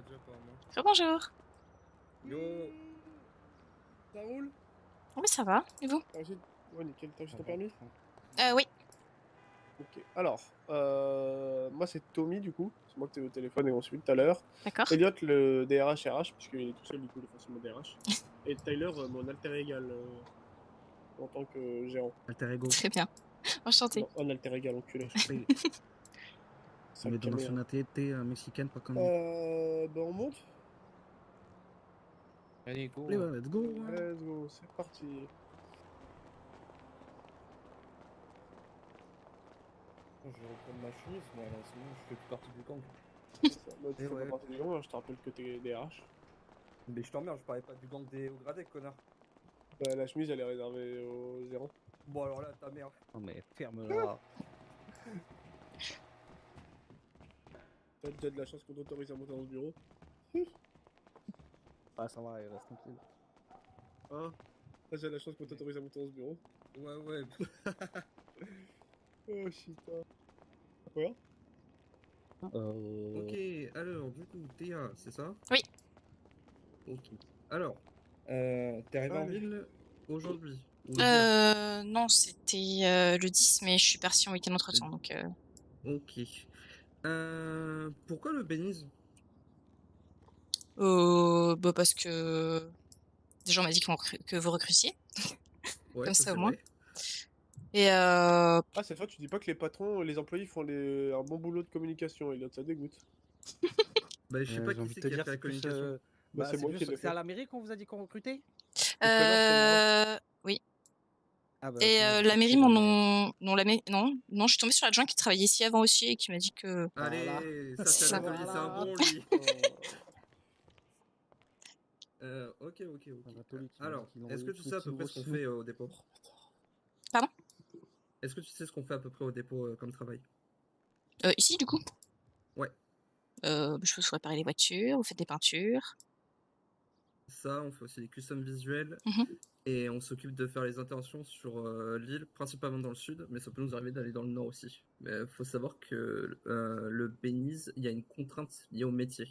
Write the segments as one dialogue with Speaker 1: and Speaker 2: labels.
Speaker 1: déjà apparemment.
Speaker 2: Bonjour.
Speaker 1: Yo.
Speaker 3: Ça roule?
Speaker 2: Oui, ça va. Et vous?
Speaker 3: Ouais, nickel. T'as reçu ton permis?
Speaker 2: Oui.
Speaker 3: Ok. Alors, moi c'est Tommy du coup. C'est moi que t'as eu au téléphone et ensuite tout à l'heure.
Speaker 2: D'accord.
Speaker 3: Elliot, le DRH RH, puisqu'il est tout seul du coup, il est forcément DRH. Et Tyler, mon alter égal en tant que gérant.
Speaker 1: Alter ego.
Speaker 2: Très bien. Enchanté.
Speaker 3: Non, un alter égal, enculé.
Speaker 1: Oui.
Speaker 3: Ça
Speaker 1: Mais de
Speaker 3: calmé, hein.
Speaker 1: nationalité mexicaine, pas comme nous.
Speaker 3: Ben on monte?
Speaker 4: Allez, go.
Speaker 1: Allez, ouais, let's go. hein.
Speaker 3: Let's go, c'est parti.
Speaker 4: Je vais reprendre ma chemise, moi, là, sinon je fais plus partie du gang.
Speaker 3: C'est ça. Bah, tu
Speaker 1: Et
Speaker 3: fais
Speaker 1: ouais.
Speaker 3: pas partie du gang, hein, je te rappelle que t'es DRH.
Speaker 4: Mais je t'emmerde, je parlais pas du gang des hauts gradés, connard.
Speaker 3: Bah, la chemise elle est réservée aux gérants.
Speaker 4: Bon, alors là, ta mère.
Speaker 1: Non, mais ferme-la.
Speaker 3: T'as déjà de la chance qu'on t'autorise à monter dans ce bureau.
Speaker 1: Ah, ça va, reste tranquille.
Speaker 3: Hein? T'as déjà de la chance qu'on t'autorise à monter dans ce bureau.
Speaker 4: Ouais, ouais.
Speaker 3: Oh shit. Quoi?
Speaker 1: Ok, alors, du coup, Théa, c'est ça?
Speaker 2: Oui.
Speaker 1: Ok. Alors, t'es arrivé en
Speaker 3: Allez.
Speaker 1: ville aujourd'hui? Ou hier?
Speaker 2: Non, c'était le 10, mais je suis partie en week-end entre temps, donc.
Speaker 1: Ok. Pourquoi le Belize?
Speaker 2: Bah parce que des gens m'ont dit que vous recrutiez,
Speaker 1: Ouais,
Speaker 2: comme
Speaker 1: ça
Speaker 2: ça au
Speaker 1: c'est
Speaker 2: moins.
Speaker 1: vrai.
Speaker 2: Et
Speaker 3: Ah, cette fois tu dis pas que les patrons, les employés font un bon boulot de communication, Elliot, ça dégoûte.
Speaker 1: Bah, je sais pas
Speaker 5: J'ai
Speaker 1: qui
Speaker 5: envie de
Speaker 1: c'est
Speaker 5: te
Speaker 1: qui a
Speaker 5: dire,
Speaker 1: fait la
Speaker 5: c'est plus.
Speaker 1: communication.
Speaker 3: Bah, c'est
Speaker 5: C'est
Speaker 3: moi qui l'ai
Speaker 5: c'est à
Speaker 3: fait.
Speaker 5: la mairie qu'on vous a dit qu'on recrutait?
Speaker 3: Le connard, c'est moi.
Speaker 2: oui.
Speaker 5: Ah bah
Speaker 2: Et
Speaker 5: sinon j'ai
Speaker 2: la mairie
Speaker 5: copié de la mairie.
Speaker 2: non, je suis tombée sur l'adjoint qui travaillait ici avant aussi et qui m'a dit que
Speaker 5: Voilà.
Speaker 1: Allez, ça c'est
Speaker 2: Ça.
Speaker 1: Anatoly, c'est un
Speaker 5: Voilà.
Speaker 1: bon lui.
Speaker 3: Oh.
Speaker 1: Ok, ok, ok.
Speaker 5: Anatoly qui m'a
Speaker 1: Alors,
Speaker 5: dit qu'il
Speaker 1: est-ce que
Speaker 5: envoyait
Speaker 1: tu
Speaker 5: tous les
Speaker 1: sais à
Speaker 5: petits
Speaker 1: peu près
Speaker 5: nouveaux
Speaker 1: ce qu'on
Speaker 5: chez nous.
Speaker 1: fait au dépôt?
Speaker 2: Pardon?
Speaker 1: Est-ce que tu sais ce qu'on fait à peu près au dépôt comme travail?
Speaker 2: Ici du coup.
Speaker 1: Ouais.
Speaker 2: Je vous réparer les voitures, vous faites des peintures.
Speaker 1: Ça, on fait aussi des customs visuels
Speaker 2: Mhm.
Speaker 1: et on s'occupe de faire les interventions sur l'île, principalement dans le sud, mais ça peut nous arriver d'aller dans le nord aussi. Mais il faut savoir que le Belize, il y a une contrainte liée au métier.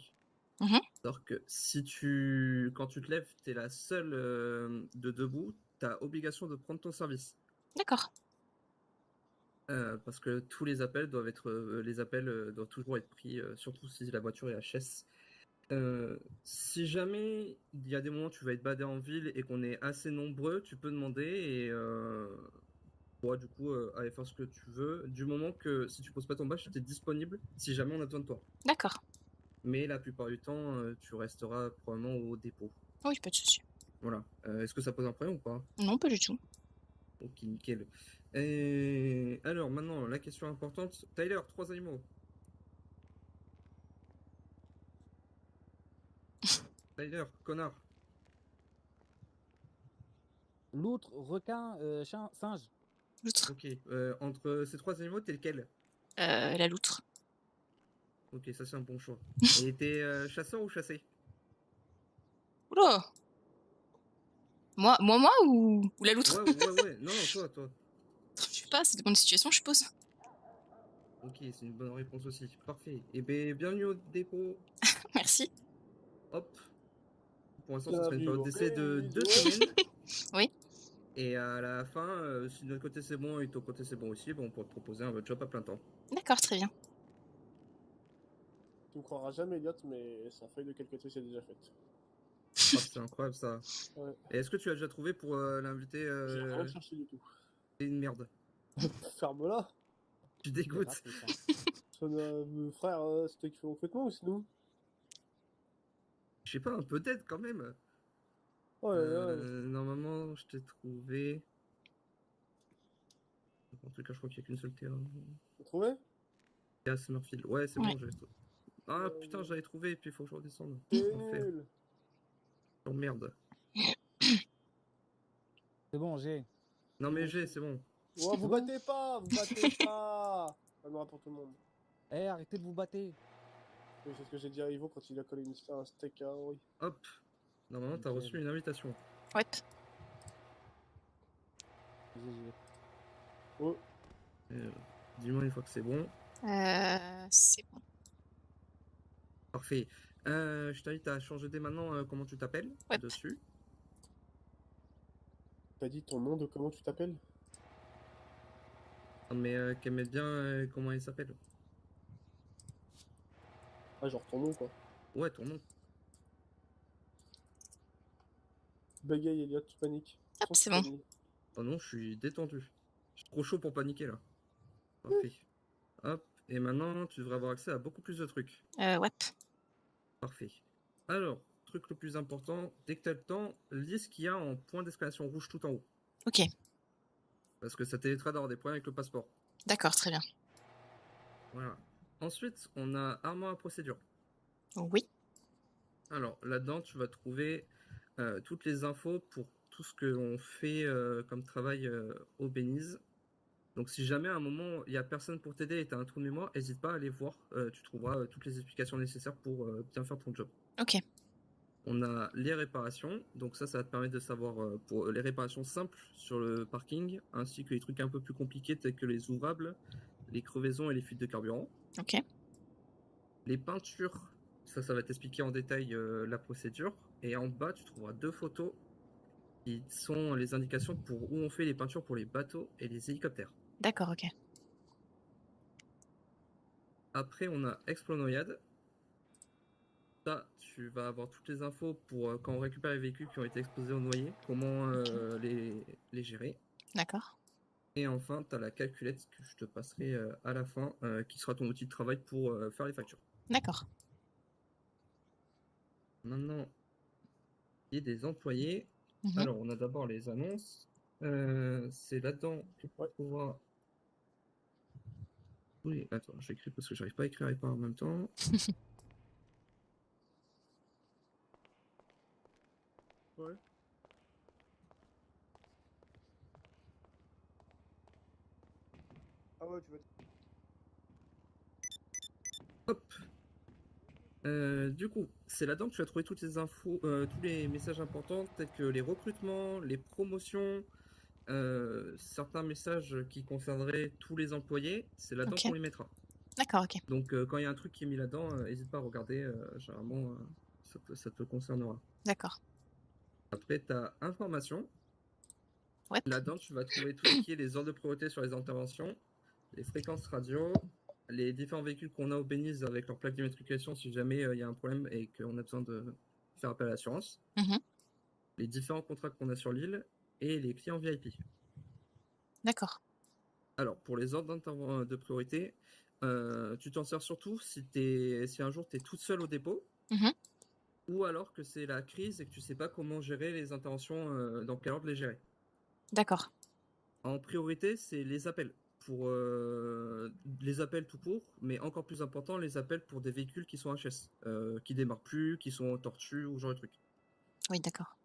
Speaker 2: Mhm.
Speaker 1: C'est-à-dire que quand tu te lèves, tu es la seule de debout, tu as obligation de prendre ton service.
Speaker 2: D'accord.
Speaker 1: Parce que tous les appels doivent doivent toujours être pris, surtout si la voiture est HS. Si jamais il y a des moments où tu vas être badé en ville et qu'on est assez nombreux, tu peux demander et du coup aller faire ce que tu veux. Du moment que si tu poses pas ton badge, tu es disponible si jamais on a besoin de toi.
Speaker 2: D'accord.
Speaker 1: Mais la plupart du temps, tu resteras probablement au dépôt.
Speaker 2: Oui, pas de souci.
Speaker 1: Voilà. Est-ce que ça pose un problème ou pas?
Speaker 2: Non, pas du tout.
Speaker 1: Ok, nickel. Et alors maintenant, la question importante. Tyler, 3 animaux. Tyler, connard.
Speaker 5: Loutre, requin, chien, singe.
Speaker 2: Loutre.
Speaker 1: Ok. Entre ces 3 animaux, t'es lequel?
Speaker 2: La loutre.
Speaker 1: Ok, ça c'est un bon choix. Et t'es chasseur ou chassé?
Speaker 2: Oula. Moi ou la loutre?
Speaker 1: Ouais. Non, non, toi.
Speaker 2: Je sais pas, ça dépend de la situation, je suppose.
Speaker 1: Ok, c'est une bonne réponse aussi. Parfait. Et ben, bienvenue au dépôt.
Speaker 2: Merci.
Speaker 1: Hop. Pour l'instant, ce sera une
Speaker 3: Bienvenue
Speaker 1: période
Speaker 3: au
Speaker 1: d'essai de
Speaker 3: Belize,
Speaker 1: 2
Speaker 3: ouais.
Speaker 1: semaines.
Speaker 2: Oui.
Speaker 1: Et à la fin, si de notre côté c'est bon et de ton côté c'est bon aussi, bon, on pourra te proposer un job à plein temps.
Speaker 2: D'accord, très bien.
Speaker 3: Tu me croiras jamais, Elliot, mais sa feuille de calculatrice c'est déjà faite.
Speaker 1: Oh, c'est incroyable ça.
Speaker 3: Ouais.
Speaker 1: Et est-ce que tu as déjà trouvé pour l'inviter
Speaker 3: J'ai rien cherché du tout.
Speaker 1: C'est une merde.
Speaker 3: Ferme-la.
Speaker 1: Tu
Speaker 5: Il est
Speaker 1: dégoûtes.
Speaker 5: rapide, ça.
Speaker 3: Frère, c'est toi qui fais le recrutement ou c'est nous?
Speaker 1: Je sais pas, un peu d'aide quand même.
Speaker 3: Ouais, ouais.
Speaker 1: Normalement, je t'ai trouvé. En tout cas, je crois qu'il n'y a qu'une seule terre.
Speaker 3: T'as trouvé?
Speaker 1: Théa Summerfield. Ouais, c'est
Speaker 2: Ouais.
Speaker 1: bon, j'avais trouvé. Ah putain, j'avais trouvé, et puis il faut que je redescende.
Speaker 3: T'es
Speaker 1: Enfer.
Speaker 3: nul.
Speaker 1: Oh merde.
Speaker 5: C'est bon, j'ai.
Speaker 1: Non mais j'ai, c'est bon.
Speaker 3: Ouais, vous
Speaker 5: bon
Speaker 3: battez pas, vous battez pas. Pas noir pour tout le monde.
Speaker 5: Eh, arrêtez de vous battre.
Speaker 3: Oui, c'est ce que j'ai dit à Ivo quand il a collé un steak à Henri.
Speaker 1: Hop. Normalement, t'as
Speaker 5: Nickel.
Speaker 1: reçu une invitation.
Speaker 2: Ouais.
Speaker 5: GG.
Speaker 3: Oh,
Speaker 1: Dis-moi une fois que c'est bon.
Speaker 2: C'est bon.
Speaker 1: Parfait. Je t'invite à changer dès maintenant comment tu t'appelles
Speaker 2: Ouais.
Speaker 1: dessus.
Speaker 3: T'as dit ton nom de comment tu t'appelles?
Speaker 1: Non, mais qu'elle mette bien comment elle s'appelle.
Speaker 3: Ah, genre ton nom, quoi.
Speaker 1: Ouais, ton nom.
Speaker 3: Bagaille, Elliot, tu paniques.
Speaker 2: Hop,
Speaker 3: Sans
Speaker 2: c'est bon.
Speaker 3: panique.
Speaker 1: Oh non, je suis détendu. Je suis trop chaud pour paniquer là. Parfait. Hop, et maintenant tu devrais avoir accès à beaucoup plus de trucs.
Speaker 2: Ouais.
Speaker 1: Parfait. Alors, truc le plus important, dès que tu as le temps, lis ce qu'il y a en point d'exclamation rouge tout en haut.
Speaker 2: Ok,
Speaker 1: Parce que ça t'évitera d'avoir des problèmes avec le passeport.
Speaker 2: d'accord, très bien.
Speaker 1: Voilà. Ensuite, on a armoire à procédure.
Speaker 2: Oui,
Speaker 1: Alors, là-dedans, tu vas trouver toutes les infos pour tout ce que l'on fait comme travail au Belize. Donc, si jamais à un moment il n'y a personne pour t'aider et tu as un trou de mémoire, n'hésite pas à aller voir. Tu trouveras toutes les explications nécessaires pour bien faire ton job.
Speaker 2: ok,
Speaker 1: On a les réparations, donc ça va te permettre de savoir pour les réparations simples sur le parking, ainsi que les trucs un peu plus compliqués tels que les ouvrables, les crevaisons et les fuites de carburant.
Speaker 2: ok,
Speaker 1: Les peintures, ça va t'expliquer en détail la procédure. Et en bas, tu trouveras 2 photos qui sont les indications pour où on fait les peintures pour les bateaux et les hélicoptères.
Speaker 2: d'accord, ok.
Speaker 1: Après, on a Explonoyade. Ça, tu vas avoir toutes les infos pour quand on récupère les véhicules qui ont été exposés au noyer, comment les gérer.
Speaker 2: D'accord,
Speaker 1: Et enfin, tu as la calculette que je te passerai à la fin, qui sera ton outil de travail pour faire les factures.
Speaker 2: d'accord.
Speaker 1: Maintenant, il y a des employés.
Speaker 2: Mhm.
Speaker 1: Alors, on a d'abord les annonces. C'est là-dedans que tu
Speaker 3: Ouais.
Speaker 1: trouveras. Oui, attends, j'écris parce que j'arrive pas à écrire et pas en même temps.
Speaker 3: Ouais. Ah ouais, tu vas.
Speaker 1: Hop. Du coup, c'est là-dedans que tu vas trouver toutes les infos, tous les messages importants, tels que les recrutements, les promotions, certains messages qui concerneraient tous les employés. C'est là-dedans
Speaker 2: Ok.
Speaker 1: qu'on les mettra.
Speaker 2: D'accord, ok.
Speaker 1: Donc, quand il y a un truc qui est mis là-dedans, n'hésite pas à regarder. Généralement, ça te concernera.
Speaker 2: D'accord.
Speaker 1: Après, tu as information.
Speaker 2: Ouais.
Speaker 1: Là-dedans, tu vas trouver tout ce qui est les ordres de priorité sur les interventions, les fréquences radio, les différents véhicules qu'on a au Belize avec leur plaque d'immatriculation si jamais il y a un problème et qu'on a besoin de faire appel à l'assurance,
Speaker 2: Mhm.
Speaker 1: les différents contrats qu'on a sur l'île et les clients VIP.
Speaker 2: D'accord.
Speaker 1: Alors, pour les ordres de priorité, tu t'en sers surtout si un jour tu es toute seule au dépôt,
Speaker 2: Mhm.
Speaker 1: ou alors que c'est la crise et que tu sais pas comment gérer les interventions, dans quel ordre les gérer.
Speaker 2: D'accord.
Speaker 1: En priorité, c'est les appels. Pour les appels tout court, mais encore plus important, les appels pour des véhicules qui sont HS, qui démarrent plus, qui sont tortus ou ce genre de trucs.
Speaker 2: Oui, d'accord.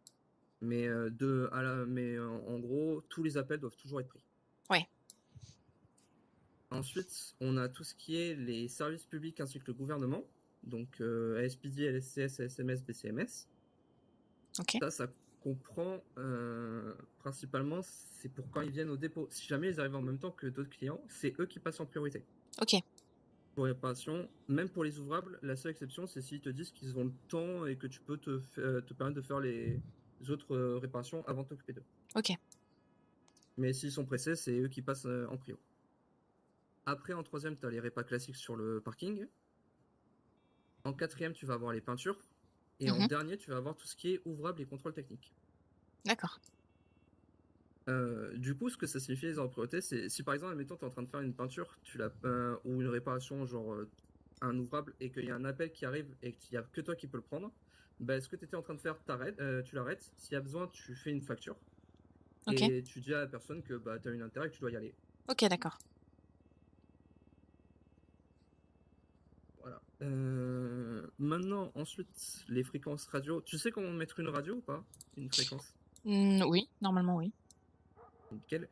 Speaker 1: Mais, en gros, tous les appels doivent toujours être pris.
Speaker 2: Ouais.
Speaker 1: Ensuite, on a tout ce qui est les services publics ainsi que le gouvernement, donc ASPD, LSCS, ASMS, BCMS.
Speaker 2: Ok.
Speaker 1: Ça comprend principalement, c'est pour quand ils viennent au dépôt. Si jamais ils arrivent en même temps que d'autres clients, c'est eux qui passent en priorité.
Speaker 2: Ok.
Speaker 1: Pour réparation, même pour les ouvrables, la seule exception, c'est s'ils te disent qu'ils ont le temps et que tu peux te permettre de faire les autres réparations avant de t'occuper d'eux.
Speaker 2: Ok.
Speaker 1: Mais s'ils sont pressés, c'est eux qui passent en prio. Après, en troisième, tu as les répas classiques sur le parking. En quatrième, tu vas avoir les peintures. Et en
Speaker 2: Mhm.
Speaker 1: dernier, tu vas avoir tout ce qui est ouvrable et contrôle technique.
Speaker 2: D'accord.
Speaker 1: Du coup, ce que ça signifie les ordres de priorité, c'est si par exemple, admettons, tu es en train de faire une peinture ou une réparation, genre un ouvrable, et qu'il y a un appel qui arrive et qu'il n'y a que toi qui peux le prendre, bah, ce que tu étais en train de faire, tu l'arrêtes. S'il y a besoin, tu fais une facture.
Speaker 2: Ok.
Speaker 1: Et tu dis à la personne que bah, tu as une intérêt et que tu dois y aller.
Speaker 2: Ok, d'accord.
Speaker 1: Voilà. Maintenant, ensuite, les fréquences radio. Tu sais comment mettre une radio ou pas? Une fréquence?
Speaker 2: Oui, normalement, oui.
Speaker 1: Nickel.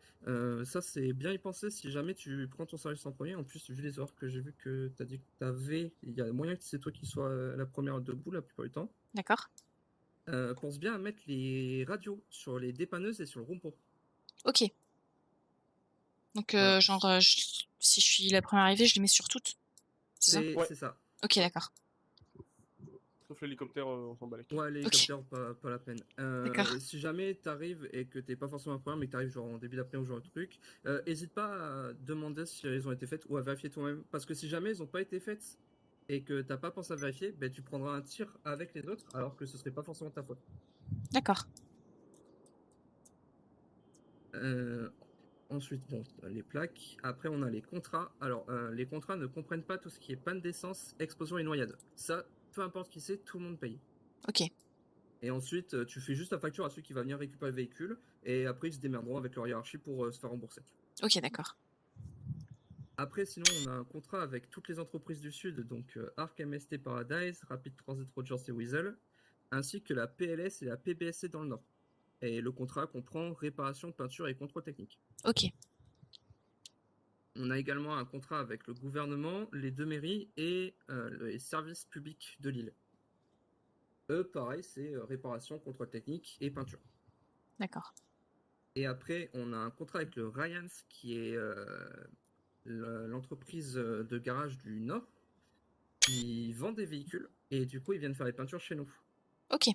Speaker 1: Ça, c'est bien y penser si jamais tu prends ton service en premier. En plus, vu les horaires que j'ai vu que tu as dit que tu avais, il y a moyen que c'est toi qui sois la première debout la plupart du temps.
Speaker 2: D'accord.
Speaker 1: Pense bien à mettre les radios sur les dépanneuses et sur le rond-point.
Speaker 2: Ok. Donc,
Speaker 1: Voilà.
Speaker 2: genre, si je suis la première arrivée, je les mets sur toutes. C'est ça?
Speaker 3: Ouais.
Speaker 1: C'est ça.
Speaker 2: Ok, d'accord.
Speaker 3: Sauf l'hélicoptère, on s'en bat les couilles.
Speaker 1: Ouais, l'hélicoptère, pas la peine.
Speaker 2: D'accord.
Speaker 1: Si jamais t'arrives et que t'es pas forcément un problème, mais que t'arrives genre en début d'après ou genre un truc, hésite pas à demander si elles ont été faites ou à vérifier toi-même. Parce que si jamais elles ont pas été faites et que t'as pas pensé à vérifier, ben tu prendras un tir avec les autres alors que ce serait pas forcément ta faute.
Speaker 2: D'accord.
Speaker 1: Ensuite, bon, les plaques. Après, on a les contrats. Alors, les contrats ne comprennent pas tout ce qui est panne d'essence, explosion et noyade. Ça, peu importe qui c'est, tout le monde paye.
Speaker 2: Ok.
Speaker 1: Et ensuite, tu fais juste la facture à celui qui va venir récupérer le véhicule. Et après, ils se démerderont avec leur hiérarchie pour se faire rembourser.
Speaker 2: Ok, d'accord.
Speaker 1: Après, sinon, on a un contrat avec toutes les entreprises du Sud, donc Arc MST Paradise, Rapid Transit Rogers et Weasel, ainsi que la PLS et la PBSC dans le Nord. Et le contrat comprend réparation, peinture et contrôle technique.
Speaker 2: Ok.
Speaker 1: On a également un contrat avec le gouvernement, les deux mairies et les services publics de l'île. Eux, pareil, c'est réparation, contrôle technique et peinture.
Speaker 2: D'accord.
Speaker 1: Et après, on a un contrat avec le Ryans, qui est l'entreprise de garage du Nord, qui vend des véhicules et du coup, ils viennent faire les peintures chez nous.
Speaker 2: Ok.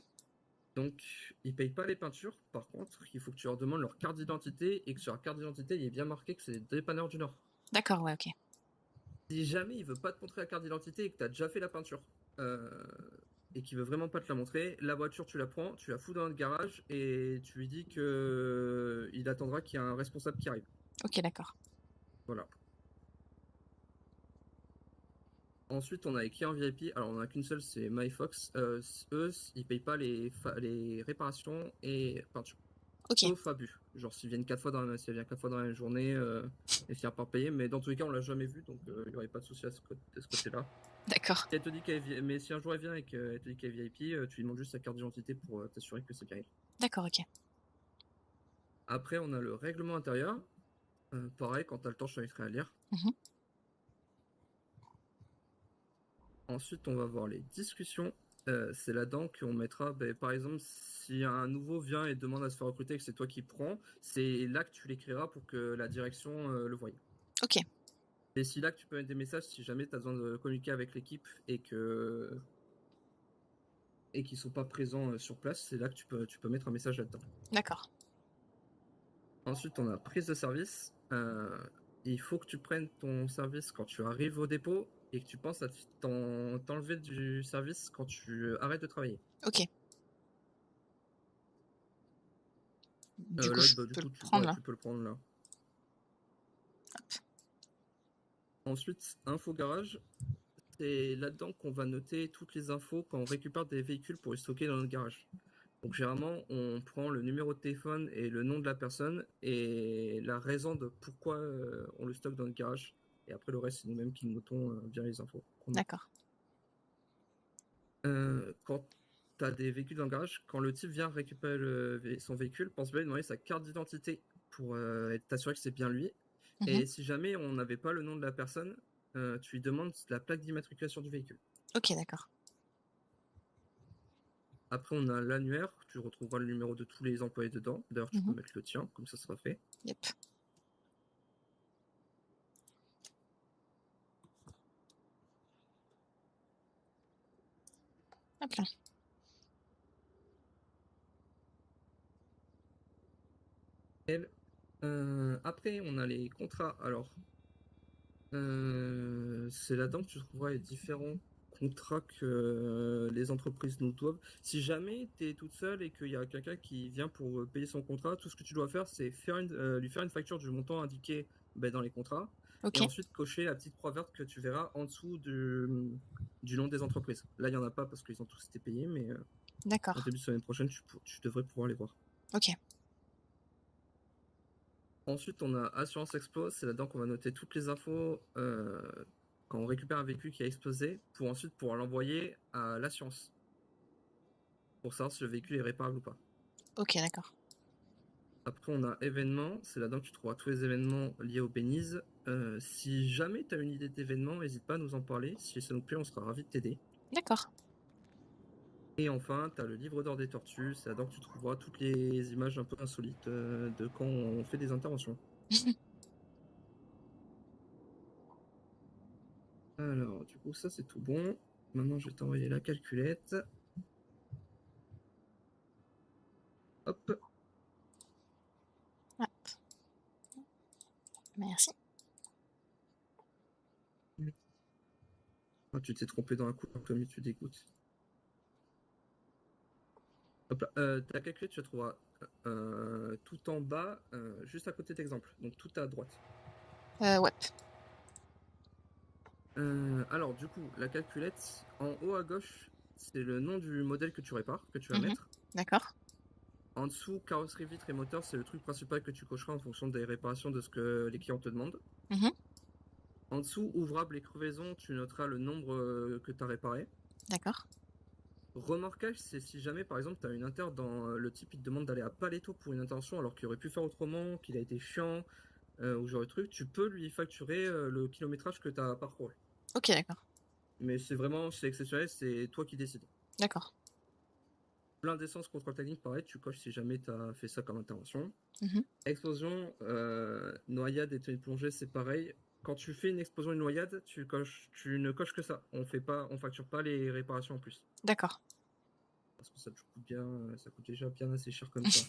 Speaker 1: Donc, ils payent pas les peintures. Par contre, il faut que tu leur demandes leur carte d'identité et que sur la carte d'identité, il est bien marqué que c'est des dépanneurs du Nord.
Speaker 2: D'accord, ouais, ok.
Speaker 1: Si jamais il veut pas te montrer la carte d'identité et que tu as déjà fait la peinture et qu'il veut vraiment pas te la montrer, la voiture tu la prends, tu la fous dans le garage et tu lui dis que il attendra qu'il y ait un responsable qui arrive.
Speaker 2: Ok, d'accord.
Speaker 1: Voilà. Ensuite, on a les clients VIP. Alors, on a qu'une seule, c'est MyFox. Eux, ils payent pas les réparations et peinture.
Speaker 2: Ok.
Speaker 1: Sauf abus. Genre, s'ils viennent 4 fois dans la même journée et finir par payer. Mais dans tous les cas, on l'a jamais vu, donc il n'y aurait pas de souci de ce côté-là.
Speaker 2: D'accord.
Speaker 1: Si elle te dit mais si un jour elle vient et qu'elle te dit qu'elle est VIP, tu lui demandes juste sa carte d'identité pour t'assurer que c'est bien elle.
Speaker 2: D'accord, ok.
Speaker 1: Après, on a le règlement intérieur. Pareil, quand t'as le temps, je t'inviterai à lire.
Speaker 2: Mhm.
Speaker 1: Ensuite, on va voir les discussions. C'est là-dedans qu'on mettra, par exemple, si un nouveau vient et demande à se faire recruter et que c'est toi qui prends, c'est là que tu l'écriras pour que la direction le voie.
Speaker 2: Ok.
Speaker 1: Et c'est là que tu peux mettre des messages si jamais tu as besoin de communiquer avec l'équipe et qu'ils sont pas présents sur place, c'est là que tu peux mettre un message là-dedans.
Speaker 2: D'accord.
Speaker 1: Ensuite, on a prise de service. Il faut que tu prennes ton service quand tu arrives au dépôt et que tu penses à t'enlever du service quand tu arrêtes de travailler.
Speaker 2: Ok. Du coup,
Speaker 1: Là,
Speaker 2: je
Speaker 1: du
Speaker 2: peux
Speaker 1: coup,
Speaker 2: le prendre là.
Speaker 1: tu peux le prendre là. Ensuite, info garage. C'est là-dedans qu'on va noter toutes les infos quand on récupère des véhicules pour les stocker dans notre garage. Donc généralement, on prend le numéro de téléphone et le nom de la personne et la raison de pourquoi on le stocke dans le garage. Et après, le reste, c'est nous-mêmes qui notons bien les infos.
Speaker 2: D'accord.
Speaker 1: Quand tu as des véhicules dans le garage, quand le type vient récupérer son véhicule, pense bien à lui demander sa carte d'identité pour t'assurer que c'est bien lui.
Speaker 2: Mhm.
Speaker 1: Et si jamais on n'avait pas le nom de la personne, tu lui demandes la plaque d'immatriculation du véhicule.
Speaker 2: Ok, d'accord.
Speaker 1: Après, on a l'annuaire. Tu retrouveras le numéro de tous les employés dedans. D'ailleurs, tu peux mettre le tien, comme ça sera fait.
Speaker 2: Yep. Hop là.
Speaker 1: Après, on a les contrats. Alors, c'est là-dedans que tu trouveras les différents contrats que les entreprises nous doivent. Si jamais tu es toute seule et qu'il y a quelqu'un qui vient pour payer son contrat, tout ce que tu dois faire, c'est lui faire une facture du montant indiqué dans les contrats.
Speaker 2: Ok.
Speaker 1: Et ensuite cocher la petite croix verte que tu verras en dessous du nom des entreprises. Là, il n'y en a pas parce qu'ils ont tous été payés, mais
Speaker 2: D'accord.
Speaker 1: en début de semaine prochaine, tu devrais pouvoir les voir.
Speaker 2: Ok.
Speaker 1: Ensuite, on a Assurance Explo, c'est là-dedans qu'on va noter toutes les infos quand on récupère un véhicule qui a explosé, pour ensuite pouvoir l'envoyer à l'assurance, pour savoir si le véhicule est réparable ou pas.
Speaker 2: Ok, d'accord.
Speaker 1: Après, on a événements, c'est là-dedans que tu trouveras tous les événements liés au Beniz. Si jamais tu as une idée d'événement, n'hésite pas à nous en parler. Si ça nous plaît, on sera ravis de t'aider.
Speaker 2: D'accord.
Speaker 1: Et enfin, tu as le livre d'or des tortues, c'est là-dedans que tu trouveras toutes les images un peu insolites de quand on fait des interventions. Alors, du coup, ça c'est tout bon. Maintenant, je vais t'envoyer la calculette. Hop.
Speaker 2: Hop. Merci.
Speaker 1: Ah, tu t'es trompé dans la couleur, comme tu dégoûtes. Hop là. Ta calculette, tu la trouveras tout en bas, juste à côté d'exemple, donc tout à droite.
Speaker 2: Ouais.
Speaker 1: Alors, du coup, la calculette, en haut à gauche, c'est le nom du modèle que tu répares, que tu vas mettre.
Speaker 2: D'accord.
Speaker 1: En dessous, carrosserie, vitre et moteur, c'est le truc principal que tu cocheras en fonction des réparations de ce que les clients te demandent.
Speaker 2: Mhm.
Speaker 1: En dessous, ouvrable et crevaison, tu noteras le nombre que tu as réparé.
Speaker 2: D'accord.
Speaker 1: Remorquage, c'est si jamais, par exemple, tu as une inter dans le type, il te demande d'aller à Paletto pour une intervention alors qu'il aurait pu faire autrement, qu'il a été chiant, ou genre de truc, tu peux lui facturer le kilométrage que tu as parcouru.
Speaker 2: Ok, d'accord.
Speaker 1: Mais c'est exceptionnel, c'est toi qui décides.
Speaker 2: D'accord.
Speaker 1: Plein d'essence, contrôle technique, pareil, tu coches si jamais tu as fait ça comme intervention.
Speaker 2: Mhm.
Speaker 1: Explosion, noyade et tenue de plongée, c'est pareil. Quand tu fais une explosion et une noyade, tu ne coches que ça. On facture pas les réparations en plus.
Speaker 2: D'accord.
Speaker 1: Parce que ça coûte déjà bien assez cher comme ça.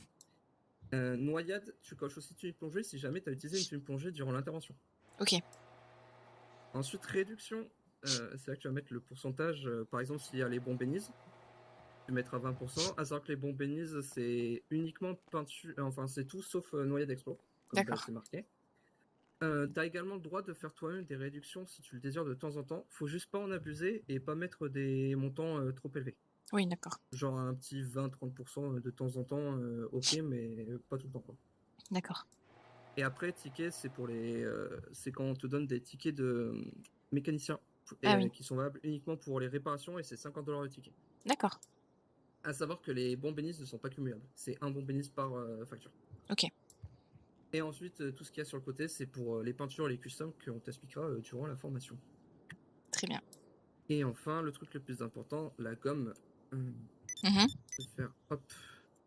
Speaker 1: Noyade, tu coches aussi tenue de plongée si jamais tu as utilisé une tenue de plongée durant l'intervention.
Speaker 2: Ok.
Speaker 1: Ensuite, réduction, c'est là que tu vas mettre le pourcentage. Par exemple, s'il y a les bombes bénises, tu mettras 20%. À savoir que les bombes bénises, c'est uniquement peinture, enfin, c'est tout sauf noyade explo, comme
Speaker 2: D'accord.
Speaker 1: c'est marqué. T'as également le droit de faire toi-même des réductions si tu le désires de temps en temps. Faut juste pas en abuser et pas mettre des montants trop élevés.
Speaker 2: Oui, d'accord.
Speaker 1: Genre un petit 20-30% de temps en temps, ok, mais pas tout le temps, quoi.
Speaker 2: D'accord.
Speaker 1: Et après, tickets, c'est pour c'est quand on te donne des tickets de mécaniciens
Speaker 2: Ah oui.
Speaker 1: qui sont valables uniquement pour les réparations et c'est $50 le ticket.
Speaker 2: D'accord.
Speaker 1: À savoir que les bons bénis ne sont pas cumulables. C'est un bon bénis par facture.
Speaker 2: Ok.
Speaker 1: Et ensuite, tout ce qu'il y a sur le côté, c'est pour les peintures et les customs qu'on t'expliquera durant la formation.
Speaker 2: Très bien.
Speaker 1: Et enfin, le truc le plus important, la gomme.
Speaker 2: Mhm.
Speaker 1: Je vais faire hop.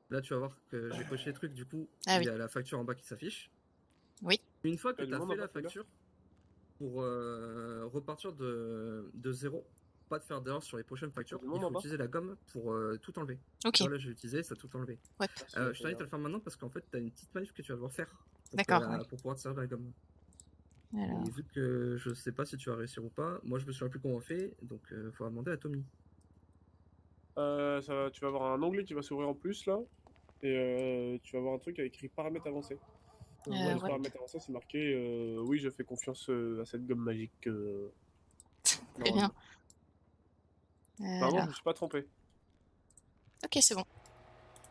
Speaker 1: Là, tu vas voir que j'ai coché les trucs. Du coup,
Speaker 2: Ah
Speaker 1: il
Speaker 2: oui.
Speaker 1: y a la facture en bas qui s'affiche.
Speaker 2: Oui.
Speaker 1: Une fois que
Speaker 3: T'as
Speaker 1: tu
Speaker 3: du
Speaker 1: as
Speaker 3: monde
Speaker 1: fait
Speaker 3: en
Speaker 1: la
Speaker 3: bas, Tyler
Speaker 1: facture, pour repartir de zéro, pas de faire d'erreur sur les prochaines factures,
Speaker 3: du
Speaker 1: il
Speaker 3: monde en
Speaker 1: faut
Speaker 3: bas
Speaker 1: utiliser la gomme pour tout enlever.
Speaker 2: Ok.
Speaker 1: Là, j'ai utilisé, ça a tout enlevé.
Speaker 2: Ouais.
Speaker 1: Je t'invite à le faire maintenant parce qu'en fait, tu as une petite manip que tu vas devoir faire
Speaker 2: D'accord. Ouais.
Speaker 1: pour pouvoir te servir la gomme.
Speaker 2: Alors.
Speaker 1: Et vu que je sais pas si tu vas réussir ou pas, moi je me souviens plus comment on fait, donc il faudra demander à Tommy.
Speaker 3: Tu vas avoir un onglet qui va s'ouvrir en plus là, et tu vas avoir un truc avec écrit paramètres avancés. Dans les
Speaker 2: Ouais.
Speaker 3: paramètres avancés, c'est marqué oui, je fais confiance à cette gomme magique.
Speaker 2: Très bien.
Speaker 3: Apparemment, je
Speaker 2: Alors.
Speaker 3: me suis pas trompé.
Speaker 2: Ok, c'est bon.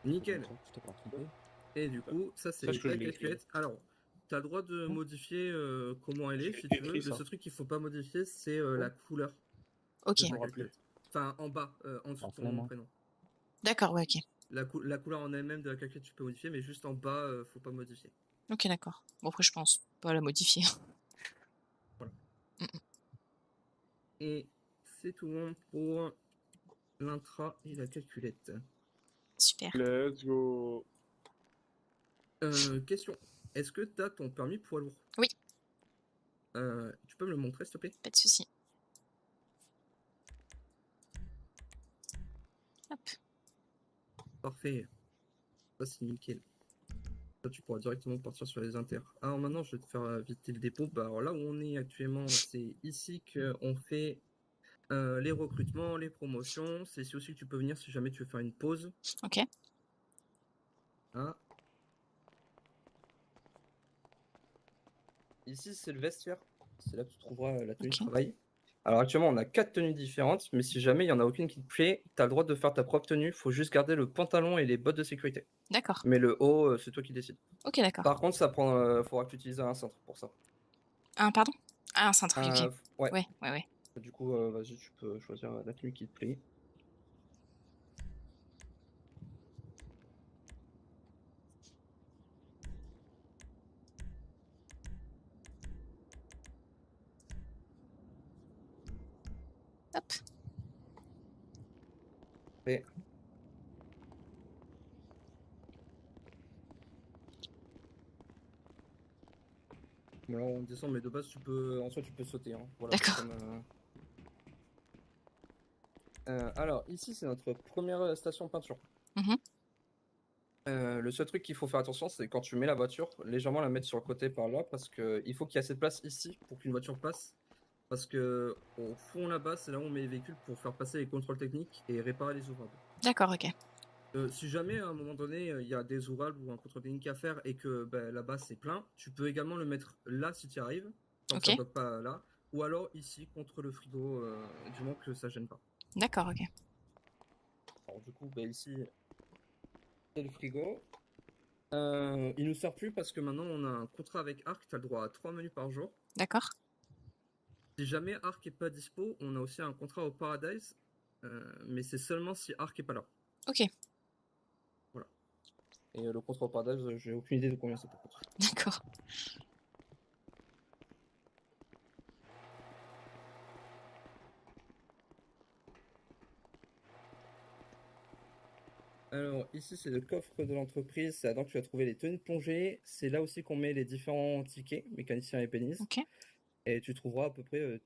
Speaker 1: Nickel.
Speaker 5: Tu t'es pas trompé.
Speaker 1: Et du coup, ça c'est
Speaker 3: Sache que je
Speaker 1: ta
Speaker 3: l'ai écrit.
Speaker 1: calculette. Alors, tu as le droit de modifier comment elle est
Speaker 3: J'ai
Speaker 1: si tu veux.
Speaker 3: écrit
Speaker 1: Le
Speaker 3: ça.
Speaker 1: seul truc qu'il faut pas modifier, c'est la couleur
Speaker 2: Ok.
Speaker 1: de
Speaker 3: Je
Speaker 1: ta
Speaker 3: me rappelais.
Speaker 1: calculette. Enfin, en bas, en dessous de ton
Speaker 5: Forcément.
Speaker 1: prénom.
Speaker 2: D'accord. Ouais. Ok.
Speaker 1: La couleur en elle-même de la calculette, tu peux modifier, mais juste en bas, faut pas modifier.
Speaker 2: Ok, d'accord. Bon, après, je pense pas la modifier.
Speaker 1: Voilà.
Speaker 2: Mm.
Speaker 1: Et c'est tout bon pour l'intra et la calculette.
Speaker 2: Super.
Speaker 3: Let's go.
Speaker 1: Question. Est-ce que tu as ton permis poids lourd?
Speaker 2: Oui.
Speaker 1: Tu peux me le montrer, s'il te plaît?
Speaker 2: Pas de souci. Hop.
Speaker 1: Parfait. Ça, c'est nickel. Ça, tu pourras directement partir sur les inters. Alors maintenant, je vais te faire visiter le dépôt. Bah, alors là où on est actuellement, c'est ici qu'on fait les recrutements, les promotions. C'est ici aussi que tu peux venir si jamais tu veux faire une pause.
Speaker 2: Ok.
Speaker 1: Hein. Ici, c'est le vestiaire. C'est là que tu trouveras la tenue de
Speaker 2: Ok.
Speaker 1: travail. Alors actuellement, on a 4 tenues différentes, mais si jamais il n'y en a aucune qui te plaît, tu as le droit de faire ta propre tenue. Il faut juste garder le pantalon et les bottes de sécurité.
Speaker 2: D'accord.
Speaker 1: Mais le haut, c'est toi qui décides.
Speaker 2: Ok, d'accord.
Speaker 1: Par contre, faudra que tu utilises un cintre pour ça.
Speaker 2: Pardon? Ah, un cintre. Ok.
Speaker 1: Ouais.
Speaker 2: Ouais.
Speaker 1: Du coup, vas-y, tu peux choisir la tenue qui te plaît.
Speaker 2: Hop.
Speaker 1: Et... Là, on descend, mais de base, en soi, tu peux sauter. Hein. Voilà,
Speaker 2: D'accord.
Speaker 1: Alors, ici, c'est notre première station peinture.
Speaker 2: Mhm.
Speaker 1: Le seul truc qu'il faut faire attention, c'est quand tu mets la voiture, légèrement la mettre sur le côté par là, parce qu'il faut qu'il y ait assez de place ici pour qu'une voiture passe. Parce que au fond là-bas, c'est là où on met les véhicules pour faire passer les contrôles techniques et réparer les ouvrables.
Speaker 2: D'accord, ok.
Speaker 1: Si jamais à un moment donné il y a des ouvrables ou un contrôle technique à faire et que là-bas c'est plein, tu peux également le mettre là si tu y arrives, tant que ça
Speaker 2: Ok.
Speaker 1: bloque pas là, ou alors ici contre le frigo, du moment que ça gêne pas.
Speaker 2: D'accord, ok.
Speaker 1: Alors du coup, ici c'est le frigo. Il nous sert plus parce que maintenant on a un contrat avec Arc, tu as le droit à 3 menus par jour.
Speaker 2: D'accord.
Speaker 1: Si jamais Arc est pas dispo, on a aussi un contrat au Paradise, mais c'est seulement si Arc est pas là.
Speaker 2: Ok.
Speaker 1: Voilà. Et le contrat au Paradise, j'ai aucune idée de combien c'est par contre.
Speaker 2: D'accord.
Speaker 1: Alors ici c'est le coffre de l'entreprise, c'est là-dedans que tu vas trouver les tenues de plongée, c'est là aussi qu'on met les différents tickets, mécaniciens et pénis,
Speaker 2: Ok.
Speaker 1: et tu trouveras à peu près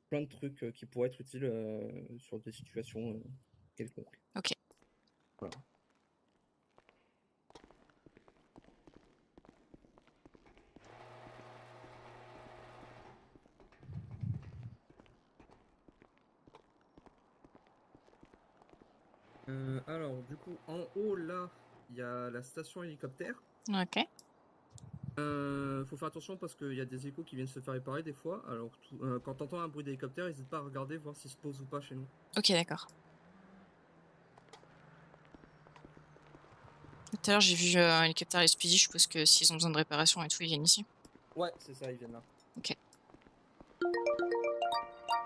Speaker 1: plein de trucs qui pourraient être utiles sur des situations quelconques.
Speaker 2: Ok.
Speaker 1: Voilà. Alors du coup en haut là, il y a la station hélicoptère.
Speaker 2: Ok.
Speaker 1: Faut faire attention parce qu'il y a des échos qui viennent se faire réparer des fois. Alors, quand t'entends un bruit d'hélicoptère, n'hésite pas à regarder, voir s'il se pose ou pas chez nous.
Speaker 2: Ok, d'accord. Tout à l'heure, j'ai vu un hélicoptère et Speedy. Je suppose que s'ils ont besoin de réparation et tout, ils viennent ici.
Speaker 1: Ouais, c'est ça, ils viennent là.
Speaker 2: Ok.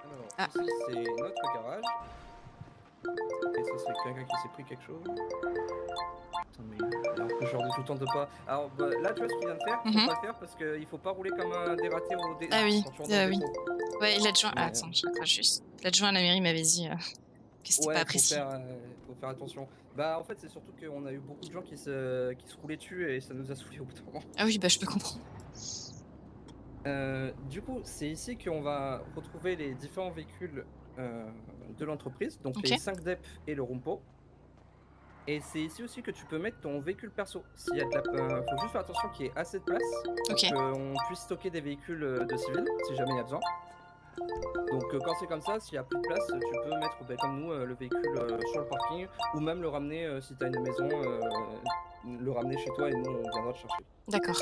Speaker 1: Alors,
Speaker 2: Ah.
Speaker 1: ici, c'est notre garage. Et ça, c'est quelqu'un qui s'est pris quelque chose. Putain, mais alors que je leur dis tout le temps de pas. Alors, là, tu vois ce qu'il vient de faire? Faut
Speaker 2: Mhm.
Speaker 1: pas le faire parce qu'il faut pas rouler comme un dératé
Speaker 2: Ah oui,
Speaker 1: quand tu rentres dans le
Speaker 2: oui.
Speaker 1: dépôt.
Speaker 2: Ouais, l'adjoint. Ah,
Speaker 1: Mais,
Speaker 2: attends, je raccroche juste. L'adjoint à la mairie m'avait dit que c'était pas
Speaker 1: ouais,
Speaker 2: apprécié.
Speaker 1: faut faire attention. En fait, c'est surtout qu'on a eu beaucoup de gens qui se roulaient dessus et ça nous a saoulés au bout d'un moment.
Speaker 2: Ah oui, bah je peux comprendre.
Speaker 1: Du coup, c'est ici qu'on va retrouver les différents véhicules de l'entreprise, donc
Speaker 2: Ok.
Speaker 1: les 5 DEP et le Rumpo. Et c'est ici aussi que tu peux mettre ton véhicule perso. S'il y a de la... faut juste faire attention qu'il y ait assez de place pour
Speaker 2: Ok.
Speaker 1: qu'on puisse stocker des véhicules de civils, si jamais il y a besoin. Donc quand c'est comme ça, s'il n'y a plus de place, tu peux mettre comme nous le véhicule sur le parking, ou même le ramener si tu as une maison, le ramener chez toi et nous on viendra te chercher.
Speaker 2: D'accord.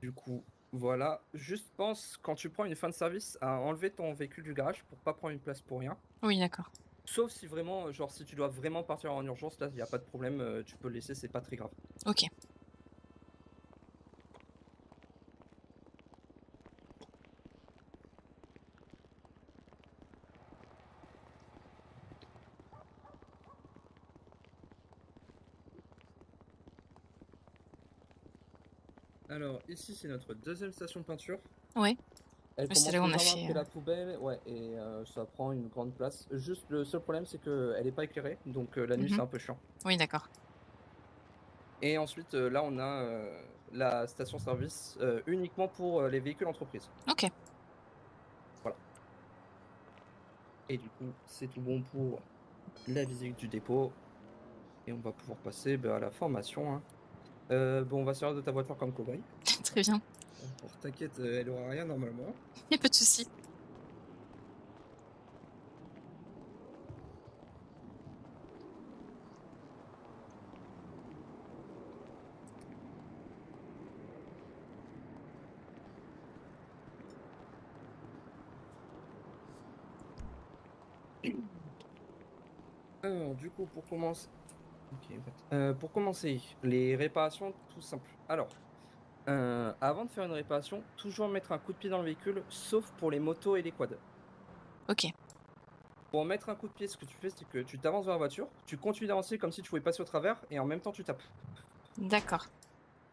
Speaker 1: Du coup, voilà. Juste pense, quand tu prends une fin de service, à enlever ton véhicule du garage pour pas prendre une place pour rien.
Speaker 2: Oui, d'accord.
Speaker 1: Sauf si vraiment, genre si tu dois vraiment partir en urgence, là, il n'y a pas de problème, tu peux le laisser, c'est pas très grave.
Speaker 2: Ok.
Speaker 1: Alors, ici, c'est notre deuxième station peinture.
Speaker 2: Ouais.
Speaker 1: Elle
Speaker 2: Oui, c'est
Speaker 1: commence
Speaker 2: là où on a
Speaker 1: légèrement
Speaker 2: fait.
Speaker 1: après la poubelle, ouais, et ça prend une grande place. Juste, le seul problème, c'est qu'elle n'est pas éclairée, donc la nuit,
Speaker 2: Mhm.
Speaker 1: c'est un peu chiant.
Speaker 2: Oui, d'accord.
Speaker 1: Et ensuite, là, on a la station-service uniquement pour les véhicules entreprises.
Speaker 2: Ok.
Speaker 1: Voilà. Et du coup, c'est tout bon pour la visite du dépôt. Et on va pouvoir passer à la formation. Hein. Bon, on va servir de ta voiture comme cobaye.
Speaker 2: Très bien.
Speaker 1: Pour t'inquiète, elle aura rien normalement.
Speaker 2: Y'a pas de souci.
Speaker 1: Alors, du coup, pour commencer... pour commencer, les réparations, tout simple. Alors, avant de faire une réparation, toujours mettre un coup de pied dans le véhicule, sauf pour les motos et les quads.
Speaker 2: Ok.
Speaker 1: Pour mettre un coup de pied, ce que tu fais, c'est que tu t'avances vers la voiture, tu continues d'avancer comme si tu pouvais passer au travers, et en même temps tu tapes.
Speaker 2: D'accord.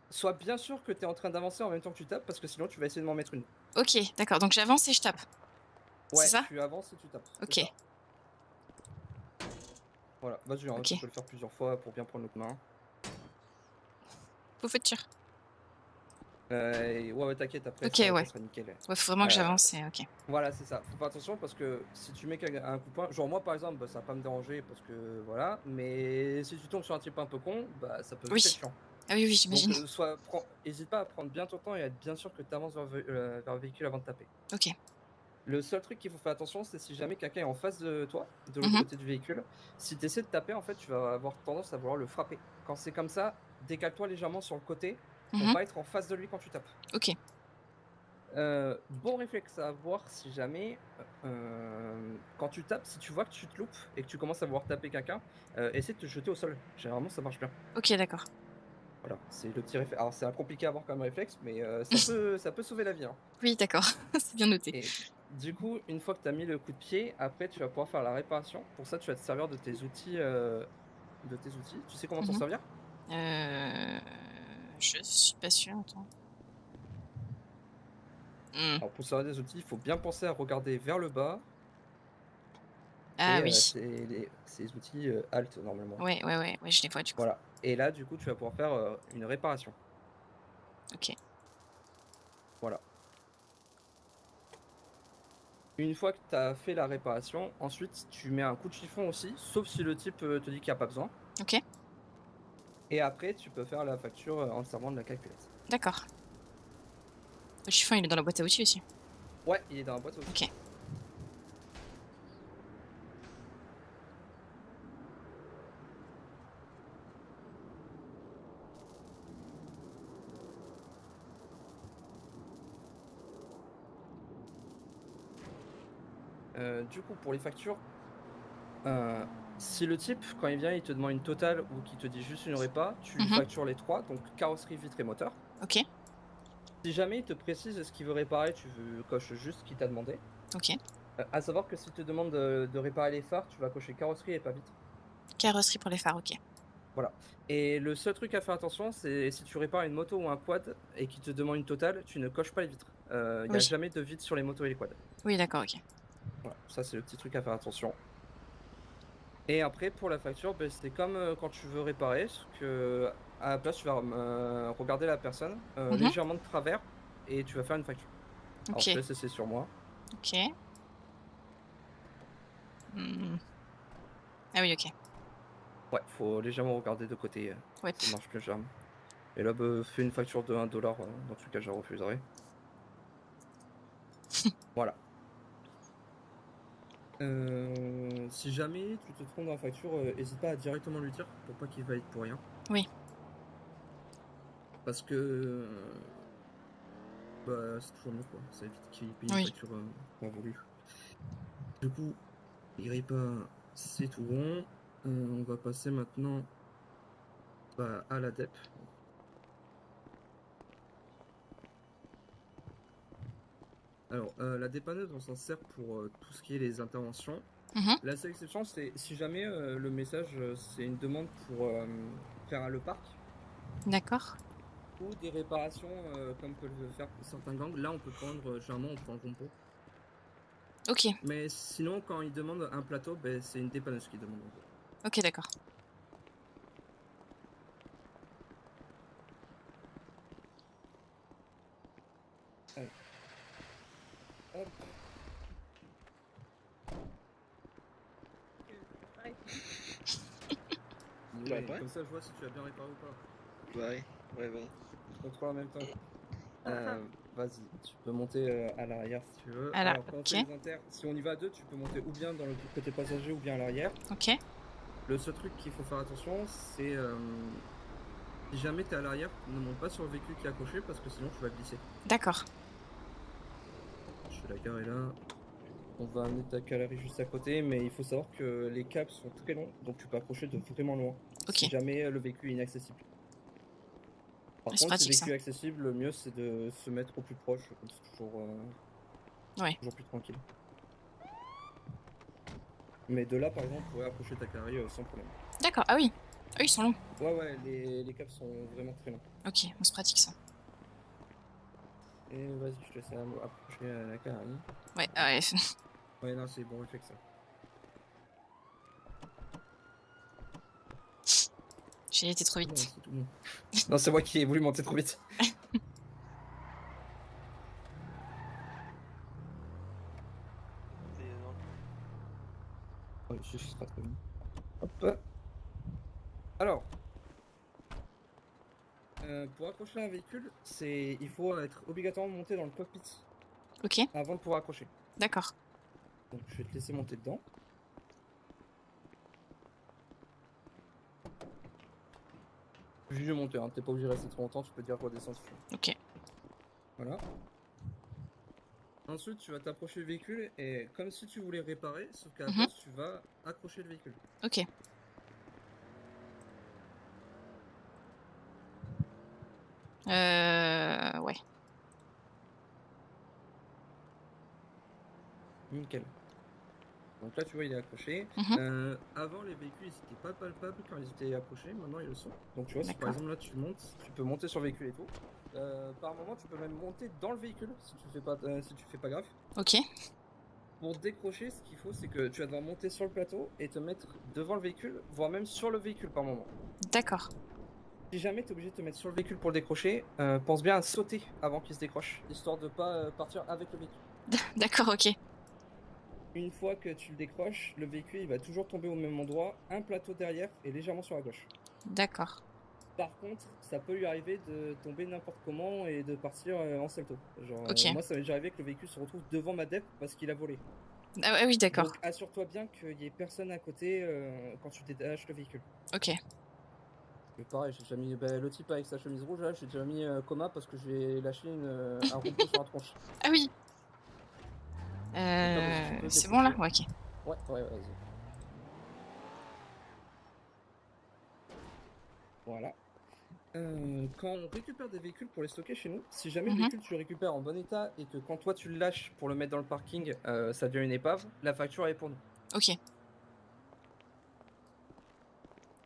Speaker 1: Sois bien sûr que tu es en train d'avancer en même temps que tu tapes, parce que sinon tu vas essayer de m'en mettre une.
Speaker 2: Ok, d'accord. Donc j'avance et je tape.
Speaker 1: Ouais,
Speaker 2: C'est ça?
Speaker 1: tu avances et tu tapes. c'est
Speaker 2: Ok.
Speaker 1: ça. Voilà, vas-y, hein,
Speaker 2: Ok.
Speaker 1: tu peux le faire plusieurs fois pour bien prendre l'autre main.
Speaker 2: Faut voiture.
Speaker 1: Ouais, t'inquiète, après
Speaker 2: Ok,
Speaker 1: ça
Speaker 2: ouais.
Speaker 1: sera nickel.
Speaker 2: Ouais, faut vraiment que
Speaker 1: Euh,
Speaker 2: j'avance et ok.
Speaker 1: Voilà, c'est ça. Faut faire attention parce que si tu mets un coup de poing, genre moi par exemple, bah, ça va pas me déranger parce que voilà, mais si tu tombes sur un type un peu con, bah ça peut vite être
Speaker 2: Oui.
Speaker 1: chiant.
Speaker 2: Ah oui, oui,
Speaker 1: Donc
Speaker 2: j'imagine.
Speaker 1: hésite pas à prendre bien ton temps et à être bien sûr que tu avances vers le véhicule avant de taper.
Speaker 2: Ok.
Speaker 1: Le seul truc qu'il faut faire attention, c'est si jamais quelqu'un est en face de toi, de l'autre
Speaker 2: Mhm.
Speaker 1: côté du véhicule, si tu essaies de taper, en fait, tu vas avoir tendance à vouloir le frapper. Quand c'est comme ça, décale-toi légèrement sur le côté pour
Speaker 2: Mhm.
Speaker 1: pas être en face de lui quand tu tapes.
Speaker 2: Ok.
Speaker 1: Bon réflexe à avoir si jamais, quand tu tapes, si tu vois que tu te loupes et que tu commences à vouloir taper quelqu'un, essaie de te jeter au sol. Généralement, ça marche bien.
Speaker 2: Ok, d'accord.
Speaker 1: Voilà, c'est le petit réflexe. Alors, c'est compliqué à avoir comme réflexe, mais ça peut sauver la vie, hein.
Speaker 2: Oui, d'accord. C'est bien noté.
Speaker 1: Et du coup, une fois que tu as mis le coup de pied, après, tu vas pouvoir faire la réparation. Pour ça, tu vas te servir de tes outils. Tu sais comment t'en
Speaker 2: Mhm.
Speaker 1: servir?
Speaker 2: Je suis pas sûre. Attends. Hmm.
Speaker 1: Alors, pour se servir des outils, il faut bien penser à regarder vers le bas.
Speaker 2: Ah
Speaker 1: Et
Speaker 2: oui.
Speaker 1: ces outils alt, normalement.
Speaker 2: Ouais, ouais, ouais, ouais, je les vois du coup.
Speaker 1: Voilà. Et là, du coup, tu vas pouvoir faire une réparation.
Speaker 2: Ok.
Speaker 1: Voilà. Une fois que tu as fait la réparation, ensuite, tu mets un coup de chiffon aussi, sauf si le type te dit qu'il n'y a pas besoin.
Speaker 2: Ok.
Speaker 1: Et après, tu peux faire la facture en te servant de la calculette.
Speaker 2: D'accord. Le chiffon, il est dans la boîte à outils aussi.
Speaker 1: Ouais, il est dans la boîte aussi.
Speaker 2: Ok.
Speaker 1: Du coup, pour les factures, si le type, quand il vient, il te demande une totale ou qu'il te dit juste une répa, tu lui
Speaker 2: Mhm.
Speaker 1: factures les trois, donc carrosserie, vitre et moteur.
Speaker 2: Ok.
Speaker 1: Si jamais il te précise ce qu'il veut réparer, tu coches juste ce qu'il t'a demandé.
Speaker 2: Ok.
Speaker 1: À savoir que s'il te demande de réparer les phares, tu vas cocher carrosserie et pas vitre.
Speaker 2: Carrosserie pour les phares, ok.
Speaker 1: Voilà. Et le seul truc à faire attention, c'est si tu répares une moto ou un quad et qu'il te demande une totale, tu ne coches pas les vitres. Il n'y a
Speaker 2: Oui.
Speaker 1: jamais de vitres sur les motos et les quads.
Speaker 2: Oui, d'accord, ok.
Speaker 1: Voilà, ça c'est le petit truc à faire attention. Et après, pour la facture, ben, c'est comme quand tu veux réparer, que à la place, tu vas regarder la personne
Speaker 2: Mhm.
Speaker 1: légèrement de travers et tu vas faire une facture. Alors, je
Speaker 2: Ok.
Speaker 1: te laisse essayer sur moi.
Speaker 2: Ok. Hmm. Ah oui, ok.
Speaker 1: Ouais, faut légèrement regarder de côté.
Speaker 2: Ouais.
Speaker 1: Ça marche plus jamais. Et là, bah, fais une facture de 1 dollar. Dans tout cas, je la refuserai. Voilà. Si jamais tu te trompes dans la facture, n'hésite pas à directement lui dire pour pas qu'il valide pour rien.
Speaker 2: Oui.
Speaker 1: Parce que bah, c'est toujours mieux quoi. Ça évite qu'il paye une
Speaker 2: Oui.
Speaker 1: facture pas voulue. Du coup, il pas, c'est tout bon. On va passer maintenant à la DEP. Alors, la dépanneuse, on s'en sert pour tout ce qui est les interventions.
Speaker 2: Mhm.
Speaker 1: La seule exception, c'est si jamais le message, c'est une demande pour faire le parc
Speaker 2: D'accord.
Speaker 1: ou des réparations comme peuvent le faire certains gangs. Là, on peut prendre, généralement, on prend le jambon.
Speaker 2: Ok.
Speaker 1: Mais sinon, quand ils demandent un plateau, ben, c'est une dépanneuse qui demande. En gros.
Speaker 2: Ok, d'accord.
Speaker 1: Allez. Hop.
Speaker 6: Ouais,
Speaker 1: Ouais,
Speaker 6: ouais.
Speaker 1: comme ça, je vois si tu as bien réparé ou pas.
Speaker 6: Ouais, ouais.
Speaker 1: Je contrôle en même temps. Vas-y, tu peux monter à l'arrière si tu veux.
Speaker 2: Alors,
Speaker 1: Alors, quand on
Speaker 2: ok.
Speaker 1: fait les inters, si on y va à deux, tu peux monter ou bien dans le côté passager ou bien à l'arrière.
Speaker 2: Ok.
Speaker 1: Le seul truc qu'il faut faire attention, c'est si jamais tu es à l'arrière, ne monte pas sur le véhicule qui est accroché parce que sinon tu vas glisser.
Speaker 2: D'accord.
Speaker 1: Je vais la garer là. On va amener ta calerie juste à côté, mais il faut savoir que les câbles sont très longs, donc tu peux accrocher de vraiment loin.
Speaker 2: Ok.
Speaker 1: Si jamais le véhicule est inaccessible. Par
Speaker 2: C'est
Speaker 1: contre, si le
Speaker 2: pratique ça.
Speaker 1: véhicule est accessible, le mieux c'est de se mettre au plus proche, comme c'est toujours,
Speaker 2: Ouais.
Speaker 1: toujours plus tranquille. Mais de là, par exemple, on pourrait accrocher ta calerie sans problème.
Speaker 2: D'accord. Ah oui. Ah oui, ils sont longs.
Speaker 1: Ouais, les câbles sont vraiment très longs.
Speaker 2: Ok, c'est pratique ça.
Speaker 1: Et vas-y, je te laisse approcher la calerie.
Speaker 2: Ouais, ah ouais.
Speaker 1: Ouais, non, c'est bon réflexe ça.
Speaker 2: J'ai été trop
Speaker 1: Non,
Speaker 2: vite.
Speaker 1: c'est tout bon. Non, c'est moi qui ai voulu monter trop vite. Oui, ce sera très bien. Hop. Alors, pour accrocher un véhicule, il faut être obligatoirement monté dans le cockpit
Speaker 2: Ok,
Speaker 1: avant de pouvoir accrocher.
Speaker 2: d'accord.
Speaker 1: Donc je vais te laisser monter dedans. Juste monter, hein. T'es pas obligé de rester trop longtemps, tu peux dire redescendre si tu veux.
Speaker 2: Ok.
Speaker 1: Voilà. Ensuite, tu vas t'approcher du véhicule et comme si tu voulais réparer, sauf qu'à la
Speaker 2: Mhm.
Speaker 1: place, tu vas accrocher le véhicule.
Speaker 2: Ok. Ouais.
Speaker 1: Nickel. Donc là, tu vois, il est accroché.
Speaker 2: Mhm.
Speaker 1: Avant, les véhicules, ils n'étaient pas palpables quand ils étaient accrochés. Maintenant, ils le sont. Donc tu vois, si par
Speaker 2: D'accord.
Speaker 1: exemple là, tu montes, tu peux monter sur le véhicule et tout. Par moment, tu peux même monter dans le véhicule si tu fais pas gaffe.
Speaker 2: Ok.
Speaker 1: Pour décrocher, ce qu'il faut, c'est que tu vas devoir monter sur le plateau et te mettre devant le véhicule, voire même sur le véhicule par moment.
Speaker 2: D'accord.
Speaker 1: Si jamais tu es obligé de te mettre sur le véhicule pour le décrocher, pense bien à sauter avant qu'il se décroche, histoire de pas partir avec le véhicule.
Speaker 2: D'accord, ok.
Speaker 1: Une fois que tu le décroches, le véhicule il va toujours tomber au même endroit, un plateau derrière et légèrement sur la gauche.
Speaker 2: D'accord.
Speaker 1: Par contre, ça peut lui arriver de tomber n'importe comment et de partir en salto. Genre,
Speaker 2: Ok.
Speaker 1: moi, ça m'est déjà arrivé que le véhicule se retrouve devant ma dep parce qu'il a volé.
Speaker 2: Ah ouais, oui, d'accord.
Speaker 1: Donc, assure-toi bien qu'il n'y ait personne à côté quand tu détaches le véhicule.
Speaker 2: Ok.
Speaker 1: Et pareil, j'ai déjà mis le type avec sa chemise rouge, là, j'ai déjà mis coma parce que j'ai lâché un rompot sur la tronche.
Speaker 2: Ah oui.
Speaker 1: Vas-y, tu peux
Speaker 2: C'est bon là?
Speaker 1: décrocher.
Speaker 2: Ouais, ok.
Speaker 1: Ouais, vas-y. Voilà. Quand on récupère des véhicules pour les stocker chez nous, si jamais le
Speaker 2: Mhm.
Speaker 1: véhicule tu le récupères en bon état et que quand toi tu le lâches pour le mettre dans le parking, ça devient une épave, la facture elle est pour nous.
Speaker 2: Ok.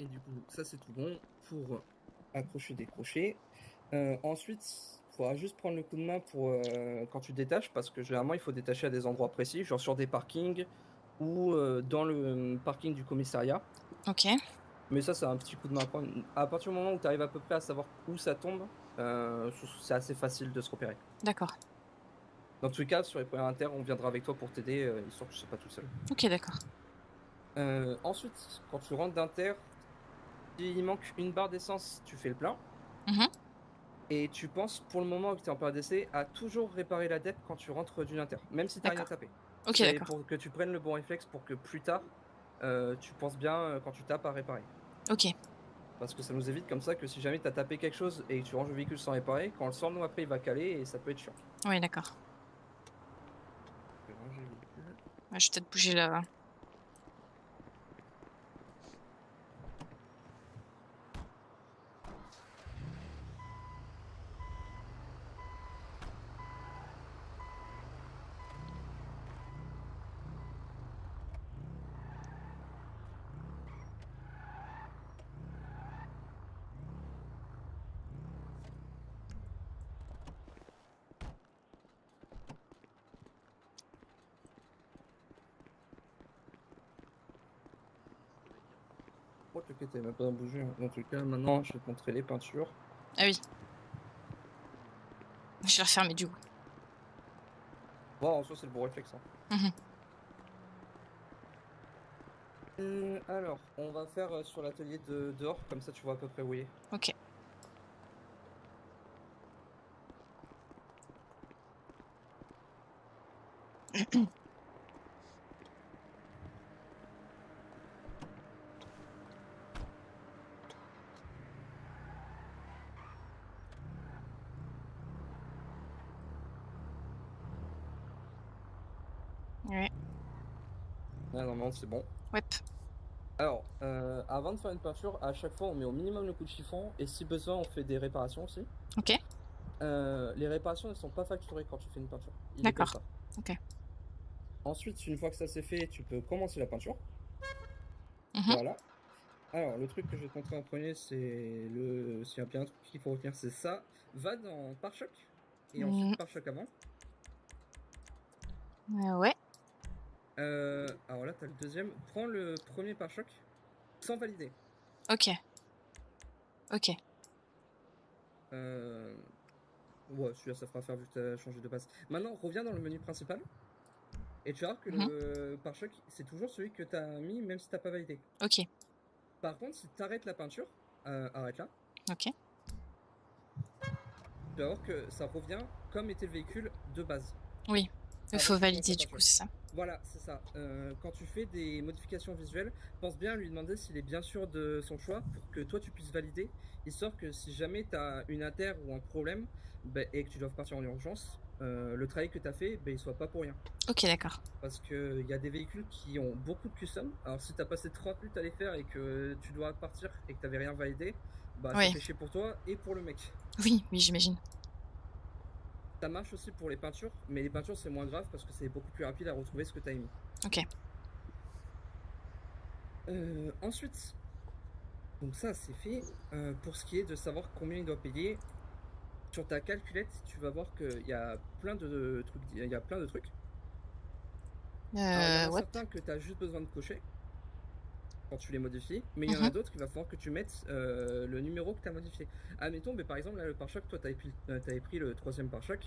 Speaker 1: Et du coup, ça c'est tout bon pour accrocher, décrocher. Ensuite, il faudra juste prendre le coup de main pour quand tu détaches, parce que généralement il faut détacher à des endroits précis, genre sur des parkings ou dans le parking du commissariat.
Speaker 2: Ok.
Speaker 1: Mais ça, c'est un petit coup de main à prendre. À partir du moment où tu arrives à peu près à savoir où ça tombe, c'est assez facile de se repérer.
Speaker 2: D'accord.
Speaker 1: Dans tous les cas, sur les premiers inter, on viendra avec toi pour t'aider, histoire que tu ne sois pas tout seul.
Speaker 2: Ok, d'accord.
Speaker 1: Ensuite, quand tu rentres d'inter, s'il manque une barre d'essence, tu fais le plein.
Speaker 2: Mhm.
Speaker 1: Et tu penses, pour le moment que tu es en période d'essai, à toujours réparer la dette quand tu rentres d'une inter, même si tu n'as rien
Speaker 2: D'accord.
Speaker 1: tapé.
Speaker 2: Ok,
Speaker 1: C'est
Speaker 2: d'accord.
Speaker 1: pour que tu prennes le bon réflexe pour que plus tard, tu penses bien quand tu tapes à réparer.
Speaker 2: Ok.
Speaker 1: Parce que ça nous évite comme ça que si jamais tu as tapé quelque chose et que tu ranges le véhicule sans réparer, quand on le sort, nous après il va caler et ça peut être chiant.
Speaker 2: Ouais, d'accord.
Speaker 1: Je vais ranger le véhicule.
Speaker 2: Ouais, je vais peut-être bouger là.
Speaker 1: Oh, t'inquiète, elle m'a pas bougé. Dans tout cas, maintenant je vais te montrer les peintures.
Speaker 2: Ah oui. Je vais refermer du coup.
Speaker 1: Bon, en soi, c'est le bon réflexe. Hein.
Speaker 2: Mhm.
Speaker 1: Alors, on va faire sur l'atelier de dehors, comme ça tu vois à peu près où il est.
Speaker 2: Ok. Ouais.
Speaker 1: Ah, normalement, c'est bon.
Speaker 2: Ouais.
Speaker 1: Alors, avant de faire une peinture, à chaque fois on met au minimum le coup de chiffon et si besoin on fait des réparations aussi.
Speaker 2: Ok.
Speaker 1: Les réparations ne sont pas facturées quand tu fais une peinture. Ils les payent
Speaker 2: D'accord.
Speaker 1: pas.
Speaker 2: Ok.
Speaker 1: Ensuite, une fois que ça c'est fait, tu peux commencer la peinture.
Speaker 2: Mhm.
Speaker 1: Voilà. Alors, le truc que je vais te montrer en premier, s'il y a bien un truc qu'il faut retenir, c'est ça. Va dans pare-choc et ensuite pare-choc avant.
Speaker 2: Ouais.
Speaker 1: Alors là, tu as le deuxième. Prends le premier pare-choc sans valider.
Speaker 2: Ok. Ok.
Speaker 1: Ouais, celui-là, ça fera faire vu que tu as changé de passe. Maintenant, reviens dans le menu principal. Et tu vas voir que
Speaker 2: Mhm.
Speaker 1: le pare-choc, c'est toujours celui que tu as mis, même si tu n'as pas validé.
Speaker 2: Ok,
Speaker 1: Par contre, si tu arrêtes la peinture, arrête là,
Speaker 2: ok.
Speaker 1: tu vas voir que ça revient comme était le véhicule de base.
Speaker 2: Oui, il
Speaker 1: Avant
Speaker 2: faut
Speaker 1: que tu commences
Speaker 2: valider
Speaker 1: la
Speaker 2: du coup,
Speaker 1: peinture.
Speaker 2: c'est ça.
Speaker 1: Voilà, c'est ça. Quand tu fais des modifications visuelles, pense bien à lui demander s'il est bien sûr de son choix pour que toi tu puisses valider, histoire que si jamais tu as une inter ou un problème et que tu dois partir en urgence, le travail que tu as fait, il soit pas pour rien.
Speaker 2: Ok, d'accord.
Speaker 1: Parce qu'il y a des véhicules qui ont beaucoup de custom. Alors si tu as passé 30 minutes à les faire et que tu dois partir et que tu n'avais rien validé, ça
Speaker 2: Oui,
Speaker 1: fait chier pour toi et pour le mec.
Speaker 2: oui, j'imagine.
Speaker 1: Ça marche aussi pour les peintures, mais les peintures c'est moins grave parce que c'est beaucoup plus rapide à retrouver ce que tu as mis.
Speaker 2: Ok.
Speaker 1: Ensuite, donc ça c'est fait. Pour ce qui est de savoir combien il doit payer, sur ta calculette, tu vas voir qu'il y a plein de trucs. Il y a plein de trucs. Alors il y en a
Speaker 2: Ouais.
Speaker 1: certains que tu as juste besoin de cocher quand tu les modifies, mais il y en a
Speaker 2: Mhm.
Speaker 1: d'autres qu'il va falloir que tu mettes le numéro que tu as modifié. Admettons, par exemple, là, le pare-choc, toi tu avais pris le 3e pare-choc.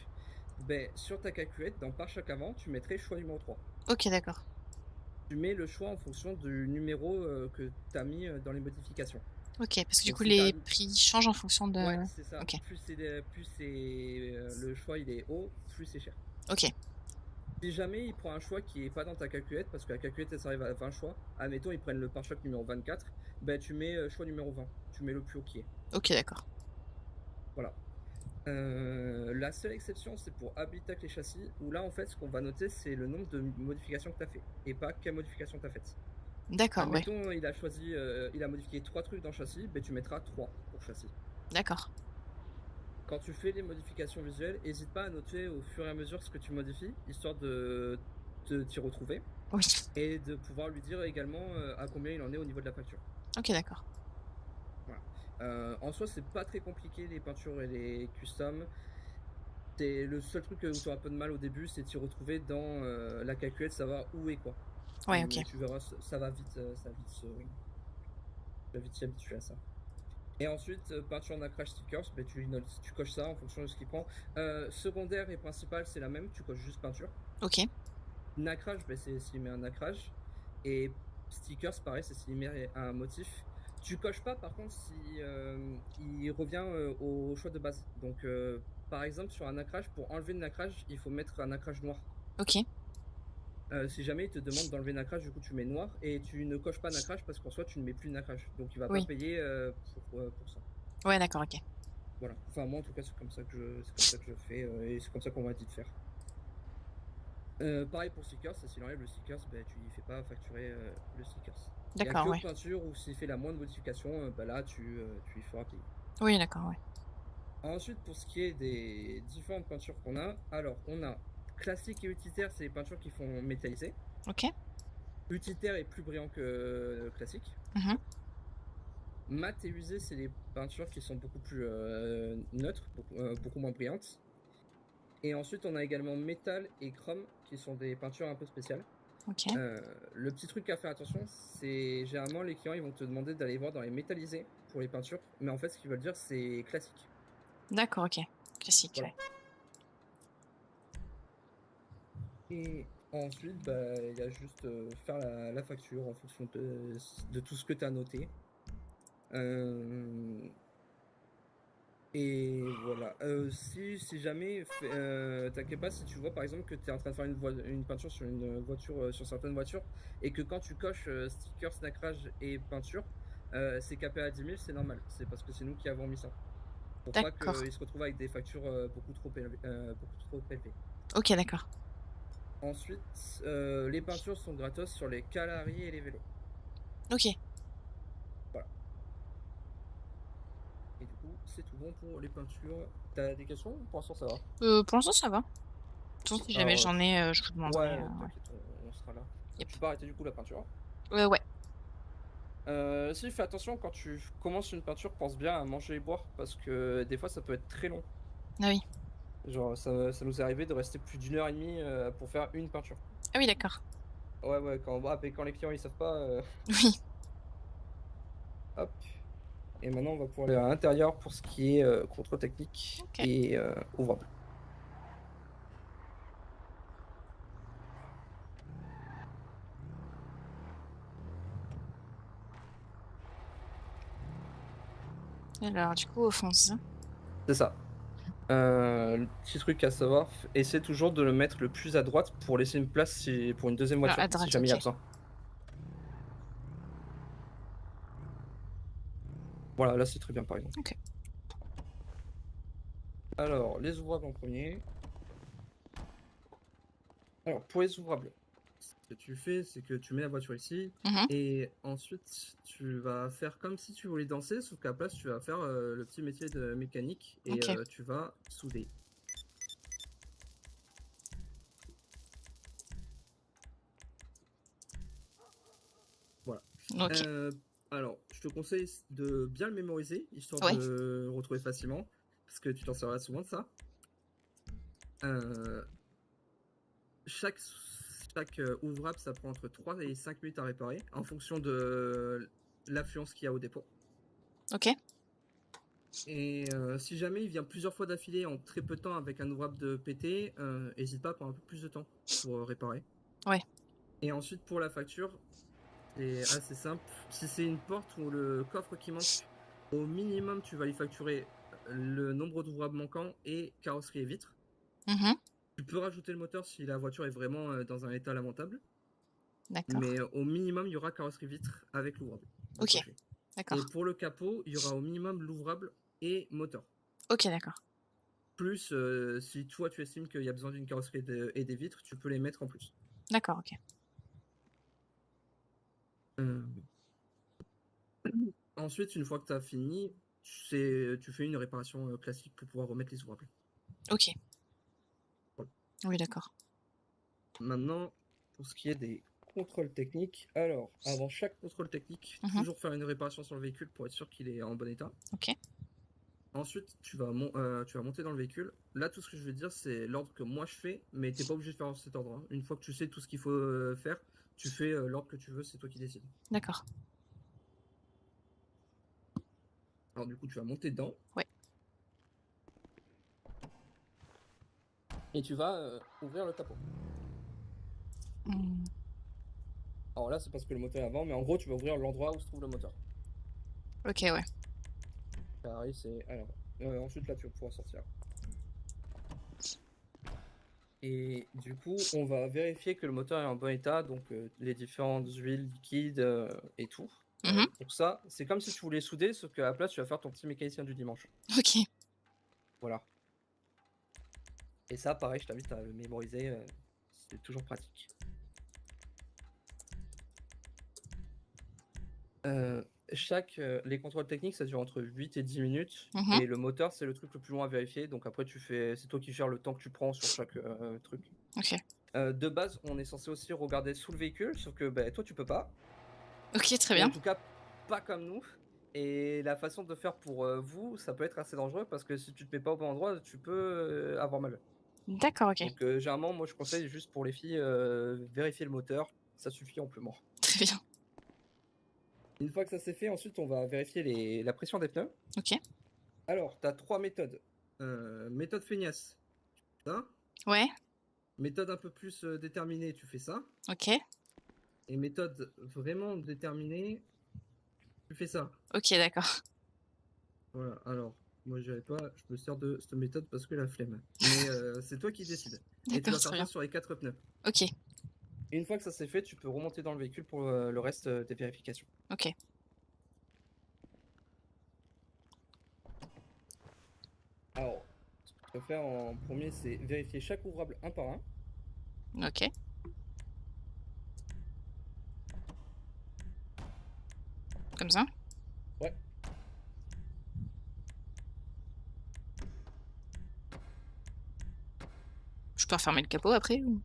Speaker 1: Sur ta calculette, dans pare-choc avant, tu mettrais choix numéro 3.
Speaker 2: Ok, d'accord.
Speaker 1: Tu mets le choix en fonction du numéro que tu as mis dans les modifications.
Speaker 2: Ok, parce que du
Speaker 1: Donc,
Speaker 2: coup,
Speaker 1: si t'as
Speaker 2: les
Speaker 1: mis-
Speaker 2: prix changent en fonction de...
Speaker 1: Ouais, c'est ça.
Speaker 2: Ok,
Speaker 1: Plus le choix il est haut, plus c'est cher.
Speaker 2: ok.
Speaker 1: Si jamais il prend un choix qui est pas dans ta calculette, parce que la calculette ça arrive à 20 choix, admettons ils prennent le pare-choc numéro 24, tu mets choix numéro 20, tu mets le plus haut qui est.
Speaker 2: Ok, d'accord.
Speaker 1: Voilà. La seule exception c'est pour habitacle et châssis, où là en fait ce qu'on va noter c'est le nombre de modifications que tu as fait, et pas quelle modification tu as faite.
Speaker 2: D'accord, ouais.
Speaker 1: Admettons il a modifié 3 trucs dans châssis, tu mettras 3 pour châssis.
Speaker 2: D'accord.
Speaker 1: Quand tu fais les modifications visuelles, n'hésite pas à noter au fur et à mesure ce que tu modifies, histoire de t'y retrouver.
Speaker 2: Oui.
Speaker 1: Et de pouvoir lui dire également à combien il en est au niveau de la facture.
Speaker 2: Ok, d'accord.
Speaker 1: Voilà. En soi, c'est pas très compliqué les peintures et les customs. Le seul truc où tu auras un peu de mal au début, c'est de t'y retrouver dans la calculette, savoir où est quoi.
Speaker 2: Ouais,
Speaker 1: Et
Speaker 2: ok.
Speaker 1: tu verras, ça va vite, tu vas vite s'y habituer à ça. Et ensuite, peinture nacrage stickers, tu coches ça en fonction de ce qu'il prend. Secondaire et principal, c'est la même, tu coches juste peinture.
Speaker 2: Ok.
Speaker 1: Nacrage, c'est s'il met un nacrage. Et stickers, pareil, c'est s'il met un motif. Tu coches pas, par contre, si il revient au choix de base. Donc, par exemple, sur un nacrage, pour enlever le nacrage, il faut mettre un nacrage noir.
Speaker 2: Ok.
Speaker 1: Si jamais il te demande d'enlever nacrage, du coup, tu mets noir et tu ne coches pas nacrage parce qu'en soi, tu ne mets plus de nacrage. Donc, il va
Speaker 2: Oui.
Speaker 1: pas payer pour ça.
Speaker 2: Ouais, d'accord, ok.
Speaker 1: Voilà. Enfin, moi, en tout cas, c'est comme ça que je fais et c'est comme ça qu'on m'a dit de faire. Pareil pour stickers, s'il enlève le stickers, tu ne fais pas facturer le stickers. Il n'y a
Speaker 2: D'accord,
Speaker 1: que
Speaker 2: ouais.
Speaker 1: peinture où s'il fait la moindre modification, là tu y feras payer.
Speaker 2: Oui, d'accord, ouais.
Speaker 1: Ensuite, pour ce qui est des différentes peintures qu'on a, alors on a classique et utilitaire, c'est les peintures qui font métalliser.
Speaker 2: Ok.
Speaker 1: Utilitaire est plus brillant que classique.
Speaker 2: Mhm.
Speaker 1: Mat et usé, c'est les peintures qui sont beaucoup plus neutres, beaucoup moins brillantes. Et ensuite, on a également métal et chrome, qui sont des peintures un peu spéciales.
Speaker 2: Ok.
Speaker 1: Le petit truc à faire attention, c'est généralement les clients ils vont te demander d'aller voir dans les métallisés pour les peintures, mais en fait ce qu'ils veulent dire c'est classique.
Speaker 2: D'accord, ok. Classique,
Speaker 1: Voilà.
Speaker 2: ouais.
Speaker 1: Et ensuite, il y a juste faire la facture en fonction de tout ce que tu as noté. Et voilà. Si jamais, t'inquiète pas, si tu vois par exemple que tu es en train de faire une peinture sur une voiture, sur certaines voitures, et que quand tu coches stickers, nacrage et peinture, c'est capé à 10 000, c'est normal. C'est parce que c'est nous qui avons mis ça. Pour pas
Speaker 2: D'accord.
Speaker 1: qu'ils se retrouvent avec des factures beaucoup trop élevées.
Speaker 2: Ok, d'accord.
Speaker 1: Ensuite, les peintures sont gratos sur les Calari et les vélos.
Speaker 2: Ok.
Speaker 1: Voilà. Et du coup, c'est tout bon pour les peintures. T'as des questions? Pour l'instant, ça va.
Speaker 2: Pour l'instant, ça va. De toute façon, si jamais
Speaker 1: Alors,
Speaker 2: j'en ai, je vous demanderai.
Speaker 1: Ouais,
Speaker 2: Ouais.
Speaker 1: t'inquiète, on sera là.
Speaker 2: Yep.
Speaker 1: Tu peux arrêter du coup la peinture.
Speaker 2: Ouais.
Speaker 1: Si, fais attention quand tu commences une peinture, pense bien à manger et boire parce que des fois ça peut être très long.
Speaker 2: Ah oui.
Speaker 1: Genre, ça nous est arrivé de rester plus d'1h30 pour faire une peinture.
Speaker 2: Ah oui, d'accord.
Speaker 1: Ouais, quand les clients ils savent pas.
Speaker 2: Oui.
Speaker 1: Hop. Et maintenant on va pouvoir aller à l'intérieur pour ce qui est contrôle technique
Speaker 2: Ok.
Speaker 1: et ouvrable.
Speaker 2: Alors, du coup, au fond, c'est ça.
Speaker 1: C'est ça. Le petit truc à savoir, essaie toujours de le mettre le plus à droite pour laisser une place pour une deuxième voiture,
Speaker 2: à droite,
Speaker 1: si jamais il y a
Speaker 2: ok.
Speaker 1: besoin. Voilà, là c'est très bien par exemple.
Speaker 2: Ok.
Speaker 1: Alors, les ouvrables en premier. Alors, pour les ouvrables, ce que tu fais, c'est que tu mets la voiture ici,
Speaker 2: Mhm.
Speaker 1: et ensuite tu vas faire comme si tu voulais danser, sauf qu'à la place tu vas faire le petit métier de mécanique, et
Speaker 2: Ok.
Speaker 1: tu vas souder. Voilà.
Speaker 2: Ok.
Speaker 1: Alors, je te conseille de bien le mémoriser, histoire
Speaker 2: Ouais.
Speaker 1: de le retrouver facilement, parce que tu t'en serviras souvent de ça. Euh, chaque ouvrable, ça prend entre 3 et 5 minutes à réparer, en fonction de l'affluence qu'il y a au dépôt.
Speaker 2: Ok.
Speaker 1: Et si jamais il vient plusieurs fois d'affilée en très peu de temps avec un ouvrable de pété, n'hésite pas à prendre un peu plus de temps pour réparer.
Speaker 2: Ouais.
Speaker 1: Et ensuite, pour la facture, c'est assez simple. Si c'est une porte ou le coffre qui manque, au minimum, tu vas y facturer le nombre d'ouvrables manquants et carrosserie et vitres.
Speaker 2: Mhm.
Speaker 1: Tu peux rajouter le moteur si la voiture est vraiment dans un état lamentable.
Speaker 2: D'accord.
Speaker 1: Mais au minimum, il y aura carrosserie vitre avec l'ouvrable. de
Speaker 2: Ok.
Speaker 1: cocher.
Speaker 2: D'accord.
Speaker 1: Et pour le capot, il y aura au minimum l'ouvrable et moteur.
Speaker 2: Ok, d'accord.
Speaker 1: Plus, si toi tu estimes qu'il y a besoin d'une carrosserie et des vitres, tu peux les mettre en plus.
Speaker 2: D'accord, ok.
Speaker 1: Euh, Ensuite, une fois que tu as fini, tu fais une réparation classique pour pouvoir remettre les ouvrables.
Speaker 2: Ok.
Speaker 1: Voilà.
Speaker 2: Oui, d'accord.
Speaker 1: Maintenant, pour ce qui est des contrôles techniques, alors, avant chaque contrôle technique,
Speaker 2: Mhm.
Speaker 1: toujours faire une réparation sur le véhicule pour être sûr qu'il est en bon état.
Speaker 2: Ok.
Speaker 1: Ensuite, tu vas monter dans le véhicule. Là, tout ce que je vais te dire, c'est l'ordre que moi je fais, mais t'es pas obligé de faire dans cet ordre, hein. Une fois que tu sais tout ce qu'il faut faire, tu fais l'ordre que tu veux, c'est toi qui décides.
Speaker 2: D'accord.
Speaker 1: Alors du coup, tu vas monter dedans.
Speaker 2: Ouais.
Speaker 1: Et tu vas ouvrir le capot.
Speaker 2: Hmm.
Speaker 1: Alors là, c'est parce que le moteur est avant, mais en gros, tu vas ouvrir l'endroit où se trouve le moteur.
Speaker 2: Ok, ouais.
Speaker 1: Ça arrive, c'est à l'envers. Ensuite, là, tu vas pouvoir sortir. Et du coup, on va vérifier que le moteur est en bon état, donc les différentes huiles liquides et tout.
Speaker 2: Mhm.
Speaker 1: Pour ça, c'est comme si tu voulais souder, sauf qu'à la place, tu vas faire ton petit mécanicien du dimanche.
Speaker 2: Ok.
Speaker 1: Voilà. Et ça, pareil, je t'invite à le mémoriser, c'est toujours pratique. Les contrôles techniques, ça dure entre 8 et 10 minutes.
Speaker 2: Mhm.
Speaker 1: Et le moteur, c'est le truc le plus long à vérifier. Donc après, c'est toi qui gères le temps que tu prends sur chaque truc.
Speaker 2: Ok.
Speaker 1: De base, on est censé aussi regarder sous le véhicule, sauf que toi, tu peux pas.
Speaker 2: Ok, très
Speaker 1: Ou
Speaker 2: bien.
Speaker 1: en tout cas, pas comme nous. Et la façon de faire pour vous, ça peut être assez dangereux parce que si tu te mets pas au bon endroit, tu peux avoir mal.
Speaker 2: D'accord, ok.
Speaker 1: Donc généralement, moi, je conseille juste pour les filles, vérifier le moteur. Ça suffit amplement.
Speaker 2: Très bien.
Speaker 1: Une fois que ça c'est fait, ensuite, on va vérifier la pression des pneus.
Speaker 2: Ok.
Speaker 1: Alors, tu as 3 méthodes. Méthode feignasse, ça.
Speaker 2: Ouais.
Speaker 1: Méthode un peu plus déterminée, tu fais ça.
Speaker 2: Ok.
Speaker 1: Et méthode vraiment déterminée, tu fais ça.
Speaker 2: Ok, d'accord.
Speaker 1: Voilà, alors, moi je dirais pas, je me sers de cette méthode parce que la flemme. Mais c'est toi qui décides. Et tu
Speaker 2: D'accord,
Speaker 1: vas
Speaker 2: très
Speaker 1: faire
Speaker 2: bien.
Speaker 1: ça sur les 4 pneus.
Speaker 2: Ok.
Speaker 1: Et une fois que ça c'est fait, tu peux remonter dans le véhicule pour le reste des vérifications.
Speaker 2: Ok.
Speaker 1: Alors, ce que tu vas faire en premier, c'est vérifier chaque ouvrable un par un.
Speaker 2: Ok. Comme ça.
Speaker 1: Ouais.
Speaker 2: Je peux refermer le capot après ou...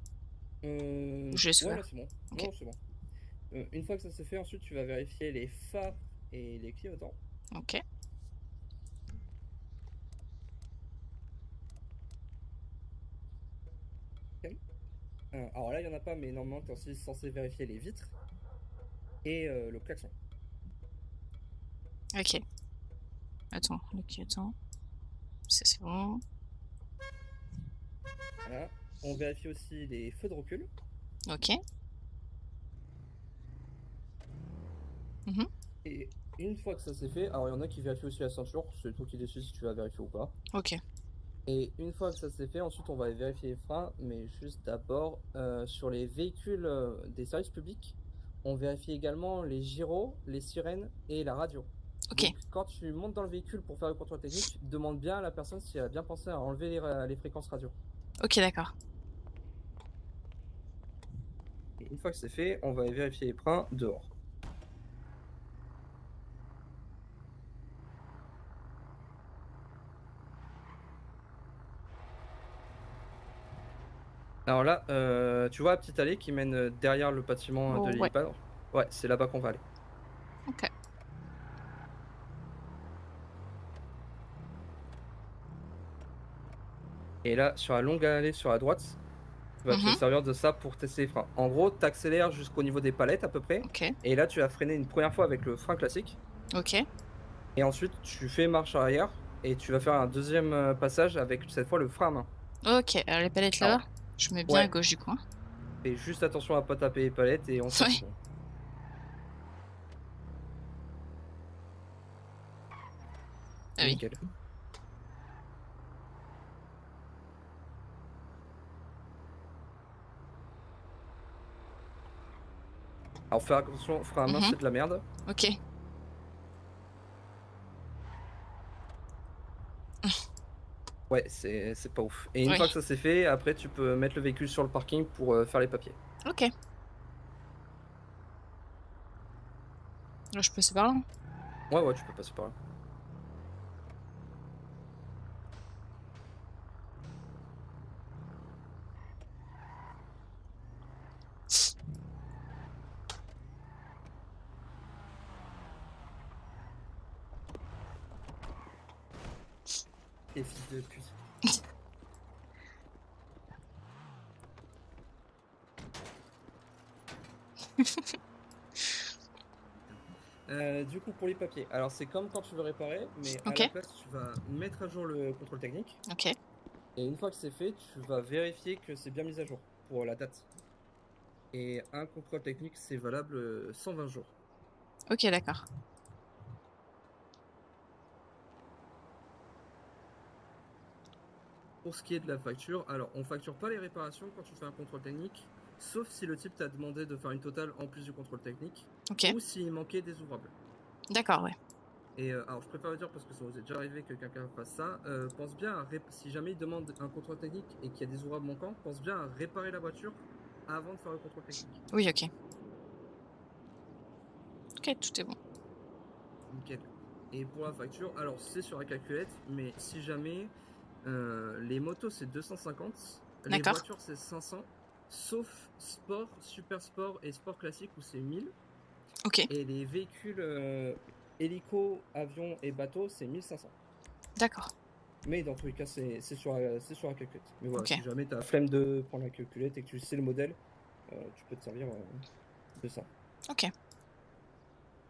Speaker 2: Je laisse
Speaker 1: Ouais,
Speaker 2: ouvert.
Speaker 1: là c'est bon.
Speaker 2: Ok.
Speaker 1: Non, c'est bon. Une fois que ça c'est fait, ensuite tu vas vérifier les phares et les clignotants.
Speaker 2: Ok.
Speaker 1: Alors là, il n'y en a pas, mais normalement, tu es aussi censé vérifier les vitres et le klaxon.
Speaker 2: Ok. Attends. Ok, attends. Ça, c'est bon.
Speaker 1: Voilà. On vérifie aussi les feux de recul.
Speaker 2: Ok. Mhm.
Speaker 1: Et une fois que ça c'est fait, alors il y en a qui vérifient aussi la ceinture, c'est toi qui décides si tu vas vérifier ou pas.
Speaker 2: Ok.
Speaker 1: Et une fois que ça c'est fait, ensuite on va vérifier les freins, mais juste d'abord sur les véhicules des services publics, on vérifie également les gyros, les sirènes et la radio.
Speaker 2: Ok.
Speaker 1: Donc quand tu montes dans le véhicule pour faire le contrôle technique, demande bien à la personne si elle a bien pensé à enlever les fréquences radio.
Speaker 2: Ok, d'accord.
Speaker 1: Et une fois que c'est fait, on va vérifier les freins dehors. Alors là, tu vois la petite allée qui mène derrière le bâtiment
Speaker 2: Oh,
Speaker 1: de
Speaker 2: ouais.
Speaker 1: l'hélipad? Ouais, c'est là-bas qu'on va aller.
Speaker 2: Ok.
Speaker 1: Et là, sur la longue allée sur la droite, tu vas te
Speaker 2: Mhm.
Speaker 1: servir de ça pour tester les freins. En gros, tu accélères jusqu'au niveau des palettes à peu près.
Speaker 2: Ok.
Speaker 1: Et là, tu vas freiner une première fois avec le frein classique.
Speaker 2: Ok.
Speaker 1: Et ensuite, tu fais marche arrière. Et tu vas faire un deuxième passage avec cette fois le frein à main.
Speaker 2: Ok. Alors, les palettes là,
Speaker 1: Alors,
Speaker 2: je mets bien à
Speaker 1: ouais.
Speaker 2: gauche du coin.
Speaker 1: Fais juste attention à pas taper les palettes et on sera
Speaker 2: Ouais.
Speaker 1: tout bon.
Speaker 2: Ah oui.
Speaker 1: Nickel. Alors, faire attention, frein à main,
Speaker 2: Mhm.
Speaker 1: c'est de la merde.
Speaker 2: Ok.
Speaker 1: Ouais, c'est pas ouf. Et une
Speaker 2: Ouais.
Speaker 1: fois que ça c'est fait, après tu peux mettre le véhicule sur le parking pour faire les papiers.
Speaker 2: Ok. Là, je peux passer par là.
Speaker 1: Ouais, ouais, tu peux passer par là. Et fils de pute. Du coup, pour les papiers, alors c'est comme quand tu veux réparer, mais à
Speaker 2: Ok.
Speaker 1: la place, tu vas mettre à jour le contrôle technique.
Speaker 2: Ok.
Speaker 1: Et une fois que c'est fait, tu vas vérifier que c'est bien mis à jour pour la date. Et un contrôle technique, c'est valable 120 jours.
Speaker 2: Ok, d'accord.
Speaker 1: Pour ce qui est de la facture, alors on facture pas les réparations quand tu fais un contrôle technique, sauf si le type t'a demandé de faire une totale en plus du contrôle technique,
Speaker 2: Ok.
Speaker 1: ou s'il manquait des ouvrables.
Speaker 2: D'accord, ouais.
Speaker 1: Et alors je préfère le dire parce que ça vous est déjà arrivé que quelqu'un fasse ça, pense bien à si jamais il demande un contrôle technique et qu'il y a des ouvrables manquants, pense bien à réparer la voiture avant de faire le contrôle technique.
Speaker 2: Oui, ok. Ok, tout est bon.
Speaker 1: Nickel. Et pour la facture, alors c'est sur la calculette, mais si jamais les motos c'est 250, les
Speaker 2: D'accord.
Speaker 1: voitures c'est 500, sauf sport, super sport et sport classique où c'est 1000.
Speaker 2: Ok.
Speaker 1: Et les véhicules hélico, avions et bateaux c'est 1500.
Speaker 2: D'accord.
Speaker 1: Mais dans tous les cas c'est sur la calculette. Mais voilà,
Speaker 2: Ok.
Speaker 1: si jamais t'as la flemme de prendre la calculette et que tu sais le modèle, tu peux te servir de ça.
Speaker 2: Ok.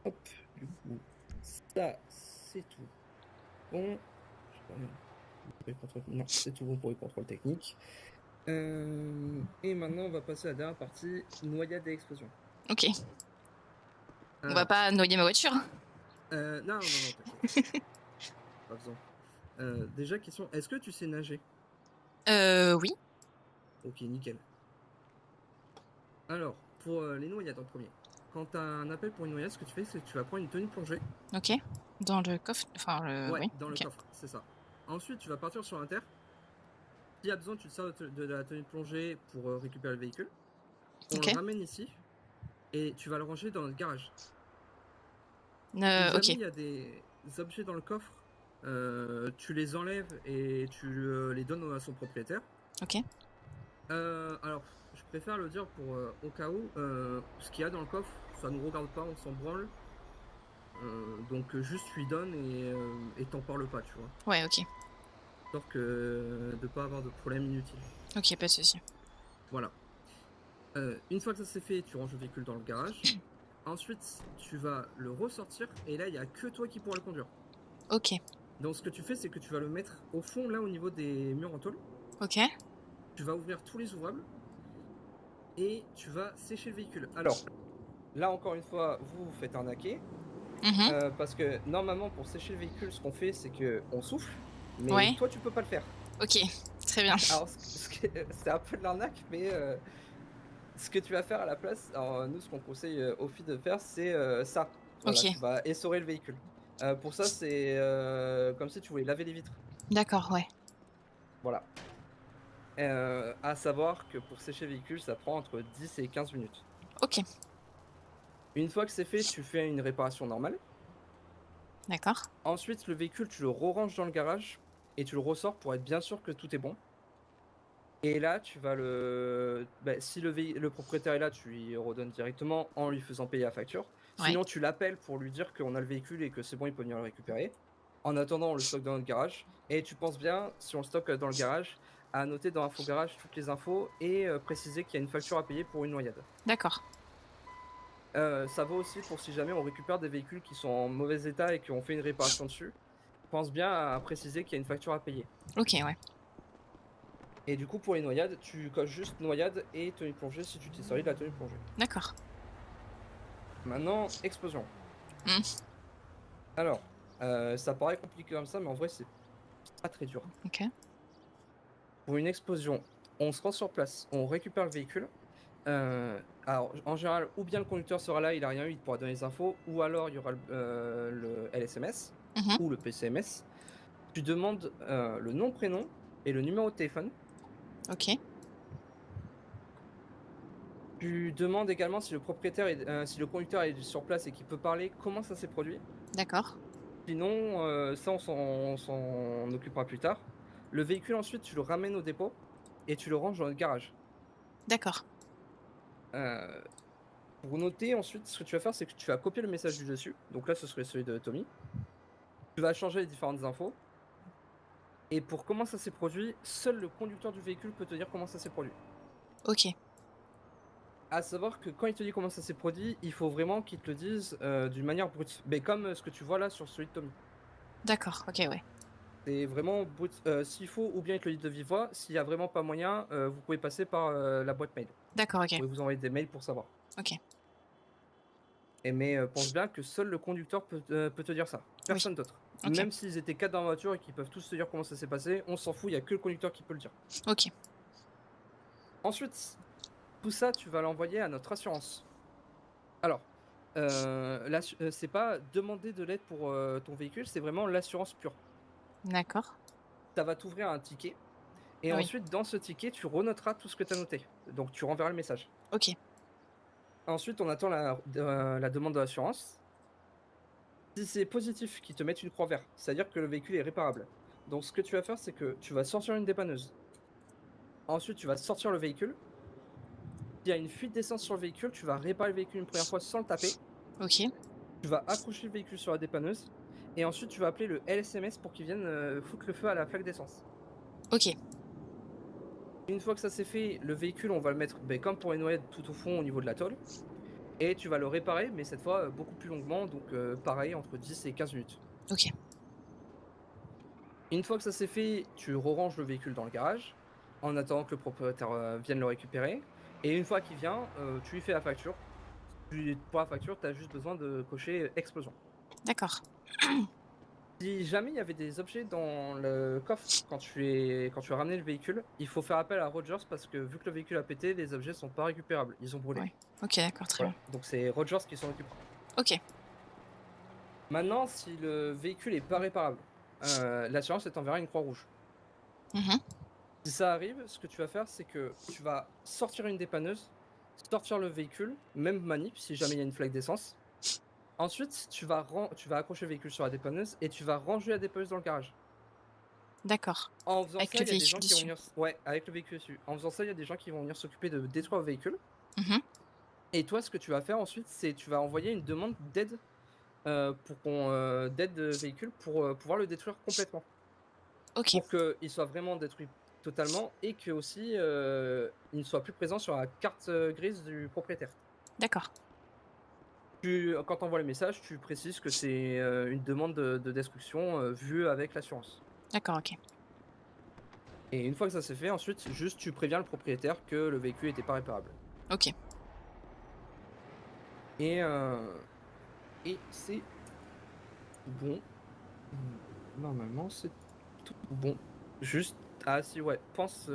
Speaker 1: Hop, du coup, ça c'est tout bon. Non, c'est tout bon pour les contrôles techniques. Et maintenant, on va passer à la dernière partie, noyade et explosion.
Speaker 2: Ok. On
Speaker 1: Alors,
Speaker 2: va pas noyer ma voiture.
Speaker 1: non, t'inquiète. Pas besoin. Déjà, question, est-ce que tu sais nager?
Speaker 2: Oui.
Speaker 1: Ok, nickel. Alors, pour les noyades en premier. Quand tu as un appel pour une noyade, ce que tu fais, c'est que tu vas prendre une tenue de plongée.
Speaker 2: Ok. Dans le coffre. Enfin,
Speaker 1: Ouais,
Speaker 2: oui.
Speaker 1: dans le
Speaker 2: Ok.
Speaker 1: coffre, c'est ça. Ensuite, tu vas partir sur l'inter. S'il y a besoin, tu te sers de la tenue de plongée pour récupérer le véhicule. On
Speaker 2: Ok.
Speaker 1: le ramène ici et tu vas le ranger dans notre garage. Si jamais
Speaker 2: Ok.
Speaker 1: il y a des objets dans le coffre, tu les enlèves et tu les donnes à son propriétaire.
Speaker 2: Ok.
Speaker 1: Alors, je préfère le dire pour au cas où, ce qu'il y a dans le coffre, ça nous regarde pas, on s'en branle. Donc juste tu lui donnes et t'en parles pas, tu vois.
Speaker 2: Ouais, ok.
Speaker 1: Histoire que de pas avoir de problème inutile.
Speaker 2: Ok, pas de souci.
Speaker 1: Voilà. Une fois que ça c'est fait, tu ranges le véhicule dans le garage. Ensuite, tu vas le ressortir et là, il n'y a que toi qui pourras le conduire.
Speaker 2: Ok.
Speaker 1: Donc, ce que tu fais, c'est que tu vas le mettre au fond, là, au niveau des murs en tôle.
Speaker 2: Ok.
Speaker 1: Tu vas ouvrir tous les ouvrables et tu vas sécher le véhicule. Alors, là, encore une fois, vous faites arnaquer.
Speaker 2: Mhm.
Speaker 1: Parce que normalement, pour sécher le véhicule, ce qu'on fait, c'est qu'on souffle, mais
Speaker 2: Ouais.
Speaker 1: toi, tu peux pas le faire.
Speaker 2: Ok, très bien.
Speaker 1: Alors, c'est un peu de l'arnaque, mais ce que tu vas faire à la place, alors nous, ce qu'on conseille aux filles de faire, c'est ça. Voilà,
Speaker 2: Ok,
Speaker 1: tu vas essorer le véhicule. Pour ça, c'est comme si tu voulais laver les vitres.
Speaker 2: d'accord, ouais.
Speaker 1: Voilà. À savoir que pour sécher le véhicule, ça prend entre 10 et 15 minutes.
Speaker 2: Ok,
Speaker 1: Une fois que c'est fait, tu fais une réparation normale.
Speaker 2: d'accord.
Speaker 1: Ensuite, le véhicule, tu le re-ranges dans le garage et tu le ressors pour être bien sûr que tout est bon. Et là, tu vas si le propriétaire est là, tu lui redonnes directement en lui faisant payer la facture.
Speaker 2: Ouais.
Speaker 1: Sinon, tu l'appelles pour lui dire qu'on a le véhicule et que c'est bon, il peut venir le récupérer. En attendant, on le stocke dans notre garage. Et tu penses bien, si on le stocke dans le garage, à noter dans Info Garage toutes les infos et préciser qu'il y a une facture à payer pour une noyade.
Speaker 2: D'accord.
Speaker 1: Ça vaut aussi pour si jamais on récupère des véhicules qui sont en mauvais état et qui ont fait une réparation dessus. Pense bien à préciser qu'il y a une facture à payer.
Speaker 2: Ok, ouais.
Speaker 1: Et du coup, pour les noyades, tu coches juste noyade et tenue plongée si tu t'es servi de la tenue plongée.
Speaker 2: D'accord.
Speaker 1: Maintenant, explosion.
Speaker 2: Hmm.
Speaker 1: Alors, ça paraît compliqué comme ça, mais en vrai, c'est pas très dur.
Speaker 2: Ok.
Speaker 1: Pour une explosion, on se rend sur place, on récupère le véhicule. Alors, en général, ou bien le conducteur sera là, il a rien eu, il pourra donner les infos, ou alors il y aura le LSMS
Speaker 2: Mhm.
Speaker 1: ou le PCMS. Tu demandes le nom, prénom et le numéro de téléphone.
Speaker 2: Ok.
Speaker 1: Tu demandes également si le propriétaire si le conducteur est sur place et qu'il peut parler, comment ça s'est produit.
Speaker 2: D'accord.
Speaker 1: Sinon, ça on s'en occupera plus tard. Le véhicule ensuite, tu le ramènes au dépôt et tu le ranges dans le garage.
Speaker 2: D'accord.
Speaker 1: Euh, pour noter ensuite, ce que tu vas faire, c'est que tu vas copier le message du dessus. Donc là, ce serait celui de Tommy. Tu vas changer les différentes infos. Et pour comment ça s'est produit, seul le conducteur du véhicule peut te dire comment ça s'est produit.
Speaker 2: Ok.
Speaker 1: À savoir que quand il te dit comment ça s'est produit, il faut vraiment qu'il te le dise d'une manière brute. Mais comme ce que tu vois là sur celui de Tommy.
Speaker 2: D'accord. Ok, ouais.
Speaker 1: C'est vraiment brut. S'il faut, ou bien il te le dit de vive voix. S'il n'y a vraiment pas moyen, vous pouvez passer par la boîte mail.
Speaker 2: D'accord, ok.
Speaker 1: Vous pouvez vous envoyer des mails pour savoir.
Speaker 2: Ok.
Speaker 1: Mais pense bien que seul le conducteur peut te dire ça. Personne d'autre.
Speaker 2: Ok.
Speaker 1: Même s'ils étaient 4 dans la voiture et qu'ils peuvent tous te dire comment ça s'est passé, on s'en fout, il n'y a que le conducteur qui peut le dire.
Speaker 2: Ok.
Speaker 1: Ensuite, tout ça, tu vas l'envoyer à notre assurance. Alors, c'est pas demander de l'aide pour ton véhicule, c'est vraiment l'assurance pure.
Speaker 2: D'accord.
Speaker 1: Ça va t'ouvrir un ticket. Et
Speaker 2: Oui.
Speaker 1: ensuite, dans ce ticket, tu renoteras tout ce que tu as noté. Donc, tu renverras le message.
Speaker 2: Ok.
Speaker 1: Ensuite, on attend la demande de l'assurance. Si c'est positif, qu'ils te mettent une croix verte, c'est-à-dire que le véhicule est réparable. Donc, ce que tu vas faire, c'est que tu vas sortir une dépanneuse. Ensuite, tu vas sortir le véhicule. S'il y a une fuite d'essence sur le véhicule, tu vas réparer le véhicule une première fois sans le taper.
Speaker 2: Ok.
Speaker 1: Tu vas accrocher le véhicule sur la dépanneuse. Et ensuite, tu vas appeler le LSMS pour qu'il vienne foutre le feu à la flaque d'essence.
Speaker 2: Ok.
Speaker 1: Une fois que ça c'est fait, le véhicule, on va le mettre comme pour les noyades tout au fond au niveau de la tôle. Et tu vas le réparer, mais cette fois beaucoup plus longuement, donc pareil, entre 10 et 15 minutes.
Speaker 2: Ok.
Speaker 1: Une fois que ça c'est fait, tu re-ranges le véhicule dans le garage, en attendant que le propriétaire vienne le récupérer. Et une fois qu'il vient, tu lui fais la facture. Pour la facture, tu as juste besoin de cocher explosion.
Speaker 2: D'accord.
Speaker 1: Si jamais il y avait des objets dans le coffre quand tu as ramené le véhicule, il faut faire appel à Rogers parce que vu que le véhicule a pété, les objets sont pas récupérables, ils ont brûlé.
Speaker 2: Ouais. Ok, d'accord, très
Speaker 1: Voilà. Donc c'est Rogers qui s'en occupe.
Speaker 2: bien. Ok.
Speaker 1: Maintenant, si le véhicule est pas réparable, l'assurance t'enverra une croix rouge.
Speaker 2: Mhm.
Speaker 1: Si ça arrive, ce que tu vas faire, c'est que tu vas sortir une dépanneuse, sortir le véhicule, même manip si jamais il y a une flaque d'essence. Ensuite, tu vas accrocher le véhicule sur la dépanneuse et tu vas ranger la dépanneuse dans le garage.
Speaker 2: D'accord.
Speaker 1: En faisant
Speaker 2: Avec
Speaker 1: ça,
Speaker 2: le
Speaker 1: il y a des gens
Speaker 2: véhicule
Speaker 1: qui vont venir. Ouais, avec le véhicule dessus. En faisant ça, il y a des gens qui vont venir s'occuper de détruire le véhicule.
Speaker 2: Mhm.
Speaker 1: Et toi, ce que tu vas faire ensuite, c'est tu vas envoyer une demande d'aide d'aide de véhicule pour pouvoir le détruire complètement.
Speaker 2: Ok.
Speaker 1: Pour qu'il soit vraiment détruit totalement et que aussi il ne soit plus présent sur la carte grise du propriétaire.
Speaker 2: D'accord.
Speaker 1: Quand tu envoies le message, tu précises que c'est une demande de destruction vue avec l'assurance.
Speaker 2: D'accord, ok.
Speaker 1: Et une fois que ça s'est fait, ensuite, juste tu préviens le propriétaire que le véhicule n'était pas réparable.
Speaker 2: Ok.
Speaker 1: Et c'est bon. Normalement, c'est tout bon. Juste, ah si, ouais, pense,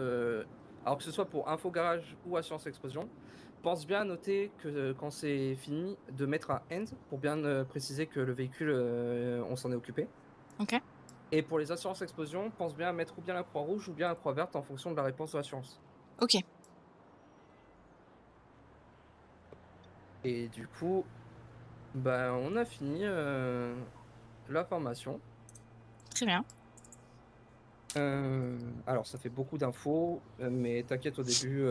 Speaker 1: alors que ce soit pour info garage ou assurance explosion, pense bien à noter que quand c'est fini, de mettre un end pour bien préciser que le véhicule, on s'en est occupé.
Speaker 2: Ok.
Speaker 1: Et pour les assurances explosion, pense bien à mettre ou bien la croix rouge ou bien la croix verte en fonction de la réponse de l'assurance.
Speaker 2: Ok.
Speaker 1: Et du coup, bah, on a fini la formation.
Speaker 2: Très bien.
Speaker 1: Alors, ça fait beaucoup d'infos, mais t'inquiète, au début,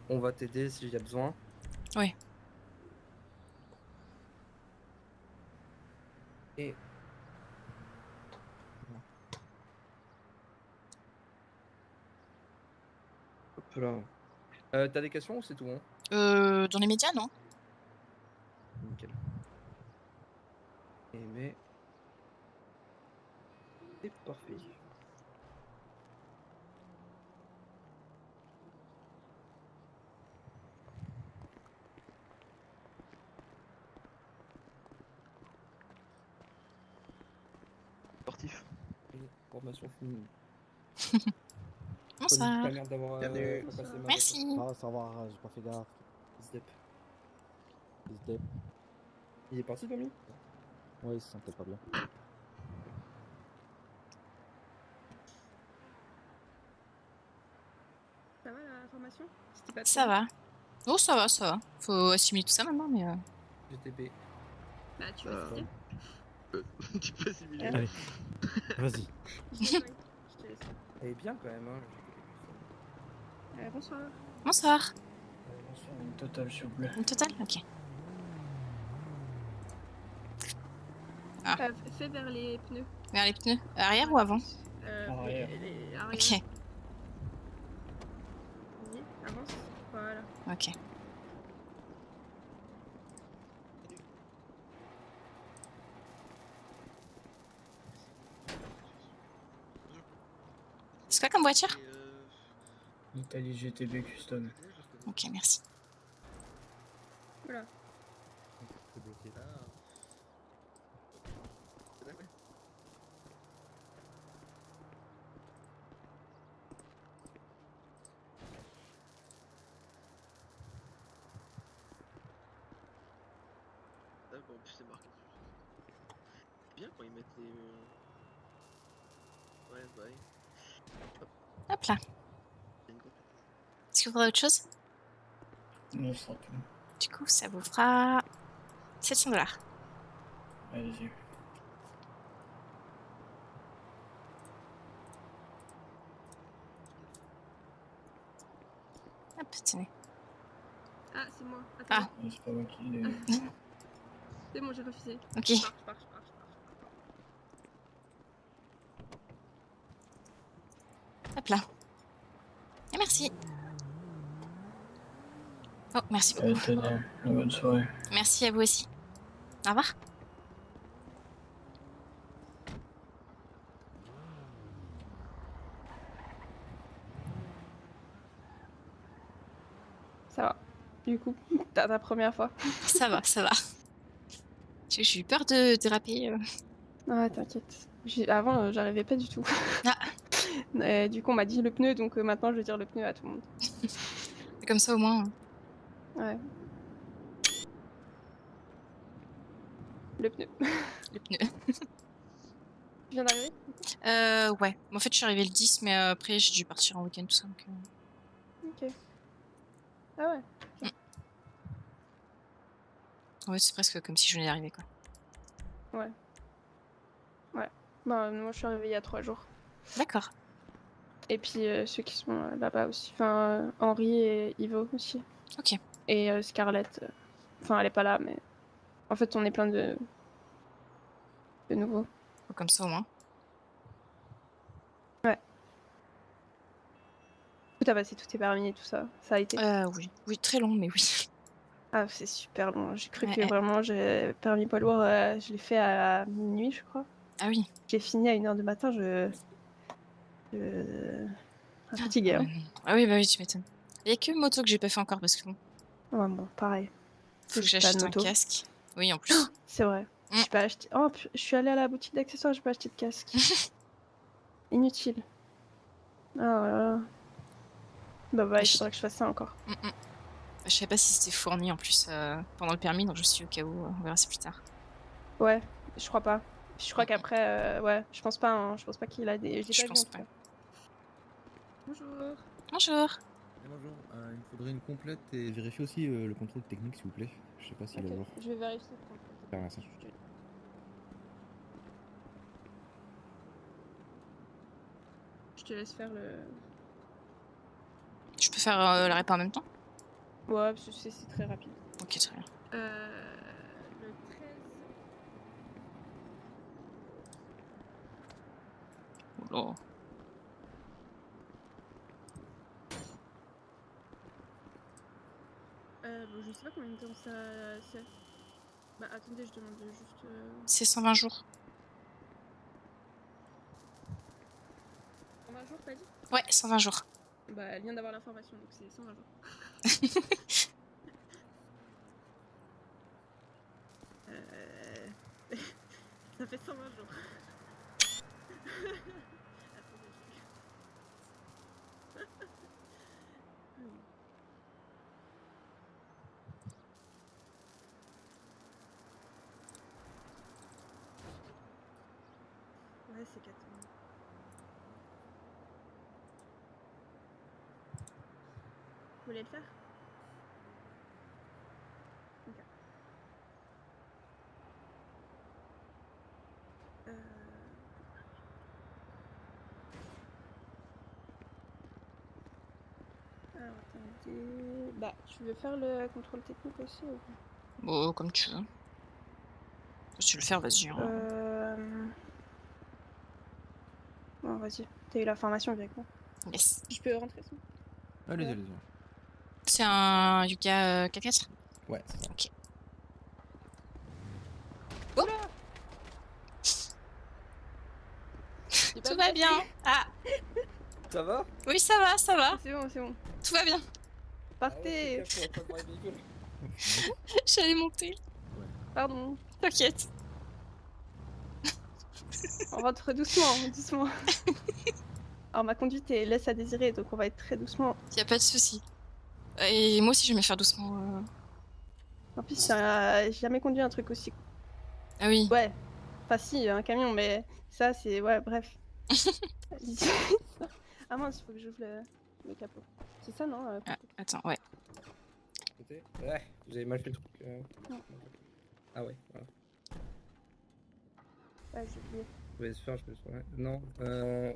Speaker 1: on va t'aider s'il y a besoin.
Speaker 2: Oui.
Speaker 1: Et hop là. T'as des questions ou c'est tout bon?
Speaker 2: Dans les médias, non?
Speaker 1: Nickel. Et mais c'est parfait.
Speaker 6: Sportif.
Speaker 1: Et formation finie.
Speaker 2: Bonsoir.
Speaker 1: Pas merde d'avoir
Speaker 6: Bienvenue.
Speaker 1: passé ma
Speaker 2: Merci.
Speaker 5: Ça va, j'ai pas fait gaffe.
Speaker 1: Step.
Speaker 5: SDF.
Speaker 1: Il est parti, Tommy?
Speaker 5: Ouais, il se sentait pas bien.
Speaker 7: Ça va la formation? C'était pas
Speaker 2: Ça
Speaker 7: trop
Speaker 2: va. Oh, ça va, ça va. Faut assimiler tout ça maintenant, mais...
Speaker 1: GTB.
Speaker 7: Bah tu vas citer.
Speaker 6: Tu peux simuler.
Speaker 7: Allez.
Speaker 5: Vas-y.
Speaker 7: Je te laisse.
Speaker 1: Elle est bien quand même, hein.
Speaker 7: Bonsoir.
Speaker 2: Bonsoir.
Speaker 3: Bonsoir, une totale, s'il vous plaît.
Speaker 2: Une totale? Ok.
Speaker 7: Fais vers les pneus.
Speaker 2: Vers les pneus. Arrière ou avant?
Speaker 3: Arrière.
Speaker 7: Arrière.
Speaker 2: Ok.
Speaker 7: Vas-y, avance. Voilà.
Speaker 2: Ok. C'est quoi comme voiture?
Speaker 3: Italie GTB Custom.
Speaker 2: Ok, merci.
Speaker 7: Voilà.
Speaker 6: C'est bloqué là. D'accord, en plus c'est marqué. Bien quand ils mettent les. Ouais, bye.
Speaker 2: Hop là.
Speaker 6: C'est une copie.
Speaker 2: Est-ce que vous voudrez autre chose?
Speaker 3: Non, ce sera tout.
Speaker 2: Du coup, ça vous fera 700 $.
Speaker 3: Allez-y.
Speaker 2: Hop, tenez.
Speaker 7: Ah, c'est moi. Attends.
Speaker 2: Ah.
Speaker 3: C'est pas moi qui l'ai.
Speaker 7: C'est bon, j'ai refusé.
Speaker 2: Ok.
Speaker 7: Je pars.
Speaker 2: Hop là. Et merci. Oh, merci beaucoup.
Speaker 3: Bonne soirée.
Speaker 2: Merci à vous aussi. Au revoir.
Speaker 7: Ça va. Du coup, t'as ta première fois.
Speaker 2: Ça va, ça va. J'ai eu peur de déraper.
Speaker 7: Ah, t'inquiète. Avant, j'arrivais pas du tout.
Speaker 2: Ah.
Speaker 7: Du coup, on m'a dit le pneu, donc maintenant, je vais dire le pneu à tout le monde.
Speaker 2: Comme ça, au moins.
Speaker 7: Ouais. Le pneu.
Speaker 2: Le pneu.
Speaker 7: Tu viens d'arriver?
Speaker 2: Ouais. En fait, je suis arrivée le 10, mais après, j'ai dû partir en week-end, tout ça. Donc,
Speaker 7: Ok. Ah ouais.
Speaker 2: ouais, c'est presque comme si je venais d'arriver, quoi.
Speaker 7: Ouais. Bah, moi, je suis arrivée il y a 3 jours.
Speaker 2: D'accord.
Speaker 7: Et puis ceux qui sont là-bas aussi. Enfin, Henri et Ivo aussi.
Speaker 2: Ok.
Speaker 7: Et Scarlett. Enfin, elle est pas là, mais. En fait, on est plein de nouveaux.
Speaker 2: Comme ça, au moins.
Speaker 7: T'as passé tous tes permis et tout ça. Ça a été.
Speaker 2: Oui. Oui, très long, mais oui.
Speaker 7: Ah, c'est super long. J'ai cru
Speaker 2: Ouais,
Speaker 7: que
Speaker 2: ouais.
Speaker 7: vraiment, j'ai permis poids lourd, je l'ai fait à minuit, je crois.
Speaker 2: Ah oui.
Speaker 7: J'ai fini à 1h du matin, fatiguée. Hein.
Speaker 2: Ah oui, bah oui, tu m'étonnes. Il y a que moto que j'ai pas fait encore parce que bon,
Speaker 7: Ouais, bon, pareil.
Speaker 2: faut que
Speaker 7: J'ai pas de
Speaker 2: j'achète un
Speaker 7: moto.
Speaker 2: casque. Oui, en plus.
Speaker 7: C'est vrai. J'ai pas acheté. Oh, je suis allée à la boutique d'accessoires, j'ai pas acheté de casque. Inutile. Ah là là. Bah, il faudra que je fasse ça encore.
Speaker 2: Je savais pas si c'était fourni en plus pendant le permis, donc je suis au cas où, on verra ça plus tard.
Speaker 7: Ouais, je crois pas. Je crois qu'après, ouais, je pense pas, hein. Je pense pas qu'il a des. J'ai
Speaker 2: Je
Speaker 7: pas vu
Speaker 2: pense
Speaker 7: en tout
Speaker 2: pas.
Speaker 7: cas. Bonjour.
Speaker 2: Bonjour.
Speaker 8: Bonjour, il me faudrait une complète et vérifier aussi le contrôle technique s'il vous plaît. Je sais pas s'il est à
Speaker 7: Ok,
Speaker 8: jour.
Speaker 7: je vais vérifier.
Speaker 8: Ah, merci.
Speaker 7: Je te laisse faire le.
Speaker 2: Je peux faire la répa en même temps?
Speaker 7: Ouais, parce que c'est très rapide.
Speaker 2: Ok, très bien.
Speaker 7: Le 13.
Speaker 2: Oh là.
Speaker 7: Bon, je sais pas combien de temps ça c'est. Bah attendez, je demande juste.
Speaker 2: C'est 120 jours.
Speaker 7: 120 jours, t'as dit?
Speaker 2: Ouais, 120 jours.
Speaker 7: Bah elle vient d'avoir l'information, donc c'est 120 jours. Ça fait 120 jours. Attendez, ouais, c'est 4 mois. Vous voulez le faire? Ok. Alors attendez. Bah, tu veux faire le contrôle technique aussi ou...
Speaker 2: Bon, comme tu veux. Si tu veux le faire, vas-y. Hein.
Speaker 7: Bon, vas-y. T'as eu la formation avec moi.
Speaker 2: Yes.
Speaker 7: Je peux rentrer ça?
Speaker 8: Allez,
Speaker 7: Ouais.
Speaker 8: allez,
Speaker 2: C'est un Yuka 4x4?
Speaker 8: Ouais, c'est ça.
Speaker 2: Ok. Oh. Tout va bien. Ah,
Speaker 1: Ça va?
Speaker 2: oui, ça va, ça va.
Speaker 7: C'est bon, c'est bon.
Speaker 2: Tout va bien.
Speaker 7: Partez.
Speaker 2: J'allais monter.
Speaker 7: Pardon.
Speaker 2: T'inquiète.
Speaker 7: On rentre doucement, doucement. Alors ma conduite laisse à désirer, donc on va être très doucement.
Speaker 2: Y a pas de souci. Et moi aussi, je vais me faire doucement.
Speaker 7: En plus, j'ai jamais conduit un truc aussi.
Speaker 2: Ah oui.
Speaker 7: Ouais. Enfin si, un camion, mais ça c'est... Ouais, bref. Ah mince, il faut que j'ouvre le capot. C'est ça, non
Speaker 2: Ah, attends, ouais.
Speaker 1: Ouais, vous avez mal fait le truc.
Speaker 7: Non.
Speaker 1: Ah ouais, voilà.
Speaker 7: Ouais, j'ai oublié.
Speaker 1: Je vais se faire, je vais se faire. Non,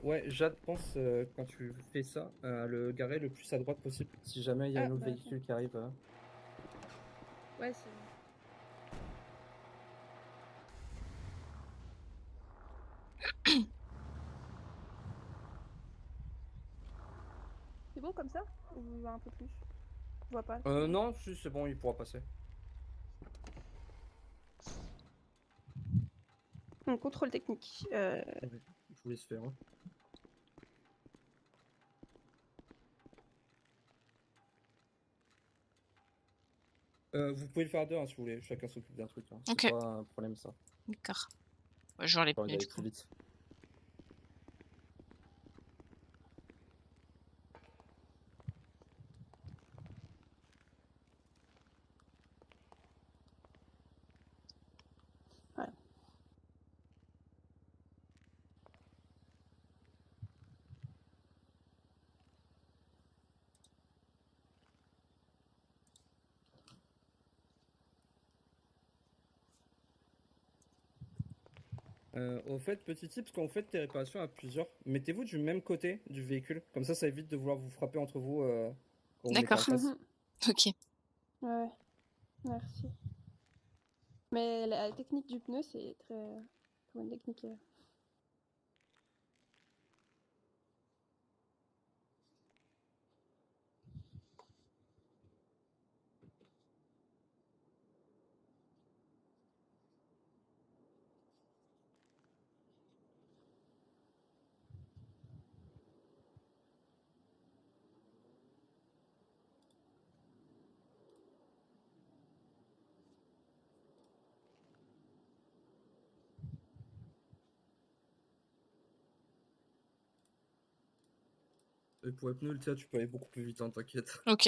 Speaker 1: ouais, Jade pense quand tu fais ça, à le garer le plus à droite possible. Si jamais il y a
Speaker 7: Ah,
Speaker 1: un autre
Speaker 7: bah,
Speaker 1: véhicule qui arrive.
Speaker 7: Ouais, c'est... C'est bon comme ça? Ou un peu plus? Je vois pas.
Speaker 1: Non, si, c'est bon, il pourra passer.
Speaker 7: Donc, contrôle technique.
Speaker 1: Je vous laisse faire. Hein. Vous pouvez le faire à deux hein, si vous voulez, chacun s'occupe d'un truc. Hein.
Speaker 2: Ok.
Speaker 1: C'est pas un problème ça.
Speaker 2: D'accord. Ouais, je vais les
Speaker 1: Pas envie
Speaker 2: pneus
Speaker 1: d'aller
Speaker 2: du
Speaker 1: plus
Speaker 2: coup.
Speaker 1: vite.
Speaker 7: Ouais.
Speaker 1: Au fait, petit tip, quand vous faites tes réparations à plusieurs, mettez-vous du même côté du véhicule. Comme ça évite de vouloir vous frapper entre vous quand vous mettez en
Speaker 2: D'accord.
Speaker 1: face.
Speaker 2: Ok.
Speaker 7: Ouais, merci. Mais la technique du pneu, c'est très bonne technique.
Speaker 1: Et pour les pneus, tu peux aller beaucoup plus vite, hein, t'inquiète.
Speaker 2: Ok.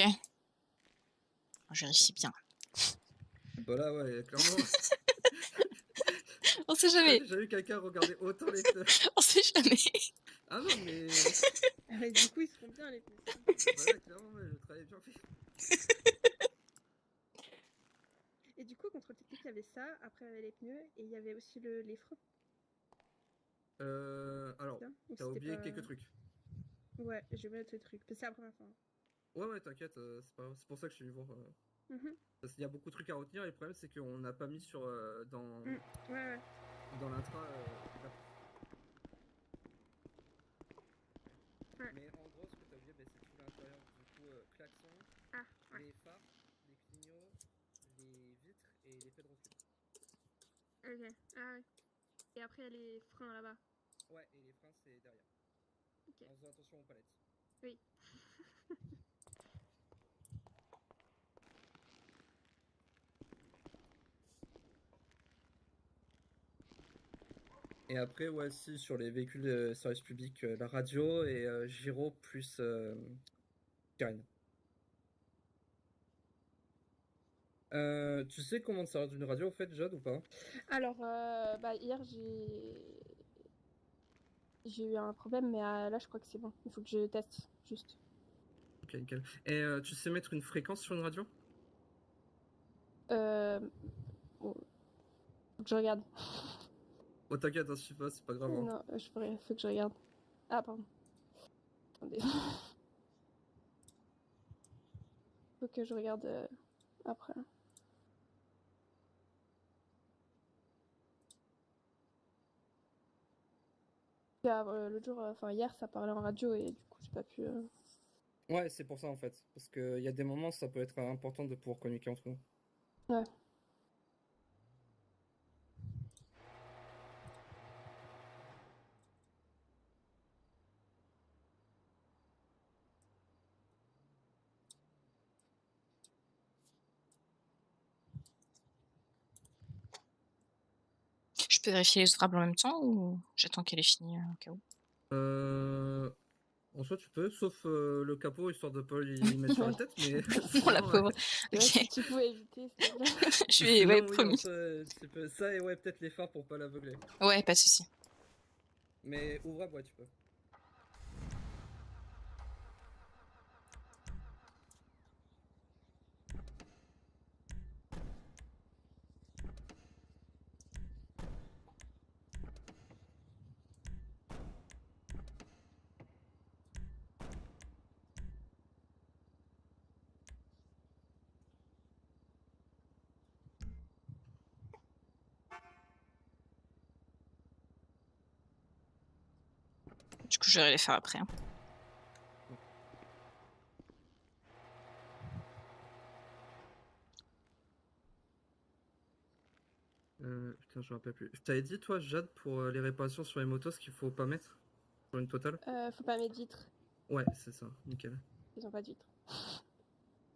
Speaker 2: Je vérifie bien.
Speaker 1: Bah là, ouais, clairement.
Speaker 2: On sait
Speaker 1: J'ai
Speaker 2: jamais.
Speaker 1: déjà vu quelqu'un regarder autant les pneus.
Speaker 2: On sait jamais.
Speaker 1: Ah non, mais.
Speaker 7: Du coup, ils seront bien les pneus.
Speaker 1: Voilà, clairement, ouais, le travail est bien fait.
Speaker 7: Et du coup, contrôle technique, il y avait ça, après il y avait les pneus, et il y avait aussi les freins.
Speaker 1: Alors,
Speaker 7: Bien. Ou
Speaker 1: t'as
Speaker 7: c'était
Speaker 1: oublié
Speaker 7: pas-
Speaker 1: quelques trucs.
Speaker 7: Ouais, j'ai oublié tous les trucs. Mais c'est la première fois.
Speaker 1: Ouais, t'inquiète, c'est pour ça que je suis venu voir.
Speaker 7: Mhm.
Speaker 1: Parce qu'il y a beaucoup de trucs à retenir, et le problème, c'est qu'on n'a pas mis sur. Dans
Speaker 7: Ouais.
Speaker 1: dans l'intra.
Speaker 7: Ouais.
Speaker 1: Mais en gros, ce que t'as oublié, c'est tout l'intérieur. Du coup, klaxon,
Speaker 7: Ah, ouais.
Speaker 1: les phares, les clignots, les vitres et les faits de recul.
Speaker 7: Ok. Ah ouais. Et après, il y a les freins là-bas.
Speaker 1: Ouais, et les freins, c'est derrière.
Speaker 7: Ok.
Speaker 1: En faisant attention aux palettes.
Speaker 7: Oui.
Speaker 1: Et après, ouais, si, sur les véhicules de service public, la radio et Giro plus Karen. Tu sais comment te servir d'une radio, au fait, Jade, ou pas?
Speaker 7: Alors, hier, j'ai eu un problème, mais là, je crois que c'est bon. Il faut que je teste, juste.
Speaker 1: Ok, nickel. Et tu sais mettre une fréquence sur une radio?
Speaker 7: Bon, faut que je regarde.
Speaker 1: Oh, t'inquiète, hein, je sais pas, c'est pas grave. Hein.
Speaker 7: Non, faut que je regarde. Ah, pardon. Attendez. Faut que je regarde après. L'autre jour, hier, ça parlait en radio et du coup, j'ai pas pu.
Speaker 1: Ouais, c'est pour ça, en fait. Parce qu'il y a des moments, ça peut être important de pouvoir communiquer entre nous.
Speaker 7: Ouais.
Speaker 2: Je peux vérifier les ouvrables en même temps ou j'attends qu'elle ait fini au cas où?
Speaker 1: En soi, tu peux, sauf le capot, histoire de pas lui mettre sur la tête, mais.
Speaker 2: Oh la
Speaker 1: sinon,
Speaker 2: pauvre.
Speaker 7: Ouais,
Speaker 2: Ok.
Speaker 7: si tu pouvais éviter, s'il te plaît.
Speaker 2: Je vais,
Speaker 1: sinon,
Speaker 2: ouais,
Speaker 1: oui,
Speaker 2: promis.
Speaker 1: tu peux. Ça et ouais, peut-être les phares pour pas l'aveugler.
Speaker 2: Ouais, pas de souci.
Speaker 1: Mais ouvrable, ouais, tu peux.
Speaker 2: Du coup, je vais les faire après. Hein.
Speaker 1: Putain, je me rappelle plus. Je t'avais dit, toi, Jade, pour les réparations sur les motos, ce qu'il faut pas mettre sur une totale?
Speaker 7: Faut pas mettre vitres.
Speaker 1: Ouais, c'est ça, nickel.
Speaker 7: Ils ont pas de vitres.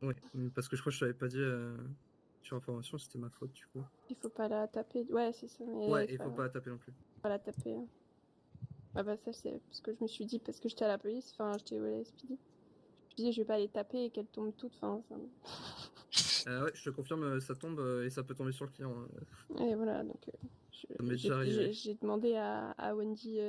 Speaker 1: Ouais, parce que je crois que je t'avais pas dit sur information, c'était ma faute, du coup.
Speaker 7: Il faut pas la taper. Ouais, c'est ça. Mais
Speaker 1: Ouais,
Speaker 7: c'est
Speaker 1: il faut pas la taper non plus.
Speaker 7: pas la taper. Hein. Ah bah ça, c'est parce que je me suis dit, parce que j'étais à la police, enfin, j'étais au LSPD. Je me suis dit, je vais pas les taper et qu'elles tombent toutes. Enfin, ça...
Speaker 1: Ouais, je te confirme, ça tombe et ça peut tomber sur le client.
Speaker 7: Et voilà, donc
Speaker 1: Ça m'est déjà arrivé.
Speaker 7: j'ai demandé à Wendy.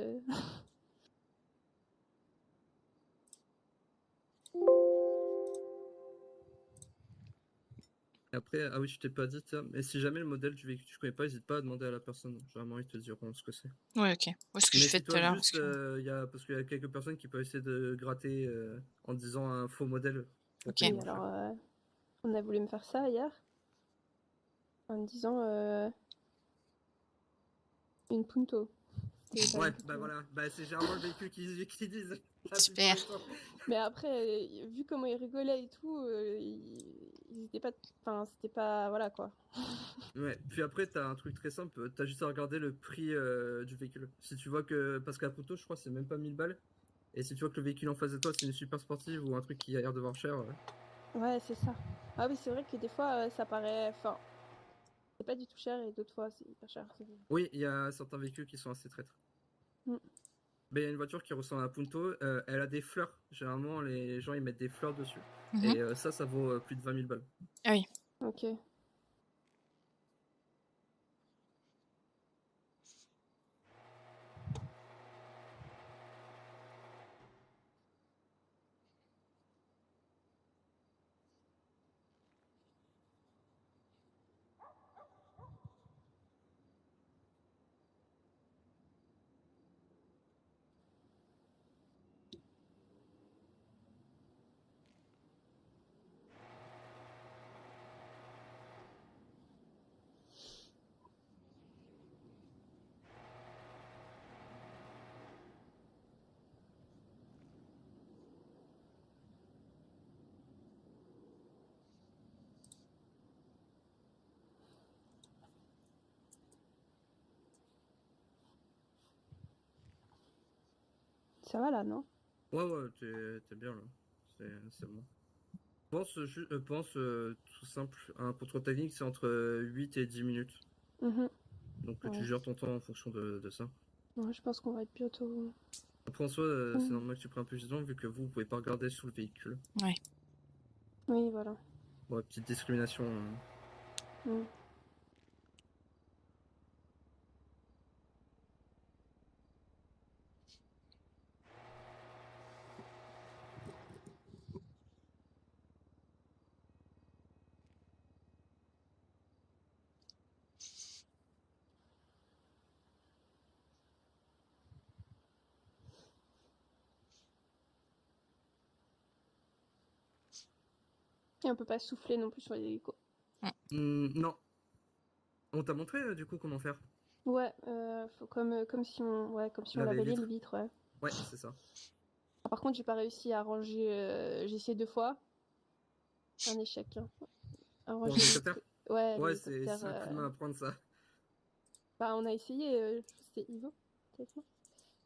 Speaker 1: Après, ah oui, je t'ai pas dit, tiens, mais si jamais le modèle du véhicule tu connais pas, n'hésite pas à demander à la personne. Généralement, ils te diront ce que c'est.
Speaker 2: Ouais, ok. Ouais, ce que j'ai fait tout à l'heure.
Speaker 1: Juste, parce qu'il y a quelques personnes qui peuvent essayer de gratter en disant un faux modèle.
Speaker 2: Ok.
Speaker 7: Oui, alors, on a voulu me faire ça hier. En me disant une Punto.
Speaker 1: Ouais, bah voilà, bah c'est généralement le véhicule qui disent.
Speaker 2: Super.
Speaker 7: Mais après, vu comment ils rigolaient et tout, ils étaient pas. Enfin, c'était pas. Voilà quoi.
Speaker 1: Ouais, puis après, t'as un truc très simple, t'as juste à regarder le prix du véhicule. Si tu vois que. Parce qu'à Punto, je crois, c'est même pas 1000 balles. Et si tu vois que le véhicule en face de toi, c'est une super sportive ou un truc qui a l'air de voir cher.
Speaker 7: Ouais, c'est ça. Ah oui, c'est vrai que des fois, ça paraît. Enfin, c'est pas du tout cher et d'autres fois, c'est hyper cher.
Speaker 1: Oui, il y a certains véhicules qui sont assez traîtres.
Speaker 7: Mm.
Speaker 1: Ben, il y a une voiture qui ressemble à Punto, elle a des fleurs. Généralement, les gens ils mettent des fleurs dessus.
Speaker 2: Mhm.
Speaker 1: Et ça vaut plus de 20 000 balles.
Speaker 7: Ok. Ça va là, non?
Speaker 1: Ouais, t'es bien là. C'est bon. Pense tout simple, un contrôle technique c'est entre 8 et 10 minutes.
Speaker 7: Mhm.
Speaker 1: Donc
Speaker 7: Ouais.
Speaker 1: tu gères ton temps en fonction de ça.
Speaker 7: Ouais, je pense qu'on va être bientôt.
Speaker 1: Après en soi, c'est normal que tu prennes un peu de temps vu que vous pouvez pas regarder sous le véhicule.
Speaker 7: Oui, voilà.
Speaker 1: Ouais, petite discrimination.
Speaker 7: Mm. Et on peut pas souffler non plus sur les hélicos.
Speaker 1: Non. On t'a montré du coup comment faire?
Speaker 7: Ouais, faut comme si on
Speaker 1: Laver
Speaker 7: lavait
Speaker 1: les
Speaker 7: les vitres, ouais.
Speaker 1: Ouais, c'est ça.
Speaker 7: Ah, par contre, j'ai pas réussi à ranger. J'ai essayé 2 fois. Un échec. Hein. À ranger les
Speaker 1: l'hélicoptère?
Speaker 7: trucs. Ouais,
Speaker 1: Ouais, c'est
Speaker 7: l'hélicoptère.
Speaker 1: un coup de main à prendre ça.
Speaker 7: Bah, on a essayé. Je crois que c'était Ivo, peut-être moi.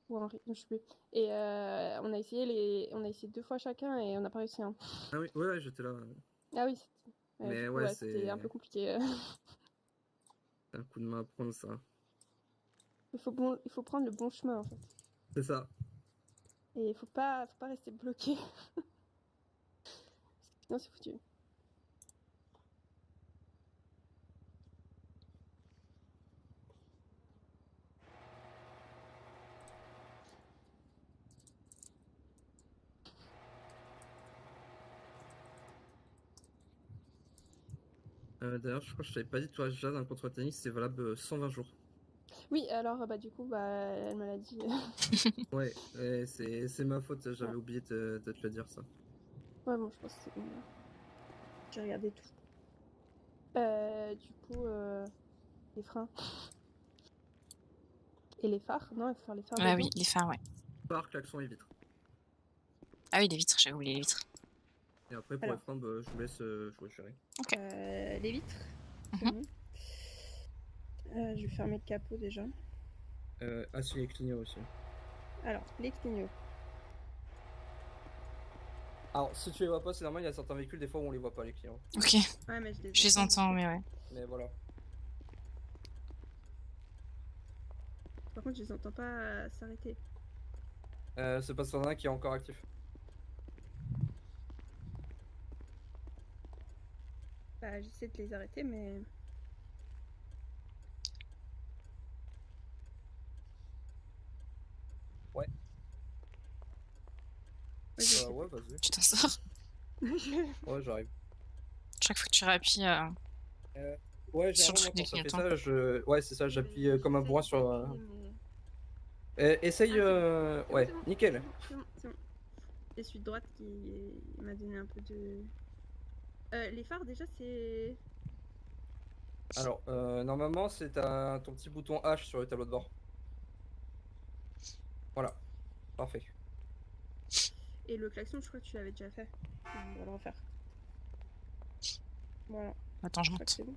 Speaker 7: Ou Henri, je sais plus. Et on a essayé 2 fois chacun et on n'a pas réussi. Hein.
Speaker 1: Ah oui, ouais, j'étais là.
Speaker 7: Ah oui,
Speaker 1: Mais
Speaker 7: du coup,
Speaker 1: ouais,
Speaker 7: c'était un peu compliqué.
Speaker 1: C'est un coup de main à prendre ça.
Speaker 7: Il faut prendre le bon chemin en fait.
Speaker 1: C'est ça.
Speaker 7: Et faut pas rester bloqué. Sinon, c'est foutu.
Speaker 1: D'ailleurs, je crois que je t'avais pas dit, toi, déjà, dans le contrôle technique, c'est valable 120 jours.
Speaker 7: Oui, alors, bah, du coup, elle me l'a dit.
Speaker 1: Ouais, c'est ma faute, j'avais oublié de te le dire, ça.
Speaker 7: Ouais, bon, je pense que c'est bon. Là. J'ai regardé tout. Du coup, les freins. Et les phares, non, il faut faire les phares.
Speaker 2: Ah
Speaker 7: dedans.
Speaker 2: oui, les phares, ouais.
Speaker 1: Phare, klaxon et vitres.
Speaker 2: Ah oui, les vitres, j'avais oublié les vitres.
Speaker 1: Et après, pour
Speaker 7: Alors.
Speaker 1: les freins, bah, je vous laisse jouer, chérie.
Speaker 7: Les vitres. C'est
Speaker 2: Mhm.
Speaker 7: bon. Je vais fermer le capot déjà.
Speaker 1: Si, les clignot aussi.
Speaker 7: Alors, les clignots.
Speaker 1: Alors, si tu les vois pas, c'est normal, il y a certains véhicules, des fois, où on les voit pas, les clients.
Speaker 2: Ok,
Speaker 7: Ouais, mais
Speaker 2: je les entends, mais ouais.
Speaker 1: Mais voilà.
Speaker 7: Par contre, je les entends pas s'arrêter.
Speaker 1: C'est parce qu'il y en a un qui est encore actif.
Speaker 7: Bah, j'essaie de les arrêter, mais.
Speaker 1: Ouais.
Speaker 7: Ouais,
Speaker 1: Ouais, vas-y.
Speaker 2: Tu t'en sors.
Speaker 1: Ouais, j'arrive.
Speaker 2: Chaque fois que tu réappuies,
Speaker 1: Ouais,
Speaker 2: Sur le
Speaker 1: généralement,
Speaker 2: truc des
Speaker 1: quand ça fait
Speaker 2: clignotants.
Speaker 1: ça, ouais, c'est ça, j'appuie comme un bourrin sur. Essaye, ouais,
Speaker 7: C'est bon,
Speaker 1: nickel.
Speaker 7: c'est bon. C'est celui de droite qui m'a donné un peu de. Les phares, déjà, c'est.
Speaker 1: Alors, normalement, c'est ton petit bouton H sur le tableau de bord. Voilà, parfait.
Speaker 7: Et le klaxon, je crois que tu l'avais déjà fait. On va le refaire. Voilà,
Speaker 2: Attends, je
Speaker 7: je crois que
Speaker 2: monte.
Speaker 7: c'est bon.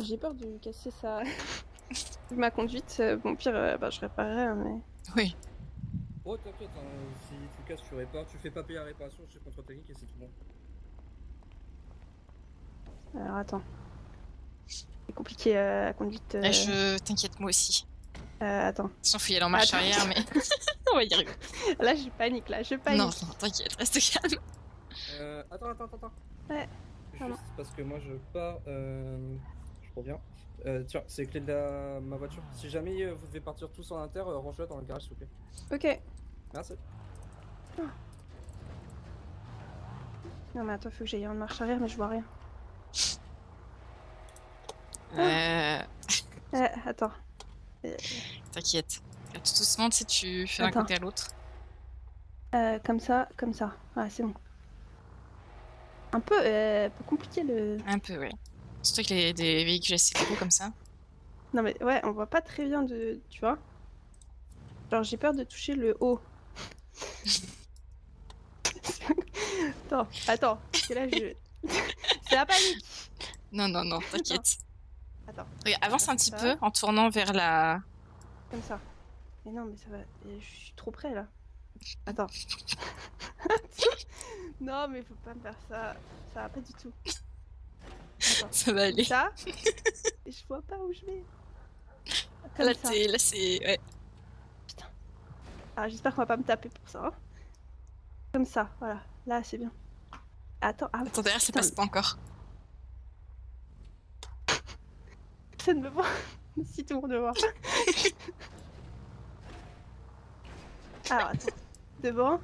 Speaker 7: J'ai peur de casser ma conduite. Bon, pire, bah, je réparerai, hein, mais.
Speaker 2: Oui.
Speaker 1: Oh, t'inquiète, hein, si tu casses, tu répares, tu fais pas payer la réparation chez Contrôle Technique et c'est tout bon.
Speaker 7: Alors, attends. C'est compliqué la conduite.
Speaker 2: T'inquiète, moi aussi.
Speaker 7: Attends.
Speaker 2: Sinon, faut y aller en marche
Speaker 7: Attends.
Speaker 2: arrière, mais on va y arriver.
Speaker 7: Là, je panique, là. Je panique.
Speaker 2: Non, non, t'inquiète, reste calme.
Speaker 1: Attends.
Speaker 7: Ouais, pardon.
Speaker 1: Juste parce que moi je pars. Je reviens. Tiens, c'est les clés de ma voiture. Si jamais vous devez partir tous en inter, range-la dans le garage, s'il vous plaît.
Speaker 7: Ok.
Speaker 1: Merci.
Speaker 7: Non, mais attends, faut que j'aille en marche arrière, mais je vois rien. Attends.
Speaker 2: T'inquiète. Tout doucement, tu sais, tu fais d'un
Speaker 7: Attends.
Speaker 2: côté à l'autre.
Speaker 7: Comme ça, comme ça. Ah, c'est bon. Un peu compliqué le.
Speaker 2: Un peu, ouais. Surtout avec des véhicules assez gros comme ça.
Speaker 7: Non, mais ouais, on voit pas très bien de. Tu vois? Genre, j'ai peur de toucher le haut. Attends. Parce que là, je. C'est la panique!
Speaker 2: Non, t'inquiète.
Speaker 7: Attends,
Speaker 2: Regarde, avance un petit
Speaker 7: ça.
Speaker 2: peu en tournant vers la...
Speaker 7: comme ça. Mais non, mais ça va. Je suis trop près là. Attends. Non, mais faut pas me faire ça. Ça va pas du tout. Attends.
Speaker 2: Ça va aller.
Speaker 7: Ça? Et je vois pas où je vais.
Speaker 2: Là,
Speaker 7: Comme ça.
Speaker 2: là c'est... Ouais.
Speaker 7: Ah, j'espère qu'on va pas me taper pour ça. Hein. Comme ça, voilà. Là, c'est bien. Attends,
Speaker 2: Attends, derrière, ça
Speaker 7: putain,
Speaker 2: passe pas encore.
Speaker 7: personne me voit. Si tout le monde me voit. Alors, attends. Devant.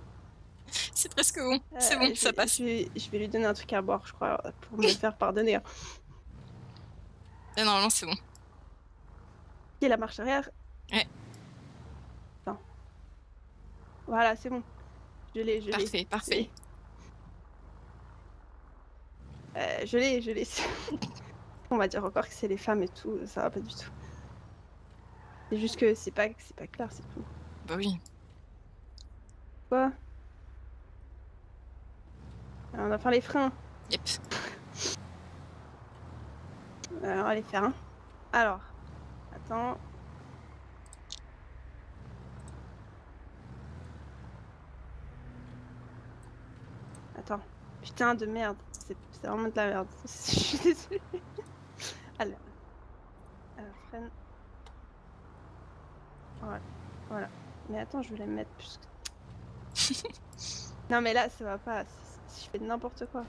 Speaker 2: C'est presque bon. C'est bon, ça passe.
Speaker 7: Je vais lui donner un truc à boire, je crois, pour me faire pardonner. Hein.
Speaker 2: Là, normalement, c'est bon.
Speaker 7: Et la marche arrière.
Speaker 2: Ouais.
Speaker 7: Attends. Voilà, c'est bon. Je l'ai.
Speaker 2: Parfait.
Speaker 7: Je l'ai. On va dire encore que c'est les femmes et tout, ça va pas du tout. C'est juste que c'est pas clair, c'est tout.
Speaker 2: Bah oui.
Speaker 7: Quoi? Alors, on va faire les freins.
Speaker 2: Yep.
Speaker 7: On va les faire, hein. Alors, attends. Attends. Putain de merde. C'est vraiment de la merde. Je suis désolée. Alors, freine. Voilà. Mais attends, je voulais me mettre plus. Non, mais là, ça va pas. Si je fais n'importe quoi.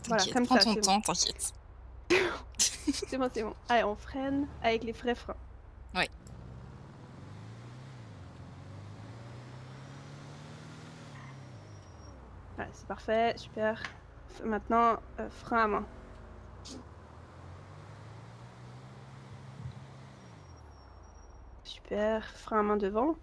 Speaker 7: Voilà,
Speaker 2: T'inquiète,
Speaker 7: comme
Speaker 2: prends
Speaker 7: ça.
Speaker 2: ton
Speaker 7: C'est
Speaker 2: temps, t'inquiète.
Speaker 7: bon. C'est bon. Allez, on freine avec les vrais freins.
Speaker 2: Ouais.
Speaker 7: Voilà, c'est parfait, super. Maintenant, frein à main. Super, frein à main devant.